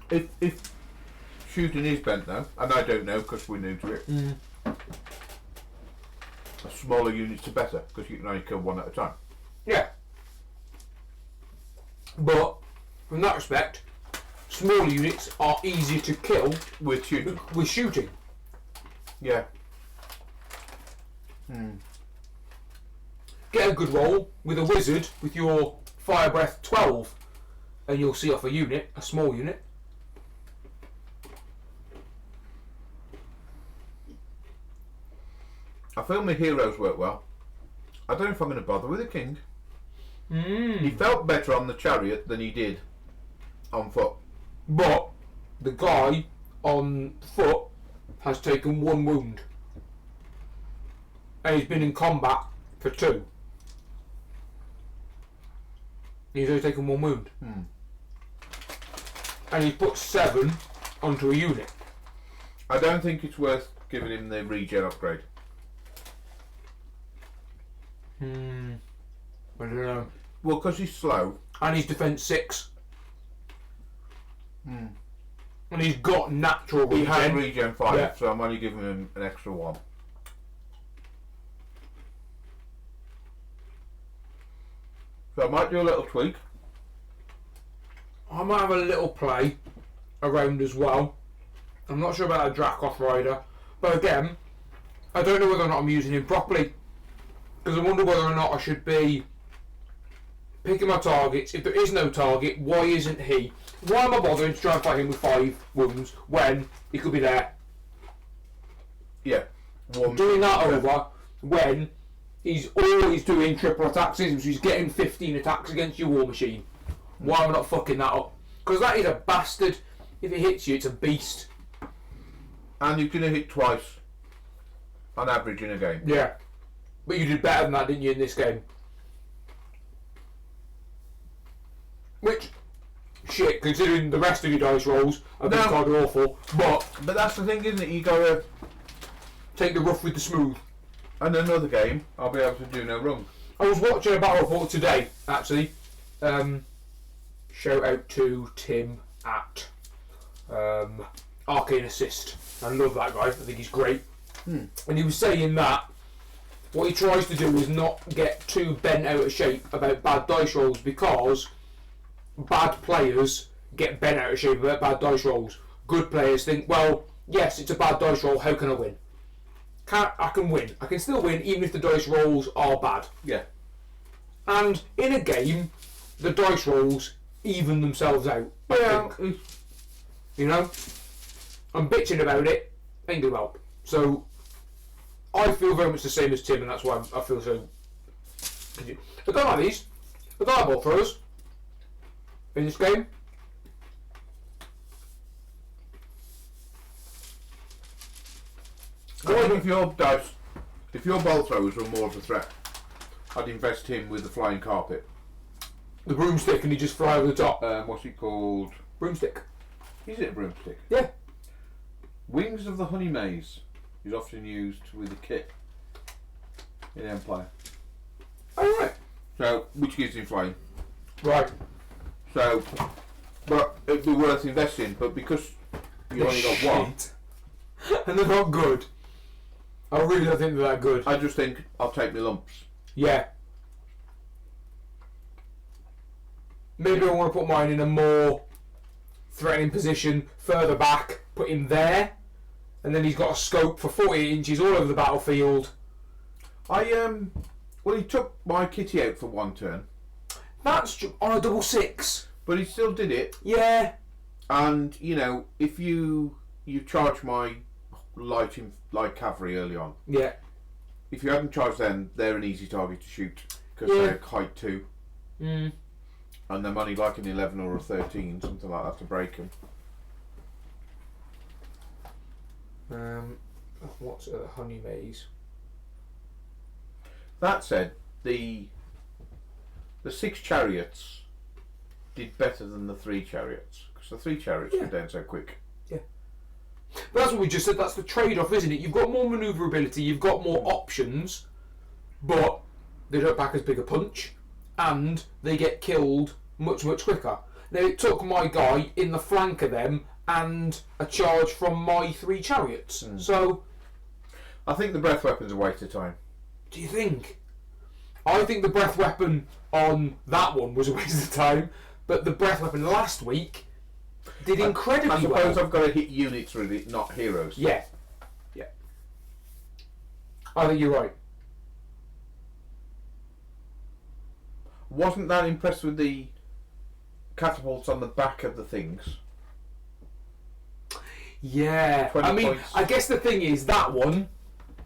If shooting is bent though, and I don't know because we're new to it, smaller units are better because you can only kill 1 at a time. Yeah. But from that respect, smaller units are easier to kill With shooting, with shooting. yeah. Get a good roll with a wizard with your fire breath 12, and you'll see off a unit, a small unit. I feel my heroes work well. I don't know if I'm going to bother with a king. He felt better on the chariot than he did on foot. But the guy on foot has taken 1 wound. And he's been in combat for 2. He's only taken 1 wound. And he's put 7 onto a unit. I don't think it's worth giving him the regen upgrade. I don't know. Well, because he's slow. And he's defense 6. And he's got natural He regen. had regen 5, Yeah. so I'm only giving him an extra 1. So I might do a little tweak. I might have a little play around as well. I'm not sure about a Dracoth Rider. But again, I don't know whether or not I'm using him properly. Because I wonder whether or not I should be picking my targets. If there is no target, why isn't he? Why am I bothering to try and fight him with 5 wounds when he could be there? Yeah. Doing that over when he's always doing triple attacks, so he's getting 15 attacks against your war machine. Why am I not fucking that up? Because that is a bastard. If it hits you, it's a beast. And you're going to hit twice on average in a game. Yeah. But you did better than that, didn't you, in this game? Which, shit, considering the rest of your dice rolls have been kind of awful. But that's the thing, isn't it? You got to take the rough with the smooth. And another game, I'll be able to do no wrong. I was watching a battle report today, actually. Shout out to Tim at Arcane Assist. I love that guy. I think he's great. And he was saying that what he tries to do is not get too bent out of shape about bad dice rolls, because bad players get bent out of shape about bad dice rolls. Good players think, well, yes, it's a bad dice roll, how can I win? I can win. I can still win even if the dice rolls are bad. Yeah. And in a game, the dice rolls even themselves out. I think. You know? I'm bitching about it, ain't gonna help. So, I feel very much the same as Tim, and that's why I feel so. I don't like these. The direball throws in this game. I think if your ball throwers were more of a threat, I'd invest him with the flying carpet. The broomstick, and he just fly over the top. What's it called? Broomstick. Is it a broomstick? Yeah. Wings of the Honey Maze is often used with a kit in Empire. Oh, right. So, which gives him flying. Right. So, but it'd be worth investing, but because you only got one, and they're not good. I really don't think they're that good. I just think I'll take my lumps. Yeah. Maybe I want to put mine in a more threatening position, further back, put him there, and then he's got a scope for 48 inches all over the battlefield. Well, he took my kitty out for one turn. That's on a double 6. But he still did it. Yeah. And, you know, if you charge my light cavalry early on. Yeah. If you hadn't charged them, they're an easy target to shoot. Because they're height 2. Mm. And they're only like an 11 or a 13, something like that, to break them. What's a honey maze? That said, the 6 chariots did better than the 3 chariots. Because the 3 chariots were down so quick. Yeah. But that's what we just said, that's the trade-off, isn't it? You've got more manoeuvrability, you've got more options, but they don't pack as big a punch, and they get killed much, much quicker. Now, it took my guy in the flank of them and a charge from my 3 chariots. So, I think the breath weapon's a waste of time. do you think? I think the breath weapon on that one was a waste of time, but the breath weapon last week did incredibly I well. suppose I've got to hit units with it, not heroes. Yeah. Yeah. I think you're right. Wasn't that impressed with the catapults on the back of the things? Yeah. 20 I mean, points. I guess the thing is, that one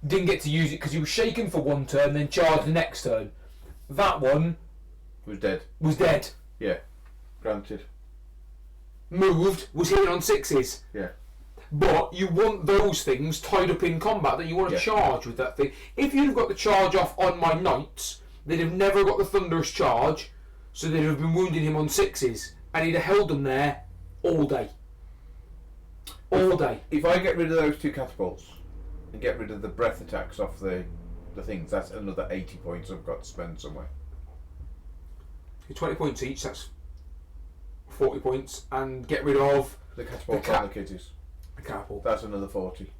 didn't get to use it because he was shaken for one turn, then charged the next turn. That one Was dead. was dead. Yeah. Granted. Moved, was hitting on 6s. Yeah. But you want those things tied up in combat, that you want to Yeah. charge with that thing. If you'd have got the charge off on my knights, they'd have never got the thunderous charge, so they'd have been wounding him on 6s, and he'd have held them there all day. All day. If I get rid of those 2 catapults and get rid of the breath attacks off the things, that's another 80 points I've got to spend somewhere. 20 points each, that's 40 points, and get rid of The catapults The and the kitties. a catapult. That's another 40.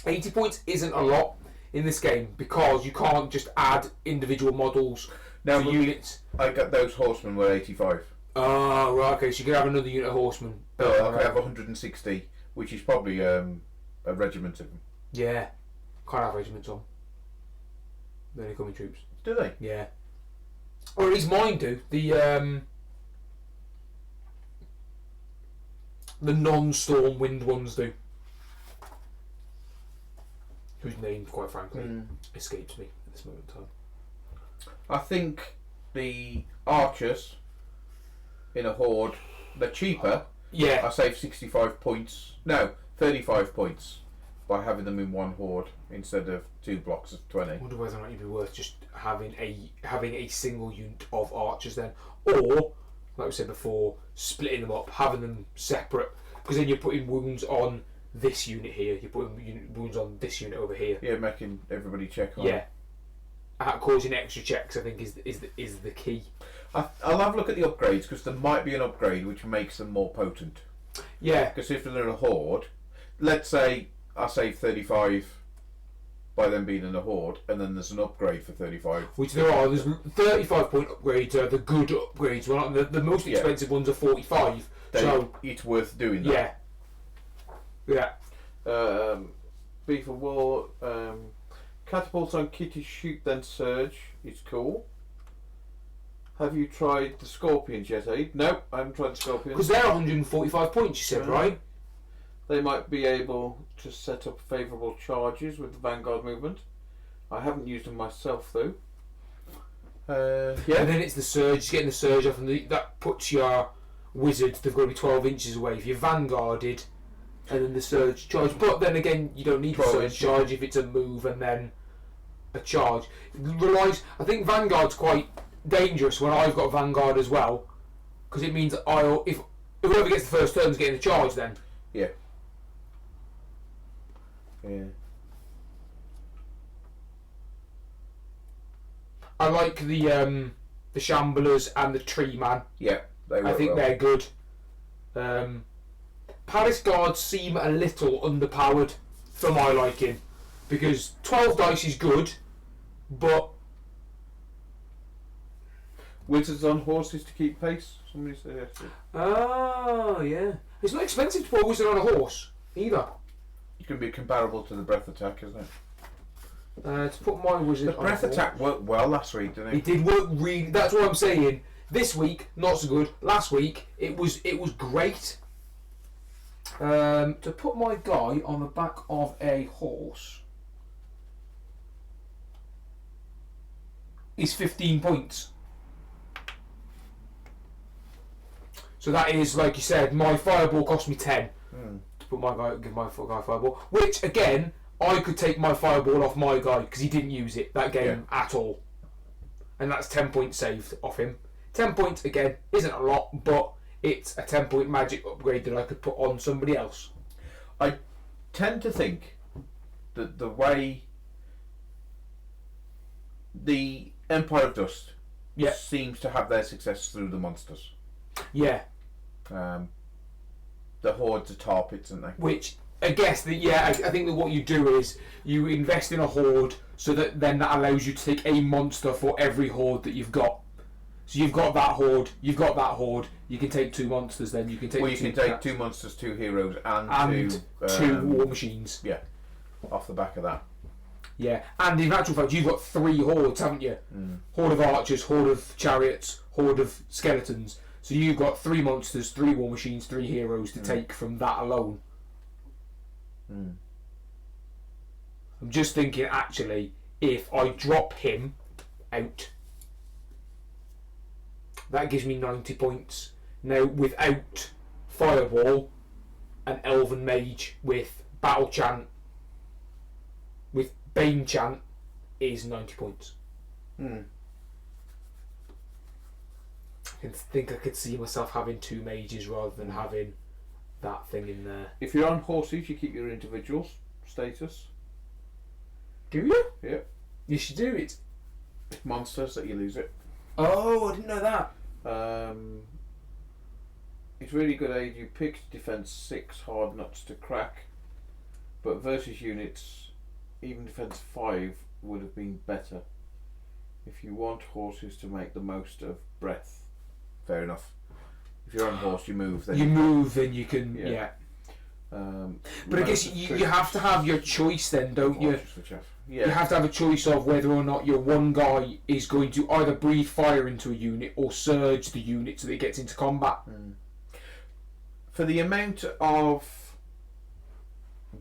80 points isn't a lot in this game because you can't just add individual models Now, to units. I got those horsemen were 85. Oh, right, okay, so you could have another unit of horsemen. I could have 160, which is probably a regiment of them. Yeah, can't have regiments on. They only come in troops. Do they? Yeah. Or at least mine do. The non-storm wind ones do. Whose name, quite frankly, escapes me at this moment in time. I think the archers in a horde, they're cheaper. Yeah. I save 65 points. No, 35 points by having them in one horde instead of 2 blocks of 20. I wonder whether or not it'd be worth just having a single unit of archers then, or like we said before, splitting them up, having them separate, because then you're putting wounds on this unit here, you're putting wounds on this unit over here. Yeah, making everybody check on. Yeah. Causing extra checks, I think, is the key. I'll have a look at the upgrades, because there might be an upgrade which makes them more potent. Yeah. Because if they're in a horde, let's say I save 35 by them being in a horde, and then there's an upgrade for 35. Which there are. There's 35 point upgrades, the good upgrades. Well, the most expensive ones are 45. So it's worth doing that. Yeah. Beef of War, catapults on Kitty shoot then surge. It's cool. Have you tried the Scorpions yet, Abe? No, I haven't tried the Scorpions. Because they're 145 points, you said, right? They might be able to set up favourable charges with the Vanguard movement. I haven't used them myself though. Yeah. And then it's the surge, getting the surge off, and that puts your wizards, they've got to be 12 inches away. If you're Vanguarded, and then the surge charge. But then again, you don't need the surge charge if it's a move and then a charge. I think Vanguard's quite dangerous when I've got Vanguard as well, because it means if whoever gets the first turn is getting a charge then. Yeah. Yeah. I like the Shamblers and the Tree Man. Yeah, I think they're good. Palace Guards seem a little underpowered for my liking, because 12 dice is good, but wizards on horses to keep pace. Somebody suggested. Oh yeah, it's not expensive to put a wizard on a horse either. It can be comparable to the breath attack, isn't it? To put my wizard The on breath a horse. attack worked well last week, didn't it? It did work really. That's what I'm saying. This week, not so good. Last week, it was great. To put my guy on the back of a horse is 15 points. So that is, like you said, my fireball cost me 10 to put give my guy fireball. Which again, I could take my fireball off my guy because he didn't use it that game at all, and that's 10 points saved off him. 10 points again isn't a lot, but it's a 10-point magic upgrade that I could put on somebody else. I tend to think that the way the Empire of Dust seems to have their success through the monsters. Yeah. The hordes are tar pits, aren't they? Which I guess I think that what you do is you invest in a horde, so that then that allows you to take a monster for every horde that you've got. So you've got that horde, you can take 2 monsters, then you can take. Well, you can take 2 monsters, 2 heroes, and two war machines. Yeah, off the back of that. Yeah, and in actual fact, you've got 3 hordes, haven't you? Horde of archers, horde of chariots, horde of skeletons. So you've got 3 monsters, 3 war machines, 3 heroes to take from that alone. I'm just thinking, actually, if I drop him out, that gives me 90 points. Now, without Fireball, an Elven Mage with Battle Chant, with Bane Chant, is 90 points. I think I could see myself having 2 mages rather than having that thing in there. If you're on horses, you keep your individual status. Do you? Yeah. Yes, you do. It's monsters that you lose it. Oh, I didn't know that. It's really good aid. You picked defense 6 hard nuts to crack, but versus units, even defense 5 would have been better. If you want horses to make the most of breath, fair enough. If you're on a horse, you move. Then you can. Yeah. But I guess you have to have your choice then, don't you? Yeah. You have to have a choice of whether or not your one guy is going to either breathe fire into a unit or surge the unit so that it gets into combat. For the amount of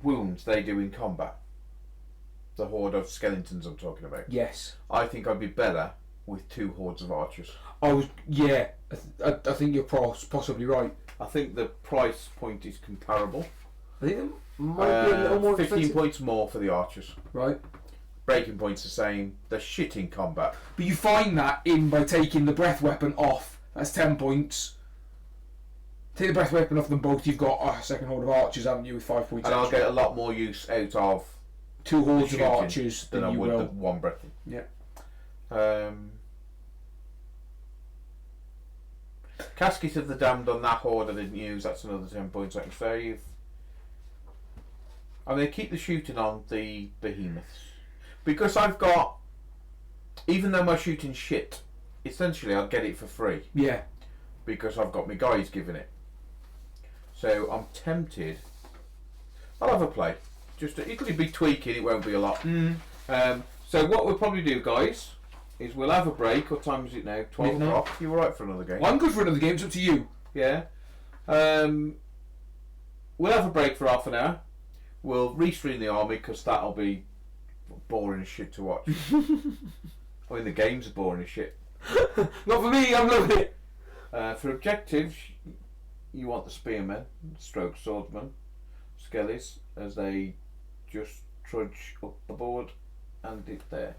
wounds they do in combat, the horde of skeletons I'm talking about, yes, I think I'd be better with 2 hordes of archers. I think you're possibly right. I think the price point is comparable. I think it might be a little more 15 expensive. points more for the archers. Right. Breaking points the same. They're shit in combat. But you find that in by taking the breath weapon off. That's 10 points. Take the breath weapon off them both. You've got a second horde of archers, haven't you, with 5 points And I'll extra. get a lot more use out of 2 hordes of shooting archers than than I you would will. the 1 breath. Yeah. Casket of the Damned on that horde I didn't use. That's another 10 points I can save. I'm going to keep the shooting on the behemoths. Because I've got... Even though my shooting's shit, essentially I'll get it for free. Yeah. Because I've got my guys giving it. So I'm tempted. I'll have a play. It'll be tweaking, it won't be a lot. So what we'll probably do, guys, is we'll have a break. What time is it now? 12 Midnight. o'clock. You alright for another game? Well, I'm good for another game, it's up to you. Yeah. We'll have a break for half an hour. We'll restream the army because that'll be boring as shit to watch. I mean, the games are boring as shit. Not for me, I'm loving it. For objectives, you want the spearmen, stroke swordsmen, skellies, as they just trudge up the board and it there.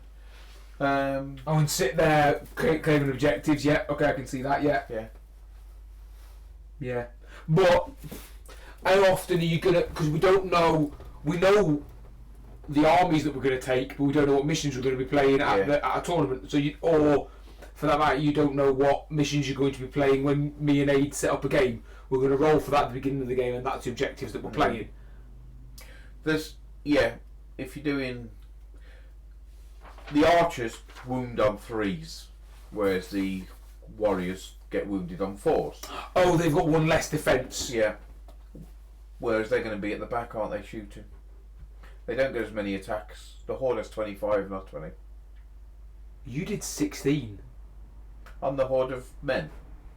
Oh, and sit there claiming objectives. Yeah, okay, I can see that. Yeah, yeah. But how often are you gonna? Because we don't know. We know the armies that we're gonna take, but we don't know what missions we're gonna be playing at a tournament. So or for that matter, you don't know what missions you're going to be playing when me and Aid set up a game. We're going to roll for that at the beginning of the game, and that's the objectives that we're playing. If you're doing... The archers wound on 3s, whereas the warriors get wounded on 4s. Oh, they've got 1 less defence. Yeah. Whereas they're going to be at the back, aren't they, shooting? They don't get as many attacks. The horde has 25, not 20. You did 16. On the horde of men.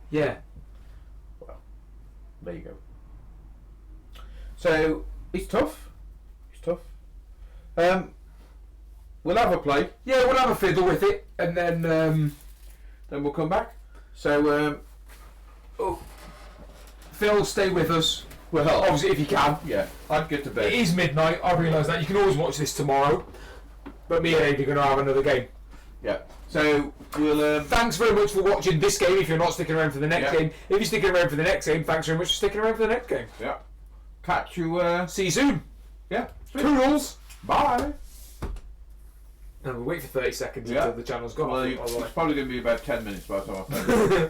Yeah. Well, there you go. So, it's tough. We'll have a play. Yeah, we'll have a fiddle with it, and then we'll come back. So, Phil, stay with us. Well, Obviously, if you can. Yeah, I'd get to bed. It is midnight, I realise that. You can always watch this tomorrow. But me and Aid are going to have another game. Yeah. So, we'll... Thanks very much for watching this game if you're not sticking around for the next game. If you're sticking around for the next game, thanks very much for sticking around for the next game. Yeah. Catch you... See you soon. Yeah. Toodles. Bye. And we'll wait for 30 seconds until the channel's gone. Well, it's probably going to be about 10 minutes by the time I